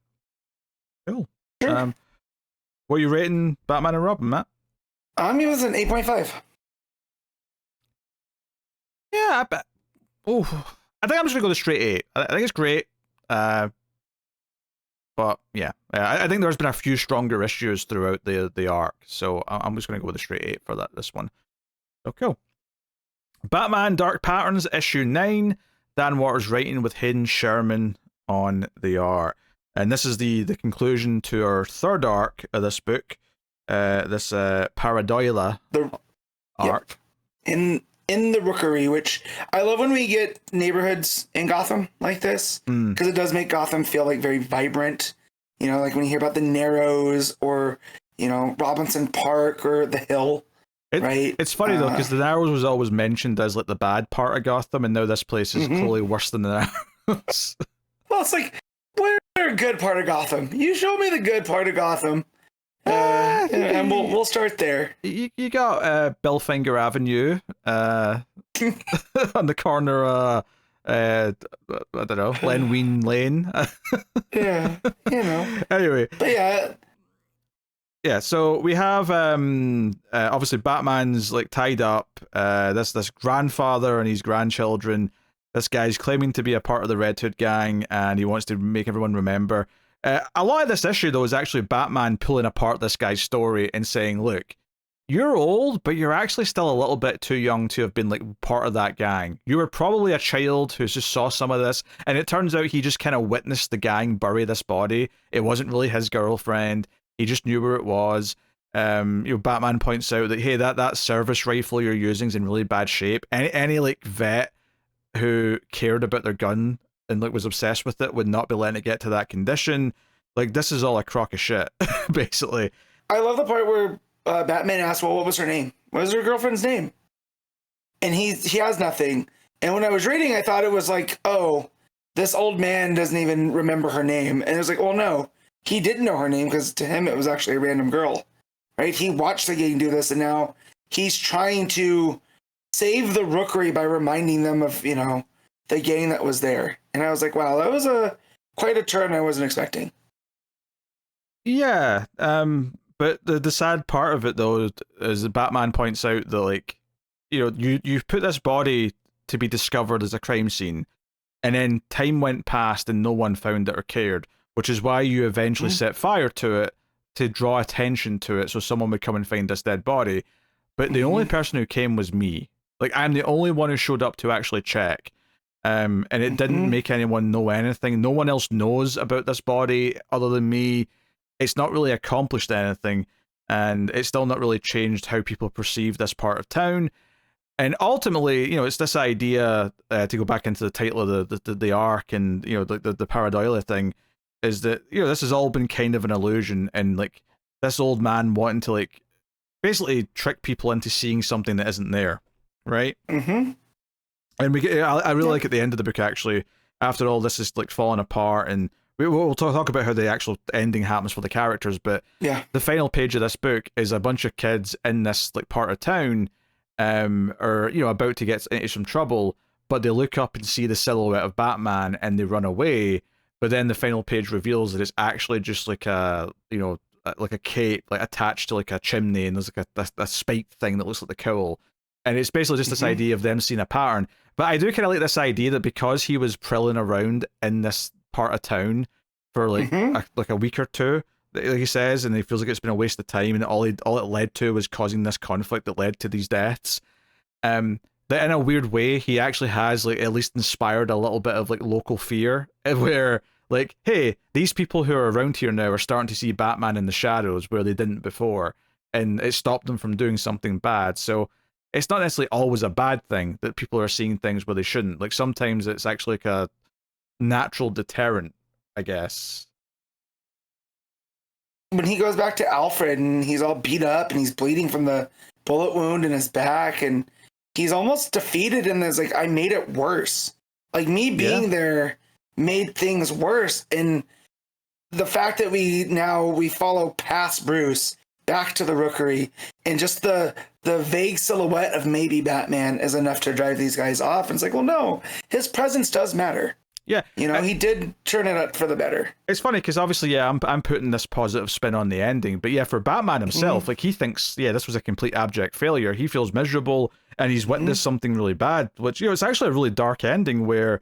cool. Sure. What are you rating Batman and Robin, Matt? It was an 8.5. Yeah, I bet. Oh, I think I'm just gonna go the straight 8. I think it's great. But yeah, I think there's been a few stronger issues throughout the arc, so I'm just gonna go with a straight 8 for this one. So cool. Batman Dark Patterns issue 9. Dan Waters writing with Hayden, Sherman on the art, and this is the conclusion to our third arc of this book. This Pareidolia arc. Yep. In the Rookery, which I love when we get neighborhoods in Gotham like this, because it does make Gotham feel like very vibrant. You know, like when you hear about the Narrows or, you know, Robinson Park or the Hill, right? It's funny though, because the Narrows was always mentioned as like the bad part of Gotham, and now this place is clearly worse than the Narrows. Well, it's like, where's a good part of Gotham? You show me the good part of Gotham. And we'll start there. You got Billfinger Avenue on the corner I don't know, Lenween Lane. Yeah, you know. Anyway. But yeah, so we have obviously Batman's like tied up, this grandfather and his grandchildren. This guy's claiming to be a part of the Red Hood gang, and he wants to make everyone remember. A lot of this issue, though, is actually Batman pulling apart this guy's story and saying, look, you're old, but you're actually still a little bit too young to have been like part of that gang. You were probably a child who just saw some of this, and it turns out he just kind of witnessed the gang bury this body. It wasn't really his girlfriend. He just knew where it was. Batman points out that, hey, that service rifle you're using is in really bad shape. Any like vet who cared about their gun and like was obsessed with it would not be letting it get to that condition. Like, this is all a crock of shit, basically. I love the part where Batman asks, well, what was her name? What was her girlfriend's name? And he has nothing. And when I was reading, I thought it was like, oh, this old man doesn't even remember her name. And it was like, well, no, he didn't know her name, because to him it was actually a random girl, right? He watched the gang do this, and now he's trying to save the Rookery by reminding them of, you know, the gang that was there. And I was like, wow, that was quite a turn I wasn't expecting. Yeah, but the sad part of it, though, is that Batman points out that, like, you know, you've put this body to be discovered as a crime scene, and then time went past and no one found it or cared, which is why you eventually set fire to it to draw attention to it so someone would come and find this dead body. But the only person who came was me. Like, I'm the only one who showed up to actually check. And it didn't make anyone know anything. No one else knows about this body other than me. It's not really accomplished anything, and it's still not really changed how people perceive this part of town. And ultimately, you know, it's this idea, to go back into the title of the arc and, you know, the Pareidolia thing, is that, you know, this has all been kind of an illusion, and like this old man wanting to like basically trick people into seeing something that isn't there, right? And I really like at the end of the book, actually, after all this is like falling apart, and we'll talk about how the actual ending happens for the characters, but the final page of this book is a bunch of kids in this like part of town, are, you know, about to get into some trouble, but they look up and see the silhouette of Batman and they run away. But then the final page reveals that it's actually just like a, you know, like a cape like attached to like a chimney, and there's like a spiked thing that looks like the cowl. And it's basically just this idea of them seeing a pattern. But I do kind of like this idea that because he was prilling around in this part of town for like a week or two, like he says, and he feels like it's been a waste of time, and all it led to was causing this conflict that led to these deaths. That in a weird way, he actually has like at least inspired a little bit of like local fear, where like, hey, these people who are around here now are starting to see Batman in the shadows where they didn't before, and it stopped them from doing something bad. So it's not necessarily always a bad thing that people are seeing things where they shouldn't. Like, sometimes it's actually like a natural deterrent, I guess. When he goes back to Alfred and he's all beat up and he's bleeding from the bullet wound in his back, and he's almost defeated, and there's like, I made it worse. Like, me being there made things worse. And the fact that we follow past Bruce back to the Rookery, and just the vague silhouette of maybe Batman is enough to drive these guys off. And it's like, well, no, his presence does matter. Yeah, he did turn it up for the better. it's funny because obviously, yeah, I'm putting this positive spin on the ending, but yeah, for Batman himself, like he thinks, yeah, this was a complete abject failure. He feels miserable, and he's witnessed something really bad. Which it's actually a really dark ending where,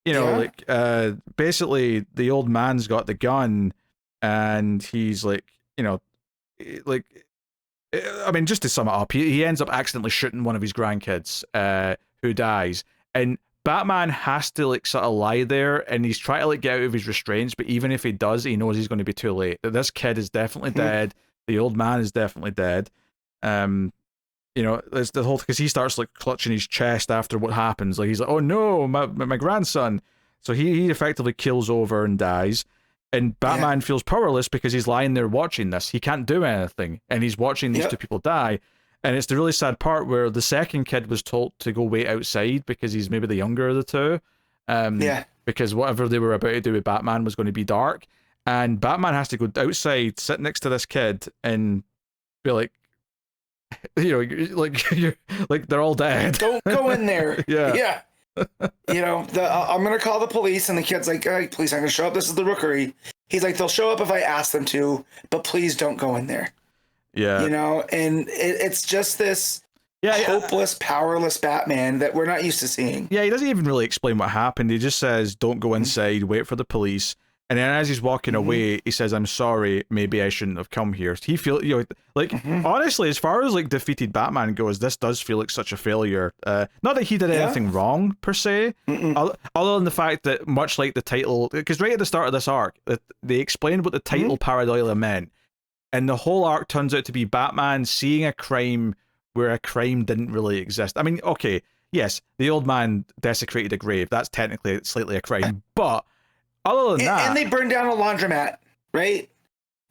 like basically the old man's got the gun, and he's like, like. I mean, just to sum it up, he ends up accidentally shooting one of his grandkids, who dies, and Batman has to like sort of lie there, and he's trying to like get out of his restraints, but even if he does, he knows he's going to be too late. That this kid is definitely dead. The old man is definitely dead. There's the whole, because he starts like clutching his chest after what happens. Like he's like, oh no, my grandson. So he effectively kills over and dies. And Batman feels powerless because he's lying there watching this. He can't do anything. And he's watching these two people die. And it's the really sad part where the second kid was told to go wait outside because he's maybe the younger of the two. Because whatever they were about to do with Batman was going to be dark. And Batman has to go outside, sit next to this kid, and be like, you're like they're all dead. Don't go in there. Yeah. I'm gonna call the police, and the kid's like, hey, police aren't gonna show up. This is the Rookery. He's like, they'll show up if I ask them to, but please don't go in there. Yeah. And it's just this hopeless, powerless Batman that we're not used to seeing. Yeah, he doesn't even really explain what happened. He just says, don't go inside, wait for the police. And then as he's walking away, he says, I'm sorry, maybe I shouldn't have come here. He feels, honestly, as far as like defeated Batman goes, this does feel like such a failure. Not that he did anything wrong, per se, other than the fact that, much like the title, because right at the start of this arc, they explained what the title pareidolia meant. And the whole arc turns out to be Batman seeing a crime where a crime didn't really exist. I mean, okay, yes, the old man desecrated a grave. That's technically slightly a crime, but other than that, and they burned down a laundromat, right?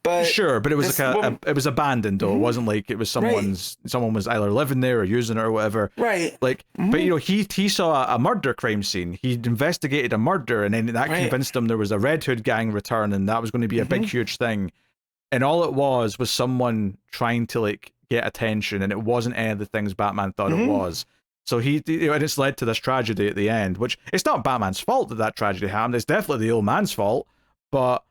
But sure, but it was like it was abandoned though. It wasn't like it was someone was either living there or using it or whatever. Right. Like, but he saw a murder crime scene. He investigated a murder, and then that convinced him there was a Red Hood gang return, and that was going to be a big, huge thing. And all it was someone trying to like get attention, and it wasn't any of the things Batman thought it was. So and it's led to this tragedy at the end, which it's not Batman's fault that tragedy happened. It's definitely the old man's fault, but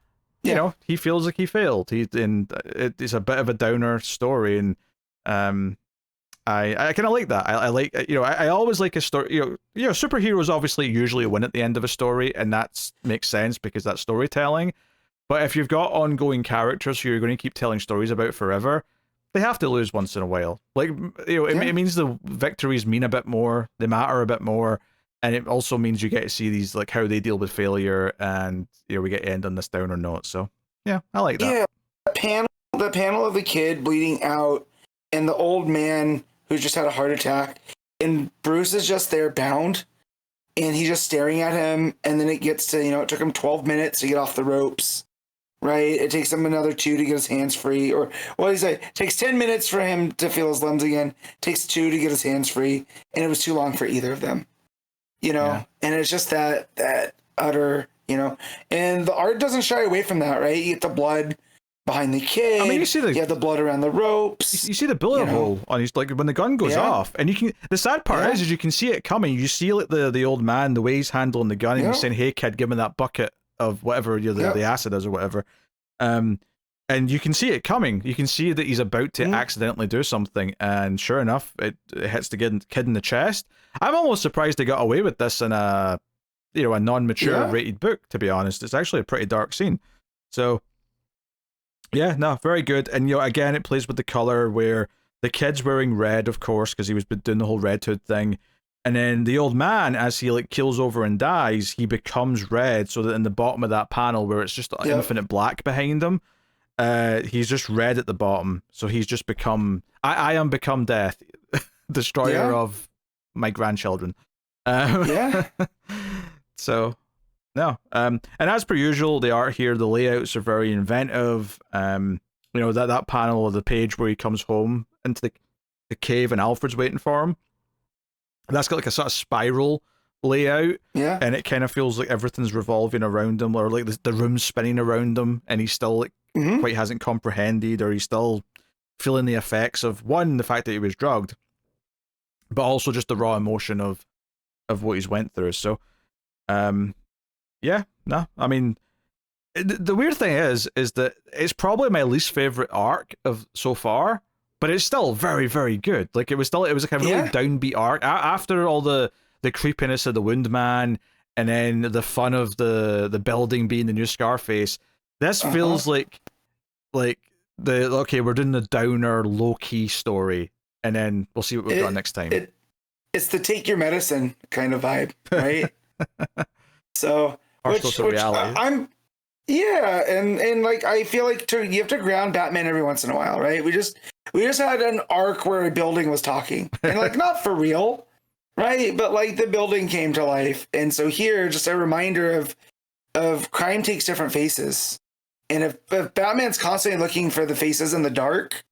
he feels like he failed. It's a bit of a downer story, and I kind of like that. I like, I always like a story. Superheroes obviously usually win at the end of a story, and that makes sense because that's storytelling. But if you've got ongoing characters who you're going to keep telling stories about forever, they have to lose once in a while. Like, it means the victories mean a bit more, they matter a bit more, and it also means you get to see these, like, how they deal with failure, and we get to end on this downer note. So yeah, I like that. Yeah, the panel of the kid bleeding out, and the old man who just had a heart attack, and Bruce is just there bound, and he's just staring at him, and then it gets to, it took him 12 minutes to get off the ropes. Right, it takes him another 2 to get his hands free, or it takes 10 minutes for him to feel his limbs again. Takes 2 to get his hands free, and it was too long for either of them. And it's just that utter, and the art doesn't shy away from that, right? You get the blood behind the kid. I mean, you have the blood around the ropes. You see the bullet hole on his, like, when the gun goes off, and you can. The sad part is you can see it coming. You see like the old man, the way he's handling the gun, and he's saying, "Hey kid, give me that bucket of whatever the acid is or whatever," and you can see it coming. You can see that he's about to accidentally do something, and sure enough, it hits the kid in the chest. I'm almost surprised they got away with this in a non-mature rated book. To be honest, it's actually a pretty dark scene. So yeah, no, very good. And again, it plays with the color where the kid's wearing red, of course, because he was doing the whole Red Hood thing. And then the old man, as he like kills over and dies, he becomes red, so that in the bottom of that panel where it's just infinite black behind him, he's just red at the bottom. So he's just become, I am become death, destroyer of my grandchildren. So no, and as per usual, the art here, the layouts are very inventive. That panel of the page where he comes home into the cave and Alfred's waiting for him. That's got like a sort of spiral layout, and it kind of feels like everything's revolving around him, or like the room's spinning around him, and he's still like quite hasn't comprehended, or he's still feeling the effects of the fact that he was drugged, but also just the raw emotion of what he's went through. So, Yeah, no, I mean, the weird thing is that it's probably my least favorite arc of so far, but it's still very, very good. Like it was like a really downbeat arc after all the creepiness of the Wound Man, and then the fun of the building being the new Scarface. This feels like we're doing the downer, low key story, and then we'll see what we've got next time. It's the take your medicine kind of vibe, right? So, which reality. And like I feel like you have to ground Batman every once in a while, right? We just had an arc where a building was talking, and like not for real, right? But like the building came to life, and so here, just a reminder of crime takes different faces, and if Batman's constantly looking for the faces in the dark,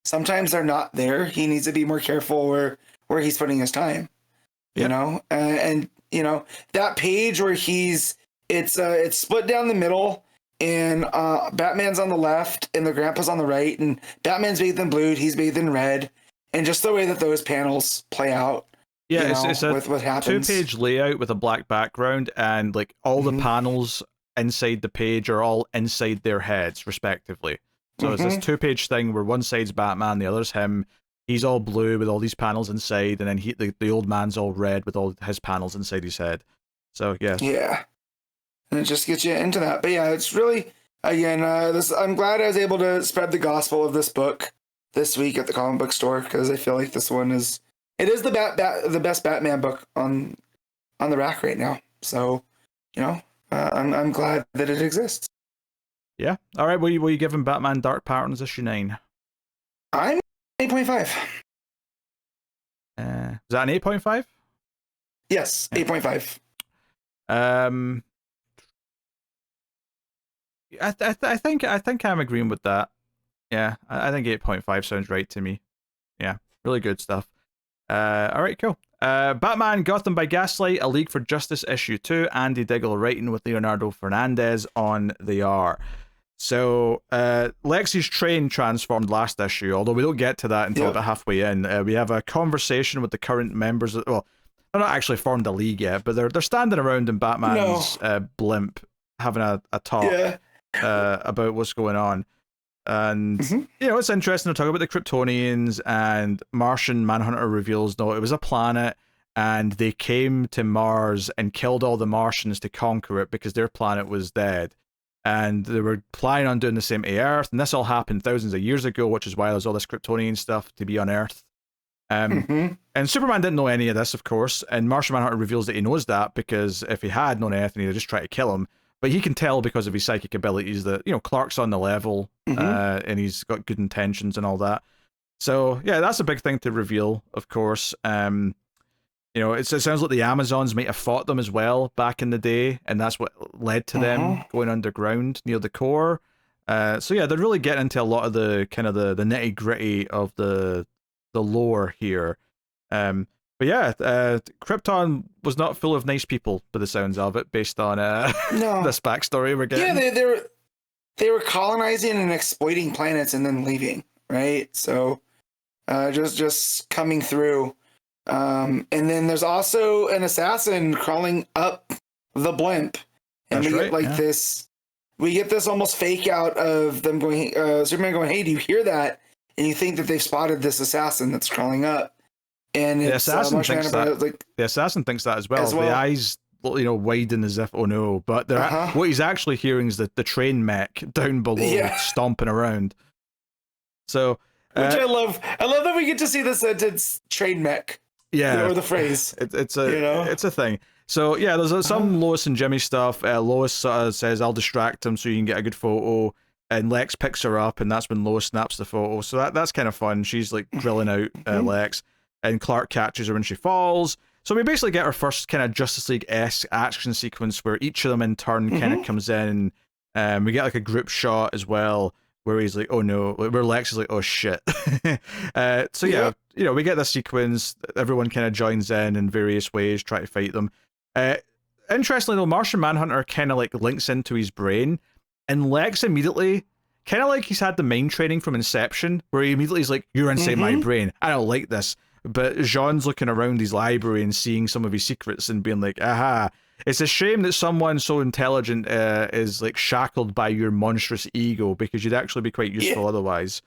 sometimes they're not there. He needs to be more careful where he's putting his time, you know, and you know that page where it's split down the middle, and Batman's on the left and the Grandpa's on the right, and Batman's bathed in blue, he's bathed in red, and just the way that those panels play out. Yeah, it's a with what happens. 2-page layout with a black background, and like all the panels inside the page are all inside their heads, respectively. So it's this 2-page thing where one side's Batman, the other's him. He's all blue with all these panels inside, and then the old man's all red with all his panels inside his head. So yeah. And it just gets you into that. But yeah, it's really, again, I'm glad I was able to spread the gospel of this book this week at the comic book store, because I feel like this one is the best Batman book on the rack right now. So, you know, I'm glad that it exists. Yeah. All right. Will you give him Batman Dark Patterns issue 9? I'm 8.5. Is that an 8.5? Yes, 8.5. I think I'm agreeing with that. Yeah, I think 8.5 sounds right to me. Yeah, really good stuff. All right, cool. Batman Gotham by Gaslight, A League for Justice issue 2. Andy Diggle writing with Leonardo Fernandez on the art. So Lexi's train transformed last issue, although we don't get to that until about halfway in. We have a conversation with the current members. They're not actually formed a league yet, but they're standing around in Batman's blimp having a talk about what's going on. And you know, it's interesting to talk about the Kryptonians, and Martian Manhunter reveals no, it was a planet, and they came to Mars and killed all the Martians to conquer it because their planet was dead. And they were planning on doing the same to Earth, and this all happened thousands of years ago, which is why there's all this Kryptonian stuff to be on Earth. And Superman didn't know any of this, of course, and Martian Manhunter reveals that he knows that, because if he had known anything, he'd just try to kill him. But he can tell because of his psychic abilities that, you know, Clark's on the level, and he's got good intentions and all that. So, yeah, that's a big thing to reveal, of course. You know, it sounds like the Amazons might have fought them as well back in the day, and that's what led to them going underground near the core. So, yeah, they're really getting into a lot of the kind of the nitty-gritty of the lore here. But yeah, Krypton was not full of nice people, by the sounds of it, based on this backstory we're getting. Yeah, they were colonizing and exploiting planets and then leaving, right? So just coming through. And then there's also an assassin crawling up the blimp, and we get this. We get this almost fake out of them going, Superman going, "Hey, do you hear that?" And you think that they've spotted this assassin that's crawling up. And the assassin thinks that. The assassin thinks that as well. The eyes, you know, widen as if, oh no. But what he's actually hearing is the train mech down below stomping around. So, which I love. I love that we get to see the sentence "train mech." Yeah, or the phrase. It's a thing. So yeah, there's some Lois and Jimmy stuff. Lois says, "I'll distract him so you can get a good photo." And Lex picks her up, and that's when Lois snaps the photo. So that's kind of fun. She's like grilling out Lex. And Clark catches her when she falls. So we basically get our first kind of Justice League-esque action sequence where each of them in turn kind of comes in. We get like a group shot as well where he's like, oh no, where Lex is like, oh shit. So yeah, you know, we get this sequence. Everyone kind of joins in various ways, try to fight them. Interestingly though, Martian Manhunter kind of like links into his brain, and Lex immediately, kind of like he's had the mind training from Inception, where he immediately is like, you're inside my brain. I don't like this. But Jean's looking around his library and seeing some of his secrets and being like, aha. it's a shame that someone so intelligent is like shackled by your monstrous ego, because you'd actually be quite useful otherwise.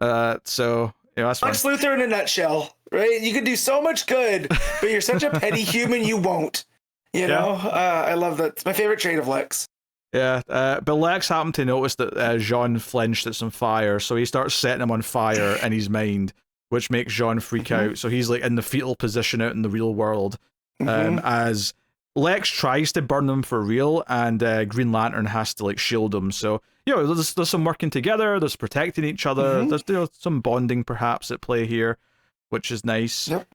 So that's fine. Lex Luthor in a nutshell, right? You could do so much good, but you're such a petty human, you won't. You know, I love that. It's my favorite trait of Lex. Yeah, but Lex happened to notice that Jean flinched at some fire, so he starts setting him on fire in his mind, which makes Jean freak out. So he's like in the fetal position out in the real world, as Lex tries to burn them for real, and Green Lantern has to like shield him. So there's some working together, there's protecting each other, there's some bonding perhaps at play here, which is nice. Yep.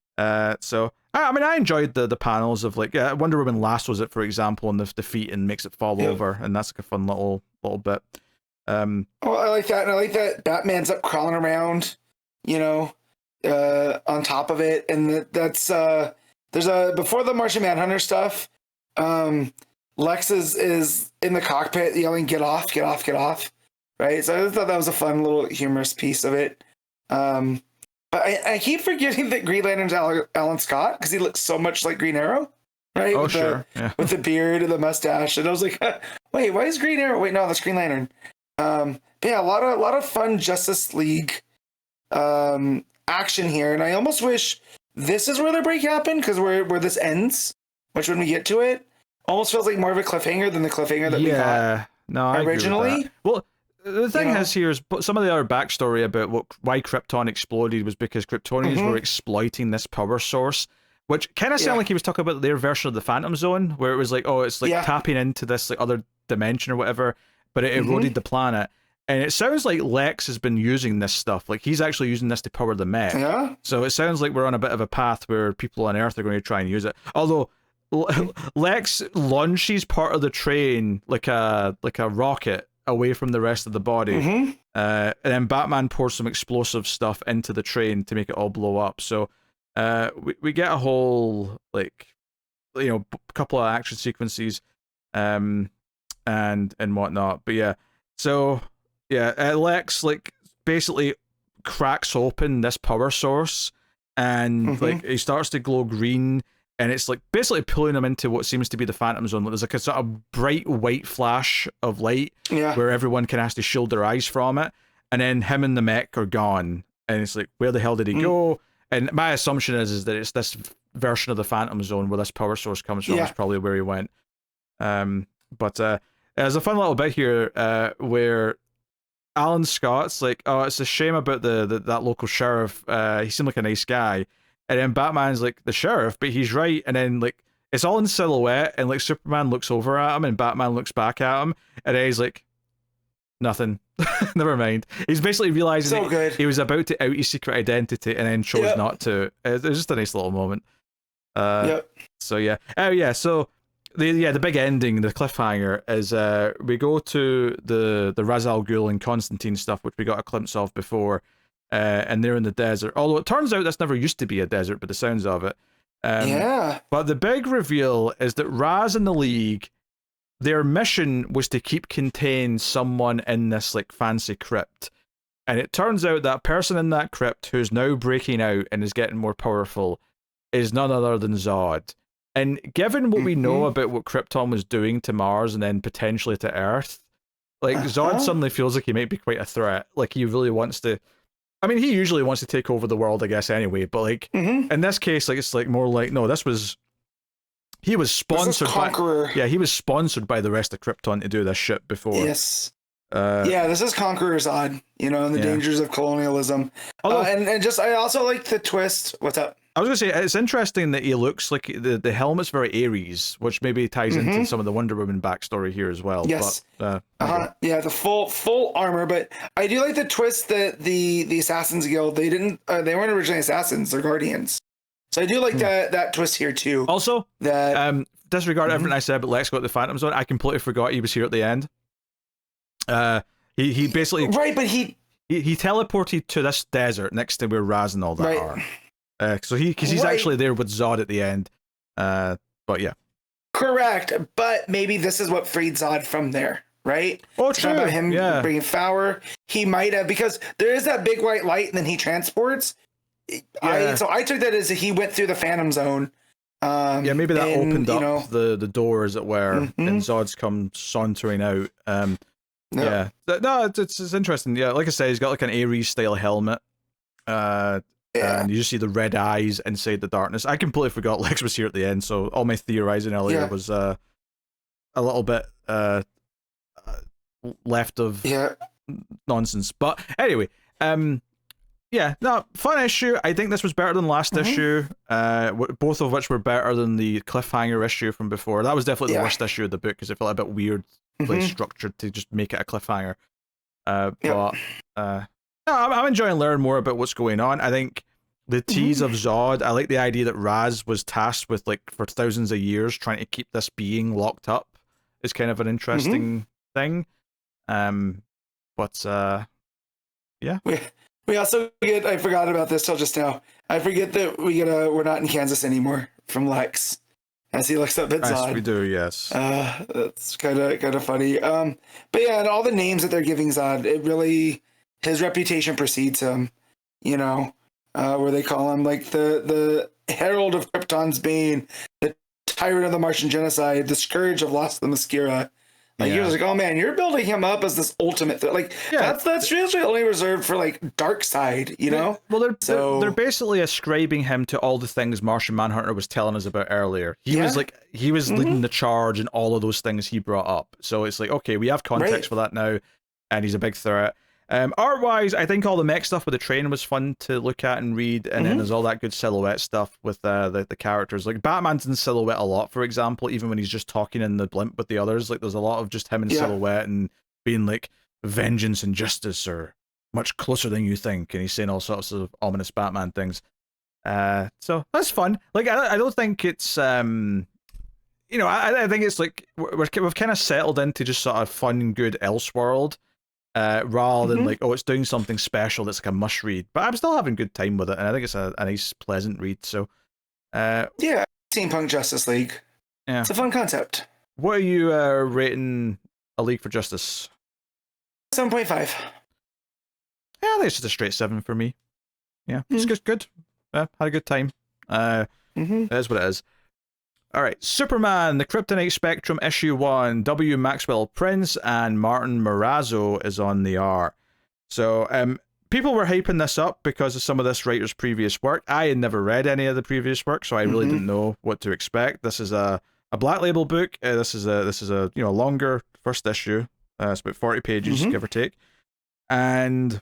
So I mean, I enjoyed the panels of like Wonder Woman lassos it, for example, and the feet and makes it fall over, and that's like a fun little bit. Well, I like that, and I like that Batman's up crawling around, on top of it, and that's there's before the Martian Manhunter stuff. Lex is in the cockpit yelling, "Get off, get off, get off!" Right. So I thought that was a fun little humorous piece of it. But I keep forgetting that Green Lantern's Alan Scott, because he looks so much like Green Arrow, right? Oh, with sure. With the beard and the mustache. And I was like, wait, why is Green Arrow? Wait, no, that's Green Lantern. But yeah, a lot of fun Justice League action here. And I almost wish this is where the break happened, because where this ends, which when we get to it, almost feels like more of a cliffhanger than the cliffhanger that we got originally. Well, the thing is here is some of the other backstory about why Krypton exploded was because Kryptonians were exploiting this power source, which kind of sounded like he was talking about their version of the Phantom Zone, where it was like, it's like tapping into this like other dimension or whatever, but it eroded the planet. And it sounds like Lex has been using this stuff. Like he's actually using this to power the mech. Yeah. So it sounds like we're on a bit of a path where people on Earth are going to try and use it. Although Lex launches part of the train like a rocket away from the rest of the body, and then Batman pours some explosive stuff into the train to make it all blow up. So we get a whole couple of action sequences and whatnot. But Lex like basically cracks open this power source, and like he starts to glow green, and it's like basically pulling him into what seems to be the Phantom Zone. There's like a sort of bright white flash of light where everyone can actually shield their eyes from it. And then him and the mech are gone. And it's like, where the hell did he go? And my assumption is that it's this version of the Phantom Zone where this power source comes from. Is probably where he went. But there's a fun little bit here where Alan Scott's like, it's a shame about that local sheriff. He seemed like a nice guy. And then Batman's like, the sheriff, but he's right. And then like it's all in silhouette, and like Superman looks over at him and Batman looks back at him, and then he's like, nothing. Never mind. He's basically realizing that he was about to out his secret identity and then chose not to. It was just a nice little moment. So yeah. Oh yeah, so the big ending, the cliffhanger, is we go to the Ra's al Ghul and Constantine stuff, which we got a glimpse of before. And they're in the desert. Although it turns out this never used to be a desert, but the sounds of it. But the big reveal is that Raz and the League, their mission was to keep contained someone in this like fancy crypt. And it turns out that person in that crypt who's now breaking out and is getting more powerful is none other than Zod. And given what we know about what Krypton was doing to Mars and then potentially to Earth, like Zod suddenly feels like he might be quite a threat. Like he really wants to. I mean, he usually wants to take over the world, I guess, anyway. But like in this case, like it's like more like he was sponsored by he was sponsored by the rest of Krypton to do this shit before. Yes. This is Conqueror's Odd, and the dangers of colonialism. Although, and just I also like the twist. What's up? I was gonna say it's interesting that he looks like the helmet's very Ares, which maybe ties into some of the Wonder Woman backstory here as well. Yes. But, the full armor. But I do like the twist that the Assassins Guild they weren't originally assassins, they're guardians. So I do like that twist here too. Also, that disregard everything I said about Lex got the Phantom Zone. I completely forgot he was here at the end. He basically but he teleported to this desert next to where Raz and all that are. So he's actually there with Zod at the end. But yeah. Correct. But maybe this is what freed Zod from there, right? Oh, true. About him bringing power. He might have, because there is that big white light and then he transports. I took that as he went through the Phantom Zone Yeah, maybe that opened up know, the door, as it were, and Zod's come sauntering out. Yeah. No, it's interesting. Yeah, like I said, he's got like an Ares style helmet. And you just see the red eyes inside the darkness. I completely forgot Lex was here at the end, so all my theorizing earlier was a little bit left of nonsense. But anyway, yeah, no, fun issue. I think this was better than last issue, both of which were better than the cliffhanger issue from before. That was definitely the worst issue of the book because it felt a bit weird, like structured to just make it a cliffhanger. But no, I'm enjoying learning more about what's going on. I think the tease of Zod, I like the idea that Raz was tasked with, like, for thousands of years trying to keep this being locked up is kind of an interesting thing. But yeah. We also get, I forgot about this till just now. I forget that we're not in Kansas anymore from Lex as he looks up at Zod. Yes, we do, yes. That's kind of funny. But yeah, and all the names that they're giving Zod, it really, his reputation precedes him, you know, where they call him like the Herald of Krypton's Bane, the Tyrant of the Martian Genocide, the Scourge of Lost Themyscira. Like, you're like, oh man, you're building him up as this ultimate like that's usually only reserved for like Dark Side, you know? Well, they're basically ascribing him to all the things Martian Manhunter was telling us about earlier. He was leading the charge in all of those things he brought up. So it's like, okay, we have context for that now, and he's a big threat. Art-wise, I think all the mech stuff with the train was fun to look at and read, and then there's all that good silhouette stuff with the characters. Like, Batman's in silhouette a lot, for example, even when he's just talking in the blimp with the others. Like, there's a lot of just him in silhouette and being like, vengeance and justice are much closer than you think, and he's saying all sorts of ominous Batman things. So that's fun. Like, I don't think it's you know, I think it's like we've kind of settled into just sort of fun, good Elseworld. Rather than like, oh, it's doing something special that's like a must read. But I'm still having a good time with it, and I think it's a nice, pleasant read. So, yeah, Steampunk Justice League. Yeah, it's a fun concept. What are you rating A League for Justice? 7.5. Yeah, I think it's just a straight 7 for me. Yeah, it's just good. Had a good time. It is what it is. All right, Superman, the Kryptonite Spectrum, issue 1. W. Maxwell Prince and Martin Morazzo is on the art. So, people were hyping this up because of some of this writer's previous work. I had never read any of the previous work, so I really didn't know what to expect. This is a Black Label book. This is a longer first issue. It's about 40 pages, give or take. And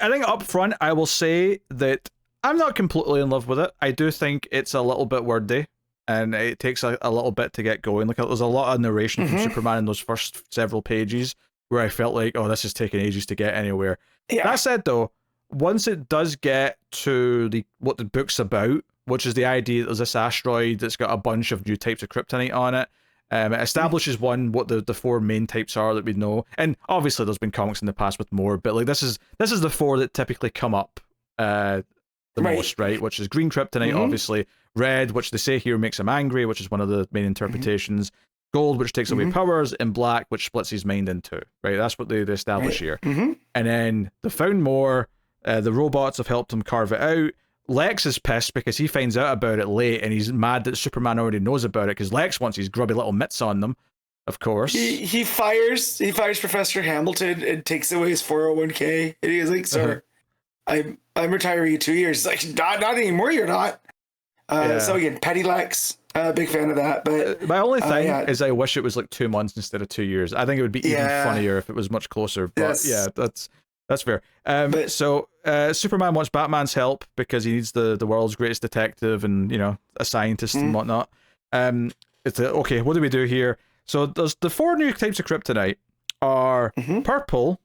I think up front, I will say that I'm not completely in love with it. I do think it's a little bit wordy. And it takes a little bit to get going. Like, there's a lot of narration from Superman in those first several pages where I felt like, oh, this is taking ages to get anywhere. Yeah. That said, though, once it does get to what the book's about, which is the idea that there's this asteroid that's got a bunch of new types of kryptonite on it, it establishes what the 4 main types are that we know. And obviously there's been comics in the past with more, but like this is the 4 that typically come up the most, right? Which is green kryptonite, obviously. Red, which they say here makes him angry, which is one of the main interpretations. Gold, which takes away powers, and black, which splits his mind in 2. Right, that's what they establish here. And then they found more. The robots have helped him carve it out. Lex is pissed because he finds out about it late, and he's mad that Superman already knows about it because Lex wants his grubby little mitts on them. Of course, he fires Professor Hamilton and takes away his 401k, and he's like, "Sir, I'm retiring in 2 years." He's like, not anymore. You're not. So again, Petty Lex, big fan of that. But my only thing is, I wish it was like 2 months instead of 2 years. I think it would be even funnier if it was much closer. But yeah, that's fair. So Superman wants Batman's help because he needs the world's greatest detective and a scientist and whatnot. Okay, what do we do here? So there's the 4 new types of kryptonite are purple,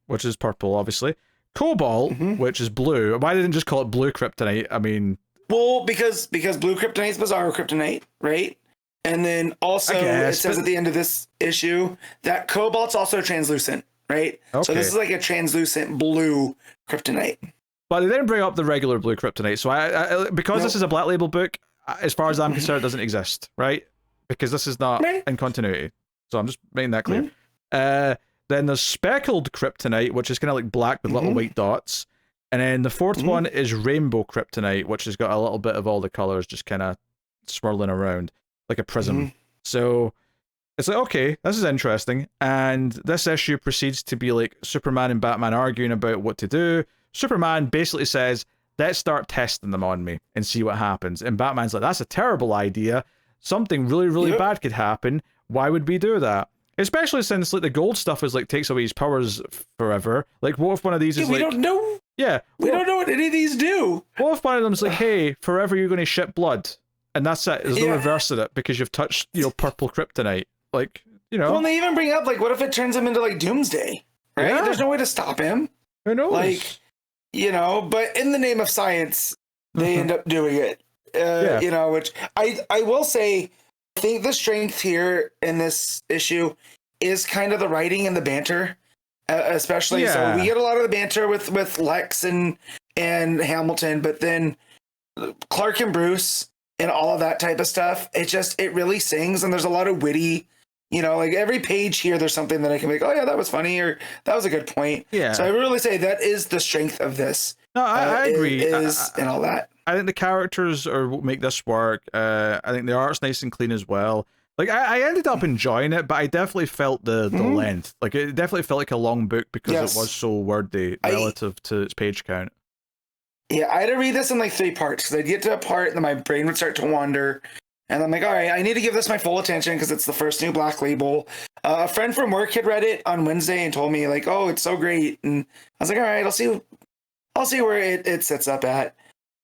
which is purple, obviously. Cobalt, which is blue. Why didn't they just call it blue kryptonite? I mean. Well, because blue kryptonite is bizarro kryptonite, right? And then also it says at the end of this issue that cobalt's also translucent, right? Okay. So this is like a translucent blue kryptonite. But they didn't bring up the regular blue kryptonite. So I because this is a Black Label book, as far as I'm concerned, it doesn't exist, right? Because this is not in continuity. So I'm just making that clear. Then there's speckled kryptonite, which is kind of like black with little white dots. And then the fourth one is Rainbow Kryptonite, which has got a little bit of all the colors just kind of swirling around like a prism. So it's like, okay, this is interesting. And this issue proceeds to be like Superman and Batman arguing about what to do. Superman basically says, let's start testing them on me and see what happens. And Batman's like, that's a terrible idea. Something really, really bad could happen. Why would we do that? Especially since like the gold stuff is like takes away his powers forever. Like, what if one of these is we like, don't know. Yeah, we don't know what any of these do. What if one of them's like, hey, forever you're going to shit blood, and that's it. There's no reversing it because you've touched, purple kryptonite. Like, Well, they even bring up like, what if it turns him into like Doomsday? Right? Yeah. There's no way to stop him. Who knows? Like, but in the name of science, they end up doing it. Which I will say. I think the strength here in this issue is kind of the writing and the banter, especially. So we get a lot of the banter with Lex and Hamilton, but then Clark and Bruce and all of that type of stuff. It really sings, and there's a lot of witty, like every page here, there's something that I can be like, oh yeah, that was funny, or that was a good point. Yeah. So I really say that is the strength of this. No, I agree. And all that. I think the characters are what make this work. I think the art's nice and clean as well. Like I ended up enjoying it, but I definitely felt the length. Like it definitely felt like a long book because it was so wordy relative to its page count. Yeah, I had to read this in like 3 parts because I'd get to a part and then my brain would start to wander. And I'm like, all right, I need to give this my full attention because it's the first new Black Label. A friend from work had read it on Wednesday and told me like, oh, it's so great. And I was like, all right, I'll see where it sets up at.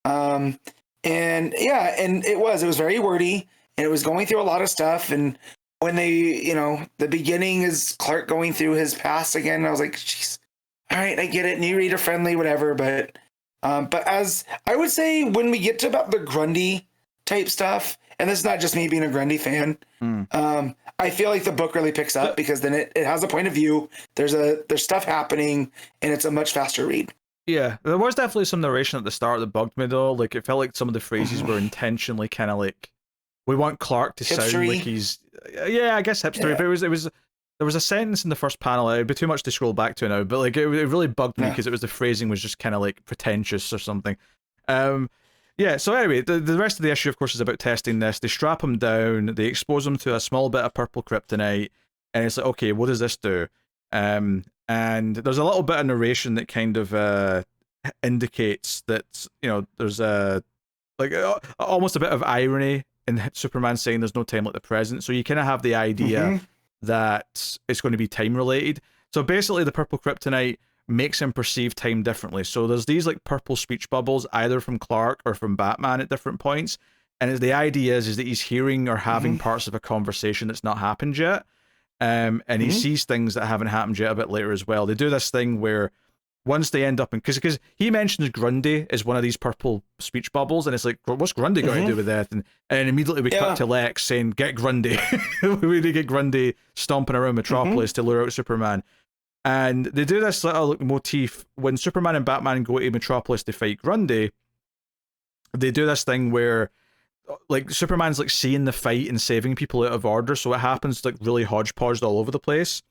And it was very wordy and it was going through a lot of stuff. And when they, the beginning is Clark going through his past again, I was like, jeez, all right, I get it. New reader friendly, whatever. But as I would say, when we get to about the Grundy type stuff, and this is not just me being a Grundy fan, I feel like the book really picks up because then it has a point of view. There's stuff happening and it's a much faster read. Yeah, there was definitely some narration at the start that bugged me though. Like it felt like some of the phrases were intentionally kind of like, we want Clark to sound like he's, I guess hipstery. But there was a sentence in the first panel. It'd be too much to scroll back to now, but like it really bugged me because it was the phrasing was just kind of like pretentious or something. So anyway, the rest of the issue, of course, is about testing this. They strap him down, they expose him to a small bit of purple kryptonite, and it's like, okay, what does this do? And there's a little bit of narration that kind of indicates that, there's almost a bit of irony in Superman saying there's no time like the present. So you kind of have the idea that it's going to be time related. So basically the purple kryptonite makes him perceive time differently. So there's these like purple speech bubbles either from Clark or from Batman at different points. And the idea is that he's hearing or having parts of a conversation that's not happened yet. And he sees things that haven't happened yet a bit later as well. They do this thing where once they end up in, because he mentions Grundy as one of these purple speech bubbles, and it's like, what's Grundy got to do with that? And immediately we cut to Lex saying, get Grundy. We need to get Grundy stomping around Metropolis to lure out Superman. And they do this little motif when Superman and Batman go to Metropolis to fight Grundy. They do this thing where like Superman's like seeing the fight and saving people out of order, so it happens like really hodgepodged all over the place.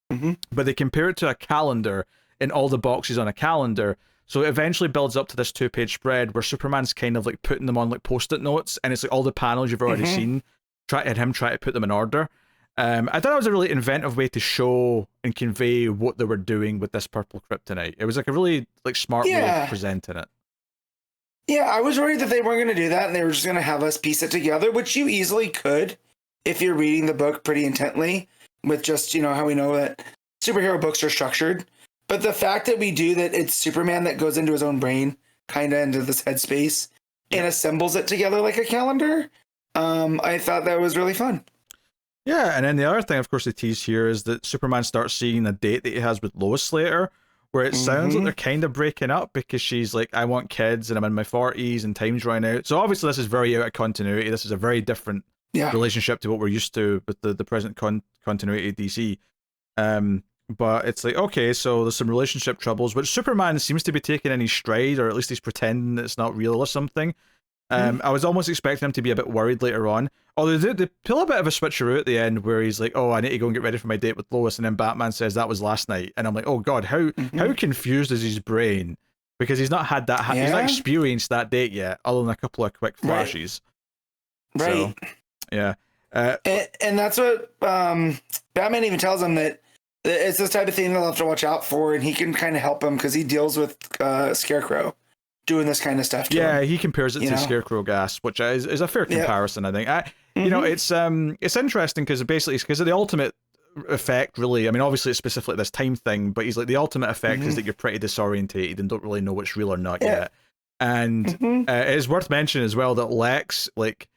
But they compare it to a calendar and all the boxes on a calendar, so it eventually builds up to this 2-page spread where Superman's kind of like putting them on like post-it notes, and it's like all the panels you've already seen, try to put them in order. I thought it was a really inventive way to show and convey what they were doing with this purple kryptonite. It was like a really like smart way of presenting it. Yeah, I was worried that they weren't going to do that and they were just going to have us piece it together, which you easily could if you're reading the book pretty intently with just, how we know that superhero books are structured. But the fact that we do that, it's Superman that goes into his own brain, kind of into this headspace, and assembles it together like a calendar, I thought that was really fun. Yeah, and then the other thing, of course, they tease here is that Superman starts seeing a date that he has with Lois later, where it sounds like they're kind of breaking up because she's like, I want kids and I'm in my 40s and time's running out. So obviously this is very out of continuity. This is a very different relationship to what we're used to with the present continuity of DC. But it's like, okay, so there's some relationship troubles, which Superman seems to be taking any stride, or at least he's pretending that it's not real or something. I was almost expecting him to be a bit worried later on. Although they pull a bit of a switcheroo at the end where he's like, oh, I need to go and get ready for my date with Lois. And then Batman says that was last night. And I'm like, oh God, how confused is his brain because he's not had that. He's not experienced that date yet, other than a couple of quick flashes. Right. So, yeah. And that's what Batman even tells him, that it's this type of thing they'll have to watch out for, and he can kind of help him because he deals with Scarecrow doing this kind of stuff to him. He compares it to Scarecrow gas, which is a fair comparison, I think. You know, it's interesting because basically it's because of the ultimate effect, really. I mean, obviously it's specifically this time thing, but he's like, the ultimate effect is that you're pretty disorientated and don't really know what's real or not yet. And it is worth mentioning as well that Lex, like,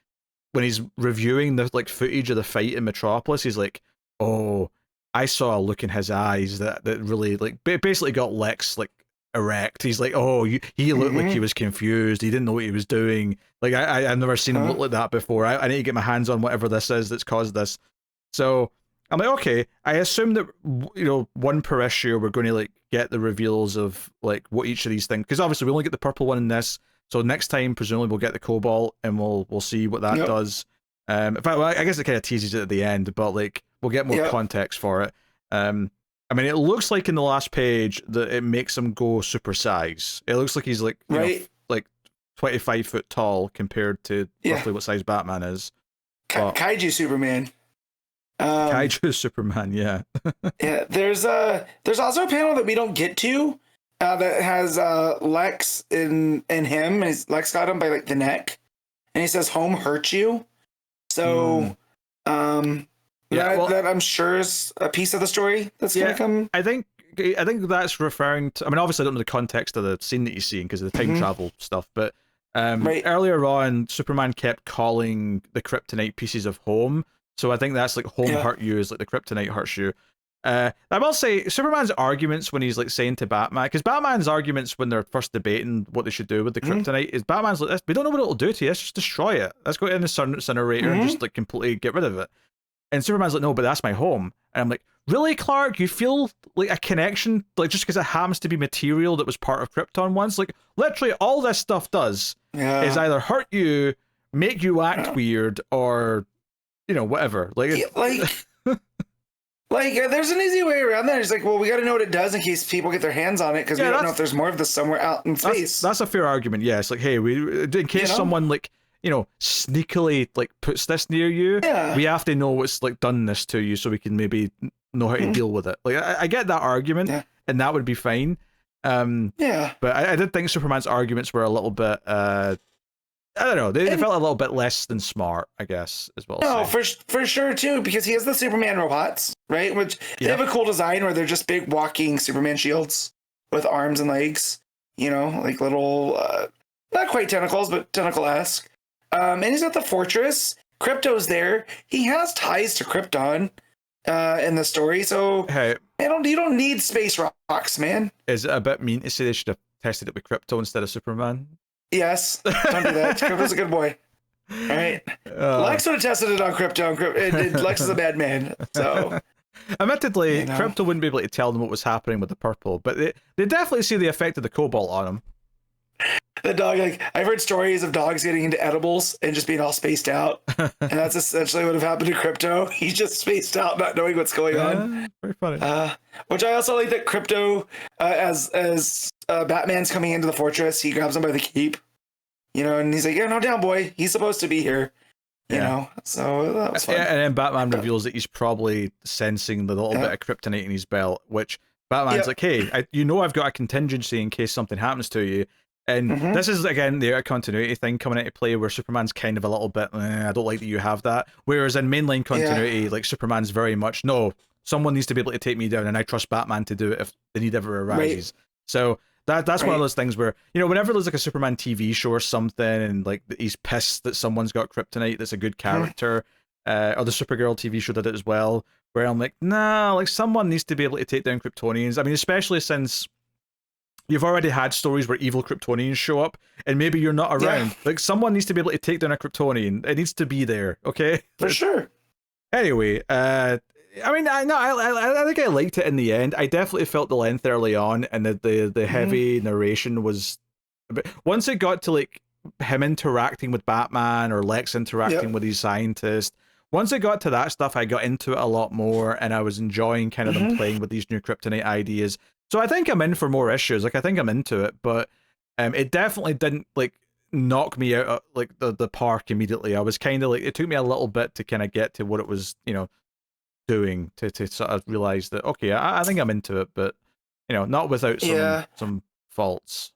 when he's reviewing the like footage of the fight in Metropolis, he's like, "Oh, I saw a look in his eyes that really like basically got Lex like erect." He's like, "Oh, he looked like he was confused. He didn't know what he was doing. Like I've never seen him look like that before. I need to get my hands on whatever this is that's caused this." So I'm like, okay. I assume that, you know, one per issue we're going to like get the reveals of like what each of these things, because obviously we only get the purple one in this. So next time, presumably, we'll get the Cobalt, and we'll see what that does. In fact, I guess it kind of teases it at the end, but like we'll get more context for it. I mean, it looks like in the last page that it makes him go super size. It looks like he's like you know, like 25 foot tall compared to roughly what size Batman is. Kaiju Superman. Kaiju Superman, yeah. There's also a panel that we don't get to. That has Lex in him, and Lex got him by like the neck, and he says "home hurt you." So, that I'm sure is a piece of the story that's gonna come. I think that's referring to. I mean, obviously, I don't know the context of the scene that you're seeing because of the time travel stuff, but earlier on, Superman kept calling the Kryptonite pieces of home. So I think that's like home hurt you is like the Kryptonite hurts you. I will say Superman's arguments when he's like saying to Batman, because Batman's arguments when they're first debating what they should do with the Kryptonite is Batman's like, we don't know what it'll do to you. Let's just destroy it. Let's go in the incinerator and just like completely get rid of it. And Superman's like, no, but that's my home. And I'm like, really, Clark? You feel like a connection, like just because it happens to be material that was part of Krypton once? Like literally all this stuff does is either hurt you, make you act weird, or you know, whatever. Like, there's an easy way around that. It's like, well, we got to know what it does in case people get their hands on it, because we don't know if there's more of this somewhere out in space. That's a fair argument. Yeah, it's like, hey, in case someone like, you know, sneakily like puts this near you, we have to know what's like done this to you so we can maybe know how to deal with it. Like, I get that argument, and that would be fine. But I did think Superman's arguments were a little bit. I don't know. They felt a little bit less than smart, I guess, as well. No, for sure too, because he has the Superman robots, right? Which they have a cool design where they're just big walking Superman shields with arms and legs. You know, like little, not quite tentacles, but tentacle-esque. And he's at the fortress. Krypto's there. He has ties to Krypton in the story, so you don't need space rocks, man. Is it a bit mean to say they should have tested it with Krypto instead of Superman? Yes, don't do that. Krypto's a good boy. All right. Lex would have tested it on Krypto, and Lex is a bad man. So, admittedly, Krypto wouldn't be able to tell them what was happening with the purple, but they definitely see the effect of the Cobalt on him. The dog, like, I've heard stories of dogs getting into edibles and just being all spaced out, and that's essentially what have happened to Krypto. He's just spaced out, not knowing what's going on. Very funny. Which I also like that Krypto, as Batman's coming into the fortress, he grabs him by the cape, you know, and he's like, "Yeah, no down, boy. He's supposed to be here." You know, so that was fun. Yeah, and then Batman reveals that he's probably sensing the little bit of kryptonite in his belt, which Batman's like, "Hey, I've got a contingency in case something happens to you." And this is, again, the continuity thing coming into play where Superman's kind of a little bit, I don't like that you have that. Whereas in mainline continuity, like, Superman's very much, no, someone needs to be able to take me down, and I trust Batman to do it if the need ever arises. So that's one of those things where, you know, whenever there's like a Superman TV show or something, and like he's pissed that someone's got kryptonite that's a good character, or the Supergirl TV show did it as well, where I'm like, nah, like someone needs to be able to take down Kryptonians. I mean, especially since you've already had stories where evil Kryptonians show up, and maybe you're not around. Yeah. Like, someone needs to be able to take down a Kryptonian. It needs to be there, okay? For sure. Anyway, I mean, I think I liked it in the end. I definitely felt the length early on, and the heavy narration was... Once it got to, like, him interacting with Batman, or Lex interacting with his scientist, once it got to that stuff, I got into it a lot more, and I was enjoying kind of them playing with these new kryptonite ideas. So I think I'm in for more issues. Like I think I'm into it, but it definitely didn't like knock me out like the park immediately. I was kind of like it took me a little bit to kind of get to what it was, doing to sort of realize that okay, I think I'm into it, but not without some faults.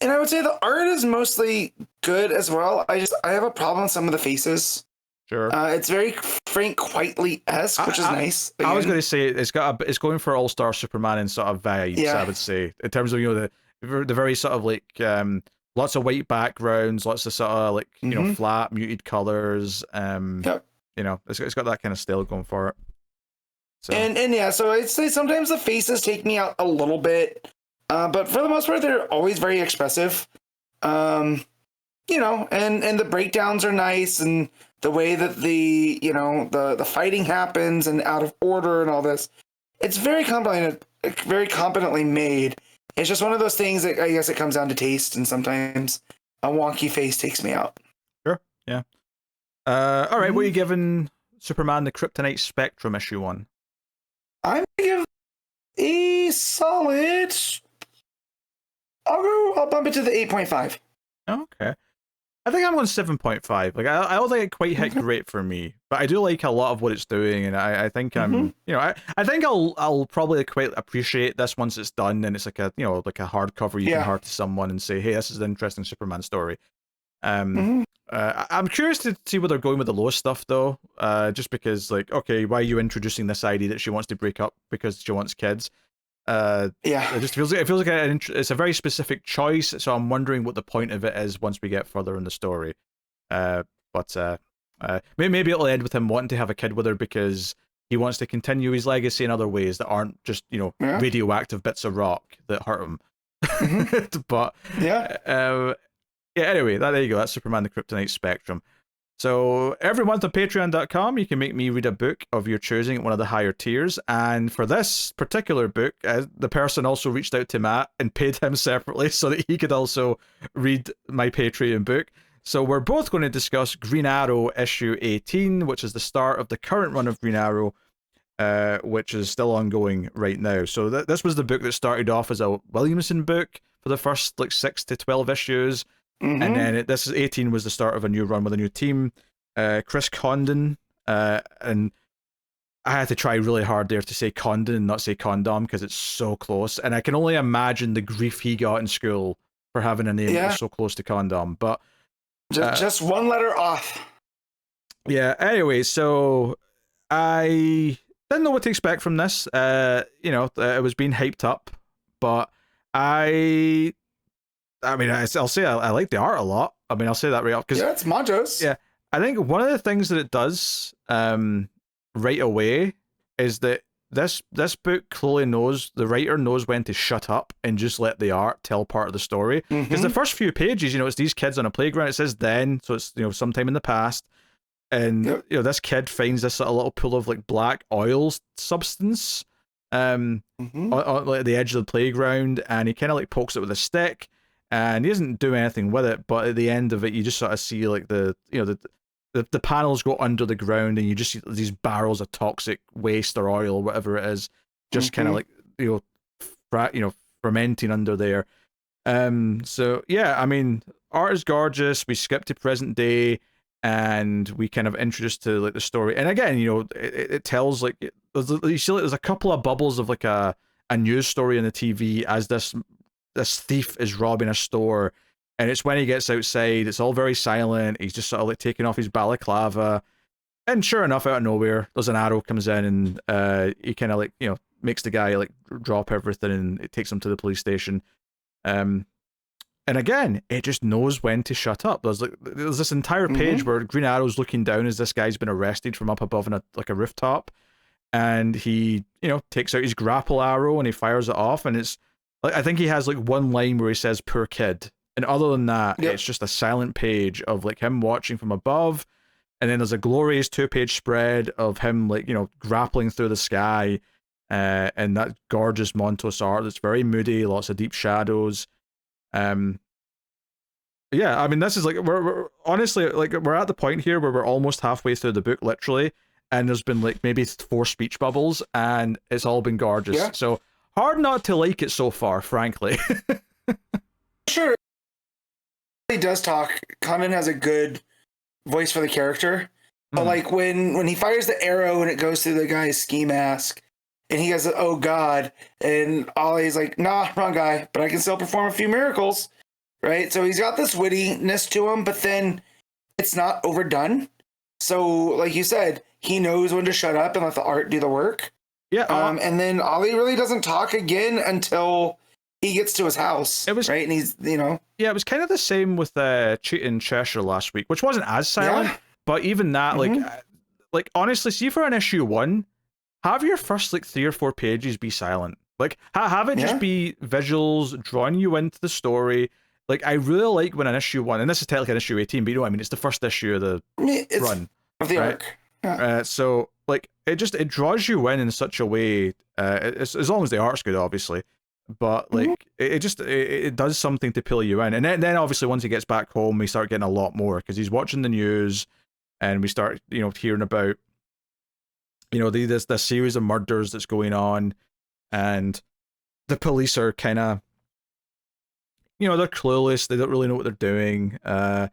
And I would say the art is mostly good as well. I have a problem with some of the faces. Sure. It's very Frank Quitely-esque, which is nice. Again. I was going to say it's going for All-Star Superman and sort of vibes. Yeah. I would say in terms of the very sort of like lots of white backgrounds, lots of sort of like flat muted colors. Yep. It's got that kind of style going for it. So. And yeah, so I'd say sometimes the faces take me out a little bit, but for the most part they're always very expressive. And the breakdowns are nice, and the way that the fighting happens and out of order and all this, it's very competently made. It's just one of those things that I guess it comes down to taste, and sometimes a wonky face takes me out. Sure, yeah. All right, what are you giving Superman the Kryptonite Spectrum issue 1? I'm gonna give a solid. I'll bump it to the 8.5. Okay. I think I'm on 7.5. Like I don't think it quite hit great for me, but I do like a lot of what it's doing, and I think I'm I think I'll probably quite appreciate this once it's done, and it's like a like a hardcover you can hard to someone and say, hey, this is an interesting Superman story. I'm curious to see where they're going with the Lois stuff though, just because like okay, why are you introducing this idea that she wants to break up because she wants kids? It just feels like it's a very specific choice, so I'm wondering what the point of it is once we get further in the story. But maybe it'll end with him wanting to have a kid with her because he wants to continue his legacy in other ways that aren't just radioactive bits of rock that hurt him. But anyway, there you go. That's Superman the Kryptonite Spectrum. So every month on patreon.com, you can make me read a book of your choosing at one of the higher tiers. And for this particular book, the person also reached out to Matt and paid him separately so that he could also read my Patreon book. So we're both going to discuss Green Arrow issue 18, which is the start of the current run of Green Arrow, which is still ongoing right now. So this was the book that started off as a Williamson book for the first 6 to 12 issues. And then this is 18 was the start of a new run with a new team. Chris Condon, and I had to try really hard there to say Condon and not say Condom because it's so close. And I can only imagine the grief he got in school for having a name that was so close to Condom. But just one letter off. Yeah. Anyway, so I didn't know what to expect from this. It was being hyped up, but I mean, I'll say I like the art a lot. I mean, I'll say that right off. It's Monjo's. Yeah, I think one of the things that it does right away is that this book clearly knows, the writer knows when to shut up and just let the art tell part of the story. Because the first few pages, it's these kids on a playground. It says then, so it's sometime in the past, and this kid finds this sort of little pool of like black oil substance on like the edge of the playground, and he kind of like pokes it with a stick. And he doesn't do anything with it, but at the end of it, you just sort of see like the panels go under the ground, and you just see these barrels of toxic waste or oil or whatever it is, just kind of like fermenting under there. So yeah, I mean, art is gorgeous. We skip to present day, and we kind of introduced to like the story. And again, it tells like you see like there's a couple of bubbles of like a news story on the TV as this thief is robbing a store, and it's when he gets outside, it's all very silent. He's just sort of like taking off his balaclava, and sure enough, out of nowhere, there's an arrow comes in, and he kind of like makes the guy like drop everything, and it takes him to the police station. And again, it just knows when to shut up. There's this entire page where Green Arrow's looking down as this guy's been arrested from up above on a rooftop, and he takes out his grapple arrow and he fires it off, and it's I think he has like one line where he says "poor kid," and other than that, it's just a silent page of like him watching from above, and then there's a glorious 2-page spread of him like grappling through the sky, and that gorgeous Montos art that's very moody, lots of deep shadows. Yeah, I mean, this is like we're honestly like we're at the point here where we're almost halfway through the book, literally, and there's been like maybe 4 speech bubbles, and it's all been gorgeous. So hard not to like it so far, frankly. Sure, he does talk. Condon has a good voice for the character. But like when he fires the arrow and it goes through the guy's ski mask, and he goes, "Oh God," and Ollie's like, "Nah, wrong guy, but I can still perform a few miracles." Right? So he's got this wittiness to him, but then it's not overdone. So, like you said, he knows when to shut up and let the art do the work. Yeah. And then Ollie really doesn't talk again until he gets to his house. It was right, and he's Yeah, it was kind of the same with Cheat in Cheshire last week, which wasn't as silent, but even that, like honestly, see for an issue 1, have your first like 3 or 4 pages be silent. Like have it just be visuals drawing you into the story. Like, I really like when an issue 1, and this is technically an issue 18, but you know what I mean, it's the first issue of the run. Of the arc. Yeah. So, like, it draws you in such a way, as long as the art's good, obviously, but, like, it does something to pull you in. And then obviously, once he gets back home, we start getting a lot more, because he's watching the news, and we start, hearing about, this series of murders that's going on, and the police are kind of, they're clueless, they don't really know what they're doing, and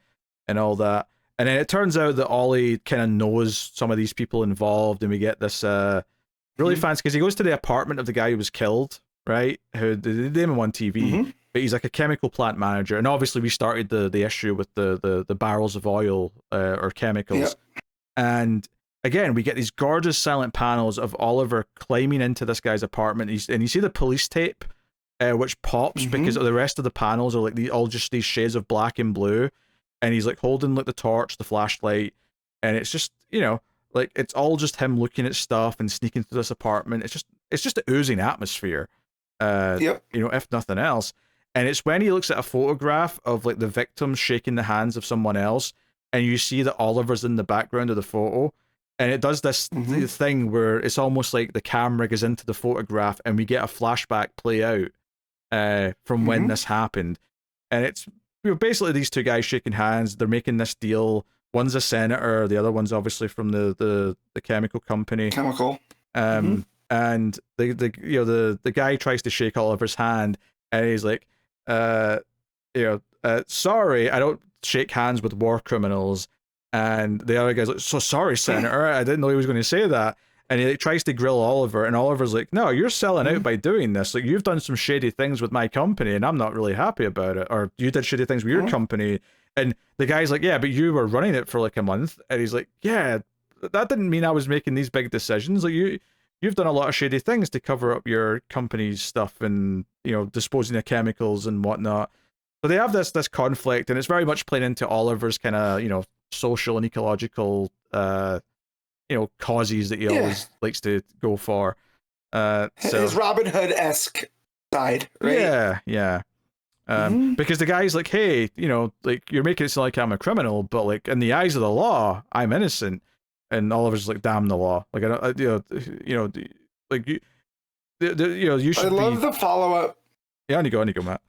all that. And then it turns out that Ollie kind of knows some of these people involved, and we get this really fancy, because he goes to the apartment of the guy who was killed, right? Who they name him on TV, but he's like a chemical plant manager. And obviously we started the issue with the barrels of oil or chemicals. And again, we get these gorgeous silent panels of Oliver climbing into this guy's apartment, and you see the police tape, which pops because the rest of the panels are like all just these shades of black and blue, and he's like holding like the torch, the flashlight, and it's just like it's all just him looking at stuff and sneaking through this apartment. It's just an oozing atmosphere, if nothing else. And it's when he looks at a photograph of like the victim shaking the hands of someone else, and you see that Oliver's in the background of the photo, and it does this thing where it's almost like the camera goes into the photograph, and we get a flashback play out from when this happened. And it's basically these two guys shaking hands. They're making this deal. One's a senator, the other one's obviously from the chemical company. And the guy tries to shake Oliver's hand, and he's like, sorry, I don't shake hands with war criminals. And the other guy's like, so sorry, Senator, I didn't know he was going to say that. And he tries to grill Oliver, and Oliver's like, no, you're selling out by doing this. Like, you've done some shady things with my company, and I'm not really happy about it. Or you did shady things with your company. And the guy's like, yeah, but you were running it for like a month. And he's like, yeah, that didn't mean I was making these big decisions. Like, you've done a lot of shady things to cover up your company's stuff and, disposing of chemicals and whatnot. So they have this conflict, and it's very much playing into Oliver's kind of, social and ecological causes that he always likes to go for. So his Robin Hood-esque side, right? Yeah. Because the guy's like, hey, like, you're making it sound like I'm a criminal, but like in the eyes of the law, I'm innocent. And Oliver's like, damn the law. Like, like you should. I love the follow-up. Yeah, on you go, Matt.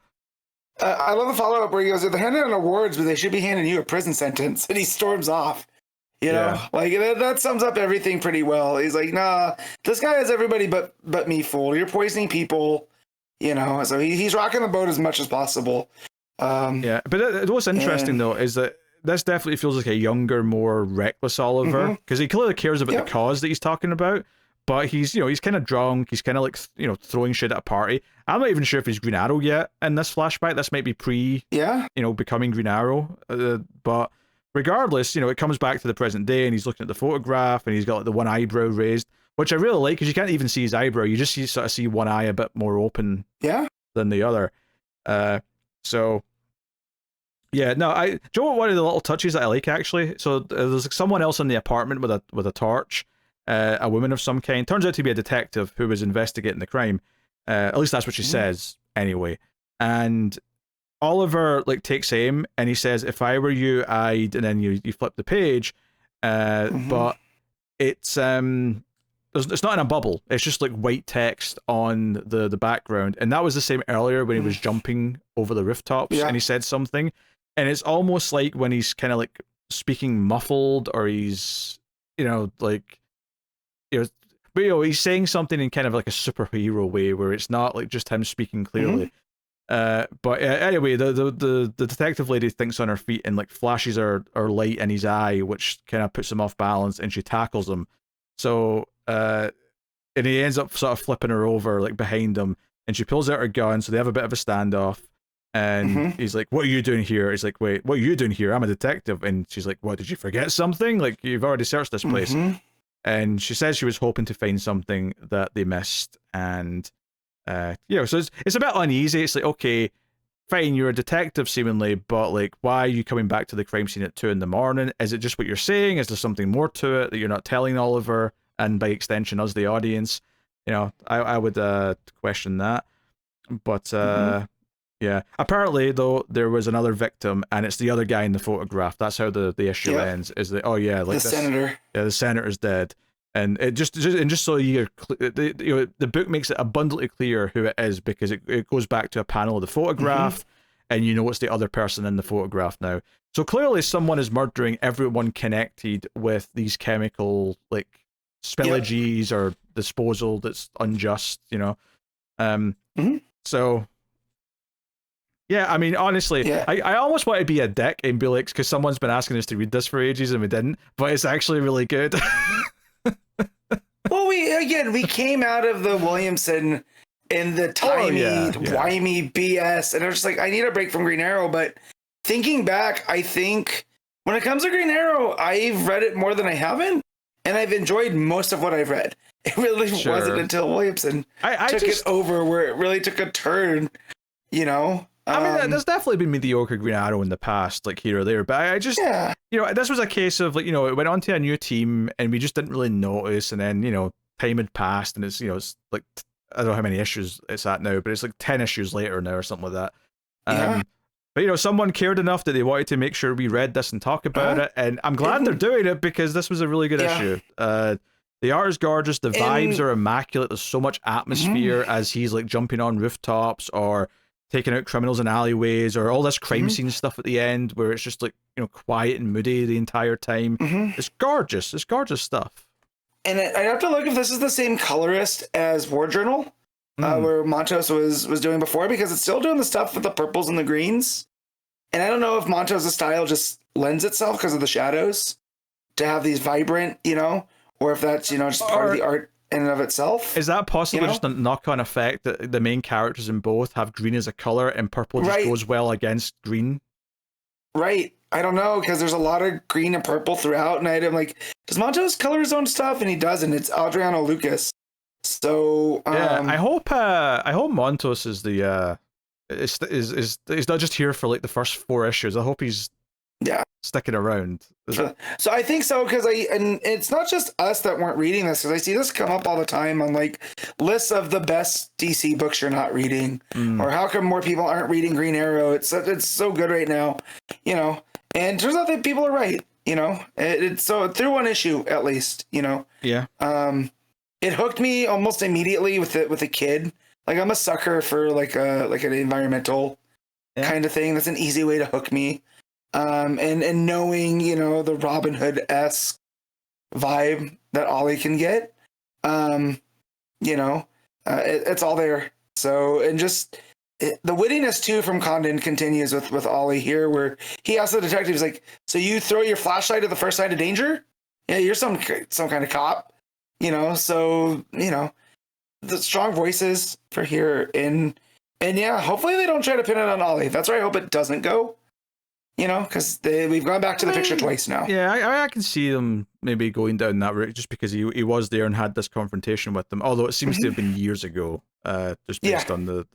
I love the follow-up where he goes, they're handing out awards, but they should be handing you a prison sentence. And he storms off. Like that sums up everything pretty well. He's like, nah, this guy has everybody but me fooled. You're poisoning people, So he's rocking the boat as much as possible. But what's interesting though is that this definitely feels like a younger, more reckless Oliver, because he clearly cares about the cause that he's talking about. But he's he's kind of drunk. He's kind of like throwing shit at a party. I'm not even sure if he's Green Arrow yet in this flashback. This might be pre becoming Green Arrow, but. Regardless, it comes back to the present day, and he's looking at the photograph, and he's got like, the one eyebrow raised, which I really like, because you can't even see his eyebrow. You just see one eye a bit more open than the other. So, yeah, no, do you know what one of the little touches that I like, actually? So there's like someone else in the apartment with a torch, a woman of some kind. Turns out to be a detective who was investigating the crime. At least that's what she says, anyway. And Oliver like takes aim, and he says, if I were you, I'd, and then you flip the page, but it's not in a bubble, it's just like white text on the background. And that was the same earlier when he was jumping over the rooftops, and he said something, and it's almost like when he's kind of like speaking muffled, or he's But he's saying something in kind of like a superhero way, where it's not like just him speaking clearly. But anyway, the detective lady thinks on her feet and like flashes her light in his eye, which kind of puts him off balance, and she tackles him. So and he ends up sort of flipping her over like behind him, and she pulls out her gun. So they have a bit of a standoff. And he's like, "What are you doing here?" He's like, "Wait, what are you doing here? I'm a detective." And she's like, "What, did you forget something? Like, you've already searched this place." And she says she was hoping to find something that they missed. And, so it's a bit uneasy. It's like, okay, fine, you're a detective seemingly, but like, why are you coming back to the crime scene at 2 a.m? Is it just what you're saying? Is there something more to it that you're not telling Oliver, and by extension, us, the audience? I would question that. But, yeah. Apparently, though, there was another victim, and it's the other guy in the photograph. That's how the issue ends. Is that the senator? Yeah, the senator's dead, and it just so the book makes it abundantly clear who it is, because it goes back to a panel of the photograph, and it's the other person in the photograph now. So clearly, someone is murdering everyone connected with these chemical like spillages or disposal that's unjust. So. Yeah, I mean, honestly, I almost want to be a dick and be like, because someone's been asking us to read this for ages and we didn't, but it's actually really good. Well, we came out of the Williamson in the whimy BS, and I was just like, I need a break from Green Arrow. But thinking back, I think when it comes to Green Arrow, I've read it more than I haven't, and I've enjoyed most of what I've read. It really wasn't until Williamson took it over where it really took a turn, I mean, there's definitely been mediocre Green Arrow in the past, like here or there, but I just, this was a case of like, it went on to a new team and we just didn't really notice, and then, time had passed, and it's, it's like, I don't know how many issues it's at now, but it's like 10 issues later now or something like that. But, someone cared enough that they wanted to make sure we read this and talk about it, and I'm glad they're doing it, because this was a really good issue. The art is gorgeous, the vibes are immaculate, there's so much atmosphere as he's like jumping on rooftops or taking out criminals in alleyways, or all this crime scene stuff at the end where it's just like, quiet and moody the entire time. It's gorgeous. It's gorgeous stuff. And I'd have to look if this is the same colorist as War Journal, where Montos was doing before, because it's still doing the stuff with the purples and the greens. And I don't know if Montos' style just lends itself because of the shadows to have these vibrant, or if that's, just part of the art in and of itself. Is that possibly just a knock-on effect that the main characters in both have green as a color and purple just goes well against green? Right. I don't know, because there's a lot of green and purple throughout, and I'm like, does Montos color his own stuff? And he doesn't. It's Adriano Lucas. So I hope Montos is the is not just here for like the first 4 issues. I hope he's sticking around. So I think so, because and it's not just us that weren't reading this, because I see this come up all the time on like lists of the best DC books you're not reading, or how come more people aren't reading Green Arrow. It's so good right now, and it turns out that people are right. It's so through one issue at least, it hooked me almost immediately with a kid. Like, I'm a sucker for like an environmental kind of thing. That's an easy way to hook me. And knowing, the Robin Hood-esque vibe that Ollie can get, it's all there. So, and just the wittiness too from Condon continues with Ollie here, where he asks the detective, he's like, so you throw your flashlight at the first sign of danger? Yeah, you're some kind of cop, so, the strong voices for here. And yeah, hopefully they don't try to pin it on Ollie. That's where I hope it doesn't go. Because we've gone back to the picture twice now. Yeah, I can see them maybe going down that route, just because he was there and had this confrontation with them. Although it seems to have been years ago, just based on the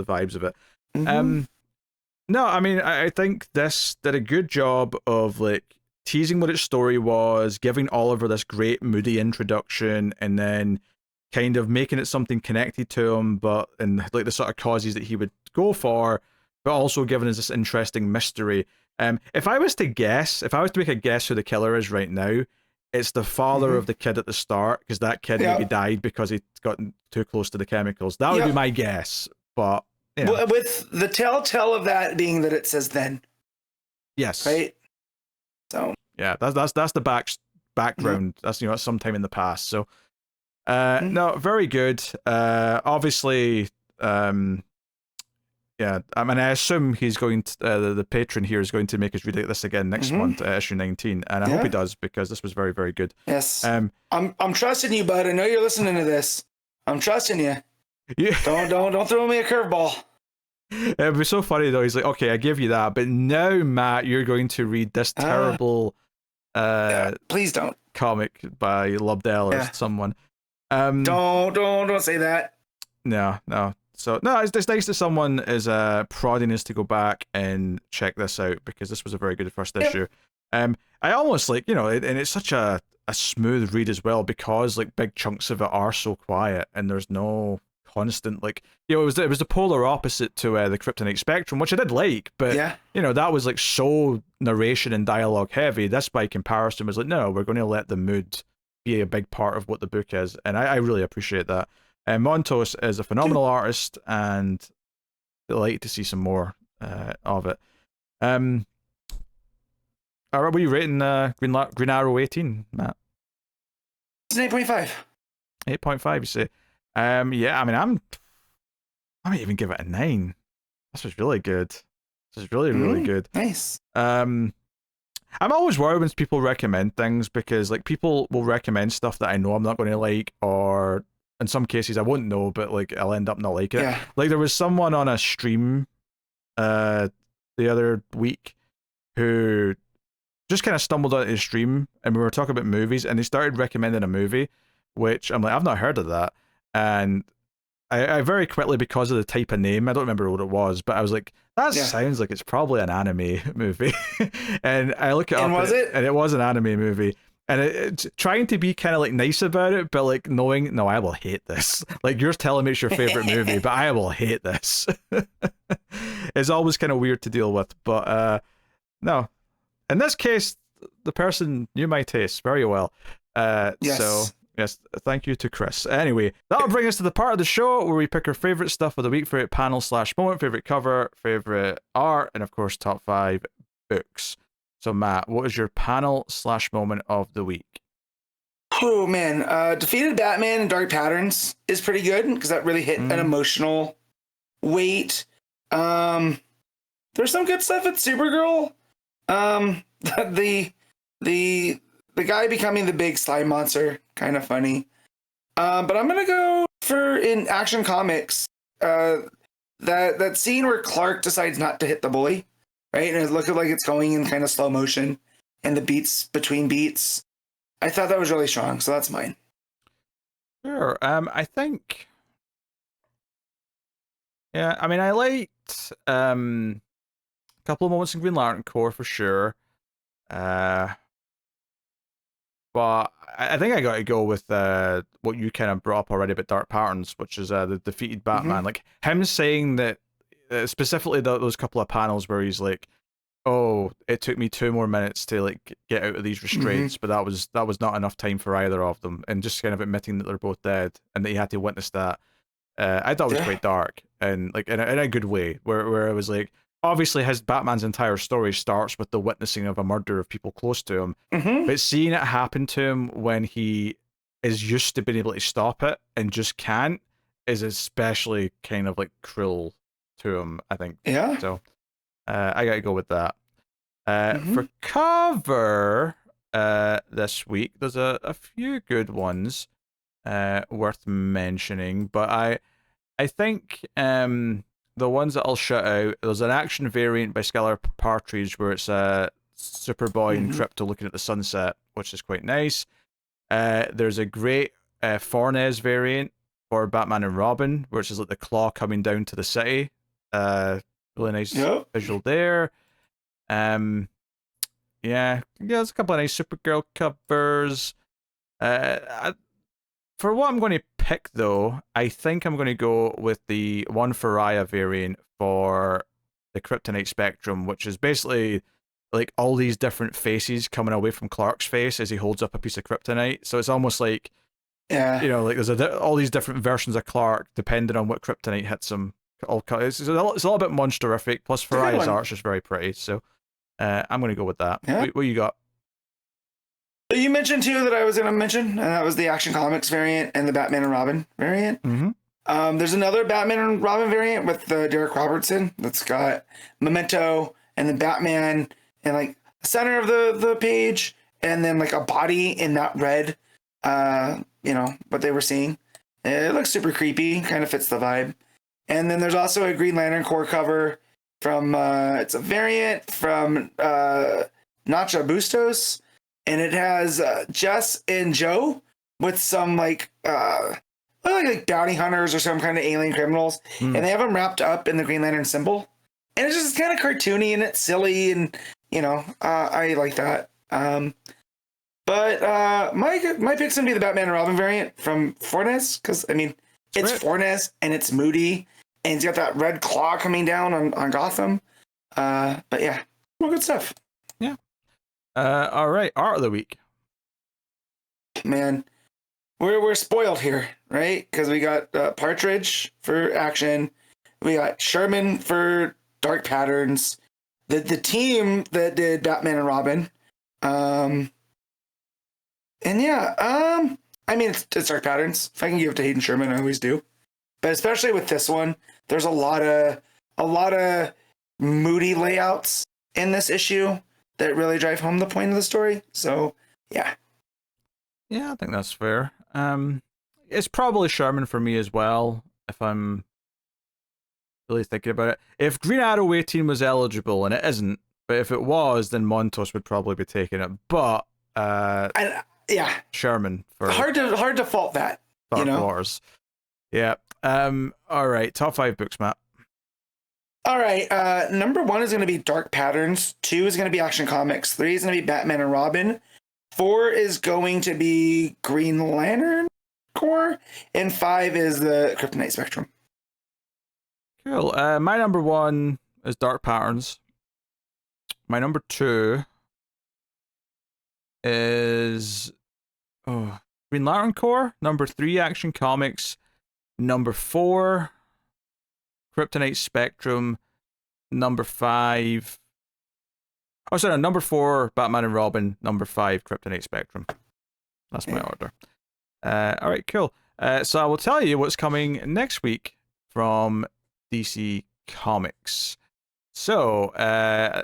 vibes of it. No, I mean, I think this did a good job of like teasing what its story was, giving Oliver this great moody introduction, and then kind of making it something connected to him, but in like the sort of causes that he would go for, but also giving us this interesting mystery. If I was to make a guess who the killer is right now, it's the father of the kid at the start, because that kid maybe died because he'd gotten too close to the chemicals. That would be my guess, but with the telltale of that being that it says then. Yes. Right. So yeah, that's the background. That's sometime in the past. So No, very good. Obviously, yeah, I mean, I assume he's going to, the patron here is going to make us read this again next month, issue 19, and I hope he does, because this was very, very good. Yes. I'm trusting you, bud. I know you're listening to this. I'm trusting you. Yeah. Don't throw me a curveball. It'd be so funny though. He's like, okay, I give you that, but now, Matt, you're going to read this terrible please don't comic by Lobdell or someone. Don't say that. No. So no, it's nice that someone is prodding us to go back and check this out, because this was a very good first issue. I almost like, and it's such a smooth read as well, because like big chunks of it are so quiet and there's no constant, like, it was the polar opposite to the Kryptonite Spectrum, which I did like, but that was like so narration and dialogue heavy. This by comparison was like, no, we're going to let the mood be a big part of what the book is, and I really appreciate that. Montos is a phenomenal artist, and delighted to see some more of it. All right, what are you rating Green Arrow 18, Matt? It's an 8.5. 8.5, you say? Yeah, I mean, I might even give it a 9. This was really good. This is really, really good. Nice. I'm always worried when people recommend things, because like people will recommend stuff that I know I'm not going to like, or in some cases I won't know, but like I'll end up not liking it. Like there was someone on a stream the other week who just kind of stumbled onto the stream, and we were talking about movies, and they started recommending a movie, which I'm like, I've not heard of that. And I very quickly, because of the type of name, I don't remember what it was, but I was like, that sounds like it's probably an anime movie. And I look it up, and it was an anime movie. And it's trying to be kind of like nice about it, but like knowing, no, I will hate this. Like you're telling me it's your favorite movie, but I will hate this. It's always kind of weird to deal with, but no. In this case, the person knew my taste very well. So yes, thank you to Chris. Anyway, that'll bring us to the part of the show where we pick our favorite stuff of the week, favorite panel / moment, favorite cover, favorite art, and of course, top 5 books. So Matt, what is your panel / moment of the week? Oh man, Defeated Batman and Dark Patterns is pretty good, because that really hit an emotional weight. There's some good stuff at Supergirl. The guy becoming the big slime monster, kind of funny. But I'm gonna go for, in Action Comics, that scene where Clark decides not to hit the bully, right? And it looked like it's going in kind of slow motion, and the beats between beats. I thought that was really strong, so that's mine. Sure. I think. Yeah, I mean, I liked a couple of moments in Green Lantern Corps for sure. But I think I got to go with what you kind of brought up already about Dark Patterns, which is the defeated Batman. Like him saying that, specifically those couple of panels where he's like, "Oh, it took me 2 more minutes to like get out of these restraints, but that was not enough time for either of them," and just kind of admitting that they're both dead and that he had to witness that. I thought it was quite dark, and like in a good way, where it was like, obviously Batman's entire story starts with the witnessing of a murder of people close to him, but seeing it happen to him when he is used to being able to stop it and just can't is especially kind of like cruel to him, I think. Yeah. So I gotta go with that. For cover this week, there's a few good ones worth mentioning, but I think the ones that I'll shout out, there's an action variant by Skylar Patridge where it's Superboy and Crypto looking at the sunset, which is quite nice. There's a great Fernández variant for Batman and Robin, which is like the claw coming down to the city. Really nice visual there. Yeah, there's a couple of nice Supergirl covers. For what I'm going to pick, though, I think I'm going to go with the one for Raya variant for the Kryptonite Spectrum, which is basically like all these different faces coming away from Clark's face as he holds up a piece of kryptonite. So it's almost like, like there's all these different versions of Clark depending on what kryptonite hits him. It's a little bit monster-ific, plus Faraya's art's just very pretty. So I'm going to go with that. What you got? You mentioned two that I was going to mention, and that was the Action Comics variant and the Batman and Robin variant. There's another Batman and Robin variant with Derek Robertson that's got Memento and then Batman and like the center of the page, and then like a body in that red, what they were seeing. It looks super creepy, kind of fits the vibe. And then there's also a Green Lantern core cover from it's a variant from Nacha Bustos, and it has Jess and Joe with some like bounty hunters or some kind of alien criminals, and they have them wrapped up in the Green Lantern symbol, and it's just kind of cartoony and it's silly, and I like that. But my pick's gonna be the Batman and Robin variant from Fornes, because it's Fornes and it's moody, and he's got that red claw coming down on Gotham. But yeah, well, good stuff. Yeah. All right, art of the week. Man, we're spoiled here, right? Because we got Patridge for action, we got Sherman for dark patterns, the team that did Batman and Robin, and yeah, it's dark patterns. If I can give it to Hayden Sherman, I always do. But especially with this one, there's a lot of moody layouts in this issue that really drive home the point of the story. So yeah. Yeah, I think that's fair. It's probably Sherman for me as well, if I'm really thinking about it. If Green Arrow 18 was eligible, and it isn't, but if it was, then Montos would probably be taking it. But yeah, Sherman for hard to fault that. Dark Wars. Yeah. All right. Top 5 books, Matt. All right. Number 1 is going to be Dark Patterns. 2 is going to be Action Comics. 3 is going to be Batman and Robin. 4 is going to be Green Lantern Corps, and 5 is the Kryptonite Spectrum. Cool. My number 1 is Dark Patterns. My number 2 is Green Lantern Corps. Number 3, Action Comics. Number 4, Kryptonite Spectrum. Number 5. Oh, sorry, number 4, Batman and Robin. Number 5, Kryptonite Spectrum. That's my order. All right, cool. So I will tell you what's coming next week from DC Comics. So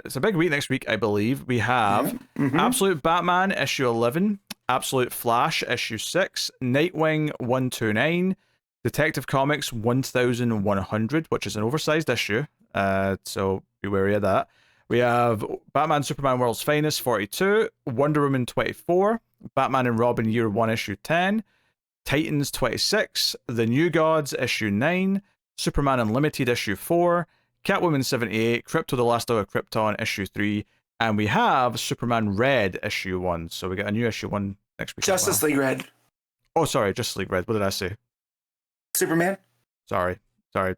it's a big week next week, I believe. We have Absolute Batman issue 11, Absolute Flash issue 6, Nightwing 129, Detective Comics 1100, which is an oversized issue. So be wary of that. We have Batman Superman World's Finest 42, Wonder Woman 24, Batman and Robin Year 1 issue 10, Titans 26, The New Gods issue 9, Superman Unlimited issue 4, Catwoman 78, Krypto the Last Hour of Krypton issue 3, and we have Superman Red issue 1. So we got a new issue 1 next week. Justice League Red. Oh, sorry, Justice League Red. What did I say? Superman. Sorry.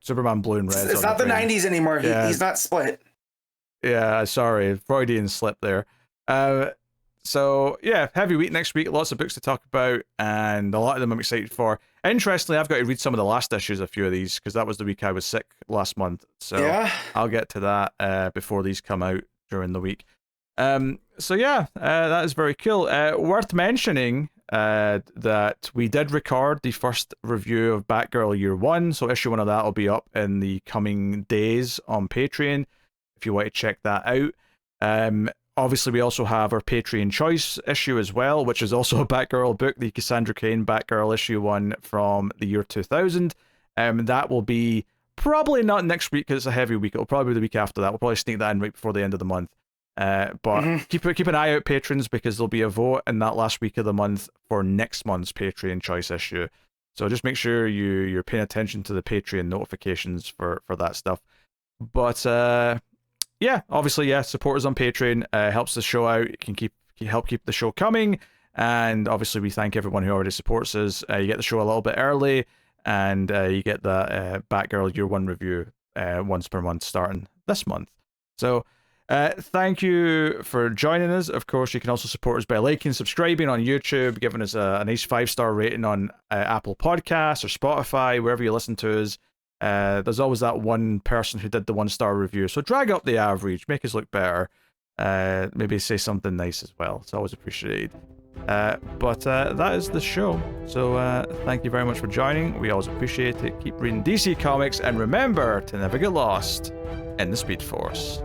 Superman Blue and Red. It's not the 90s anymore. Yeah. He's not split. Yeah, sorry. Freudian slip there. So, yeah, heavy week next week. Lots of books to talk about, and a lot of them I'm excited for. Interestingly, I've got to read some of the last issues, a few of these, because that was the week I was sick last month. So yeah. I'll get to that before these come out during the week. So, yeah, that is very cool. Worth mentioning that we did record the first review of Batgirl Year 1, so issue 1 of that will be up in the coming days on Patreon, if you want to check that out. Obviously, we also have our Patreon Choice issue as well, which is also a Batgirl book, the Cassandra Cain Batgirl issue 1 from the year 2000. That will be probably not next week because it's a heavy week. It'll probably be the week after that. We'll probably sneak that in right before the end of the month. But keep an eye out, patrons, because there'll be a vote in that last week of the month for next month's Patreon Choice issue. So just make sure you're paying attention to the Patreon notifications for that stuff. But yeah, obviously, support us on Patreon. Helps the show out. It can help keep the show coming. And obviously, we thank everyone who already supports us. You get the show a little bit early, and you get the Batgirl Year 1 review once per month starting this month. So thank you for joining us. Of course, you can also support us by liking, subscribing on YouTube, giving us a nice 5-star rating on Apple Podcasts or Spotify, wherever you listen to us. There's always that one person who did the 1-star review, so drag up the average, make us look better. maybe say something nice as well. It's always appreciated. But that is the show. So thank you very much for joining. We always appreciate it. Keep reading DC Comics, and remember to never get lost in the Speed Force.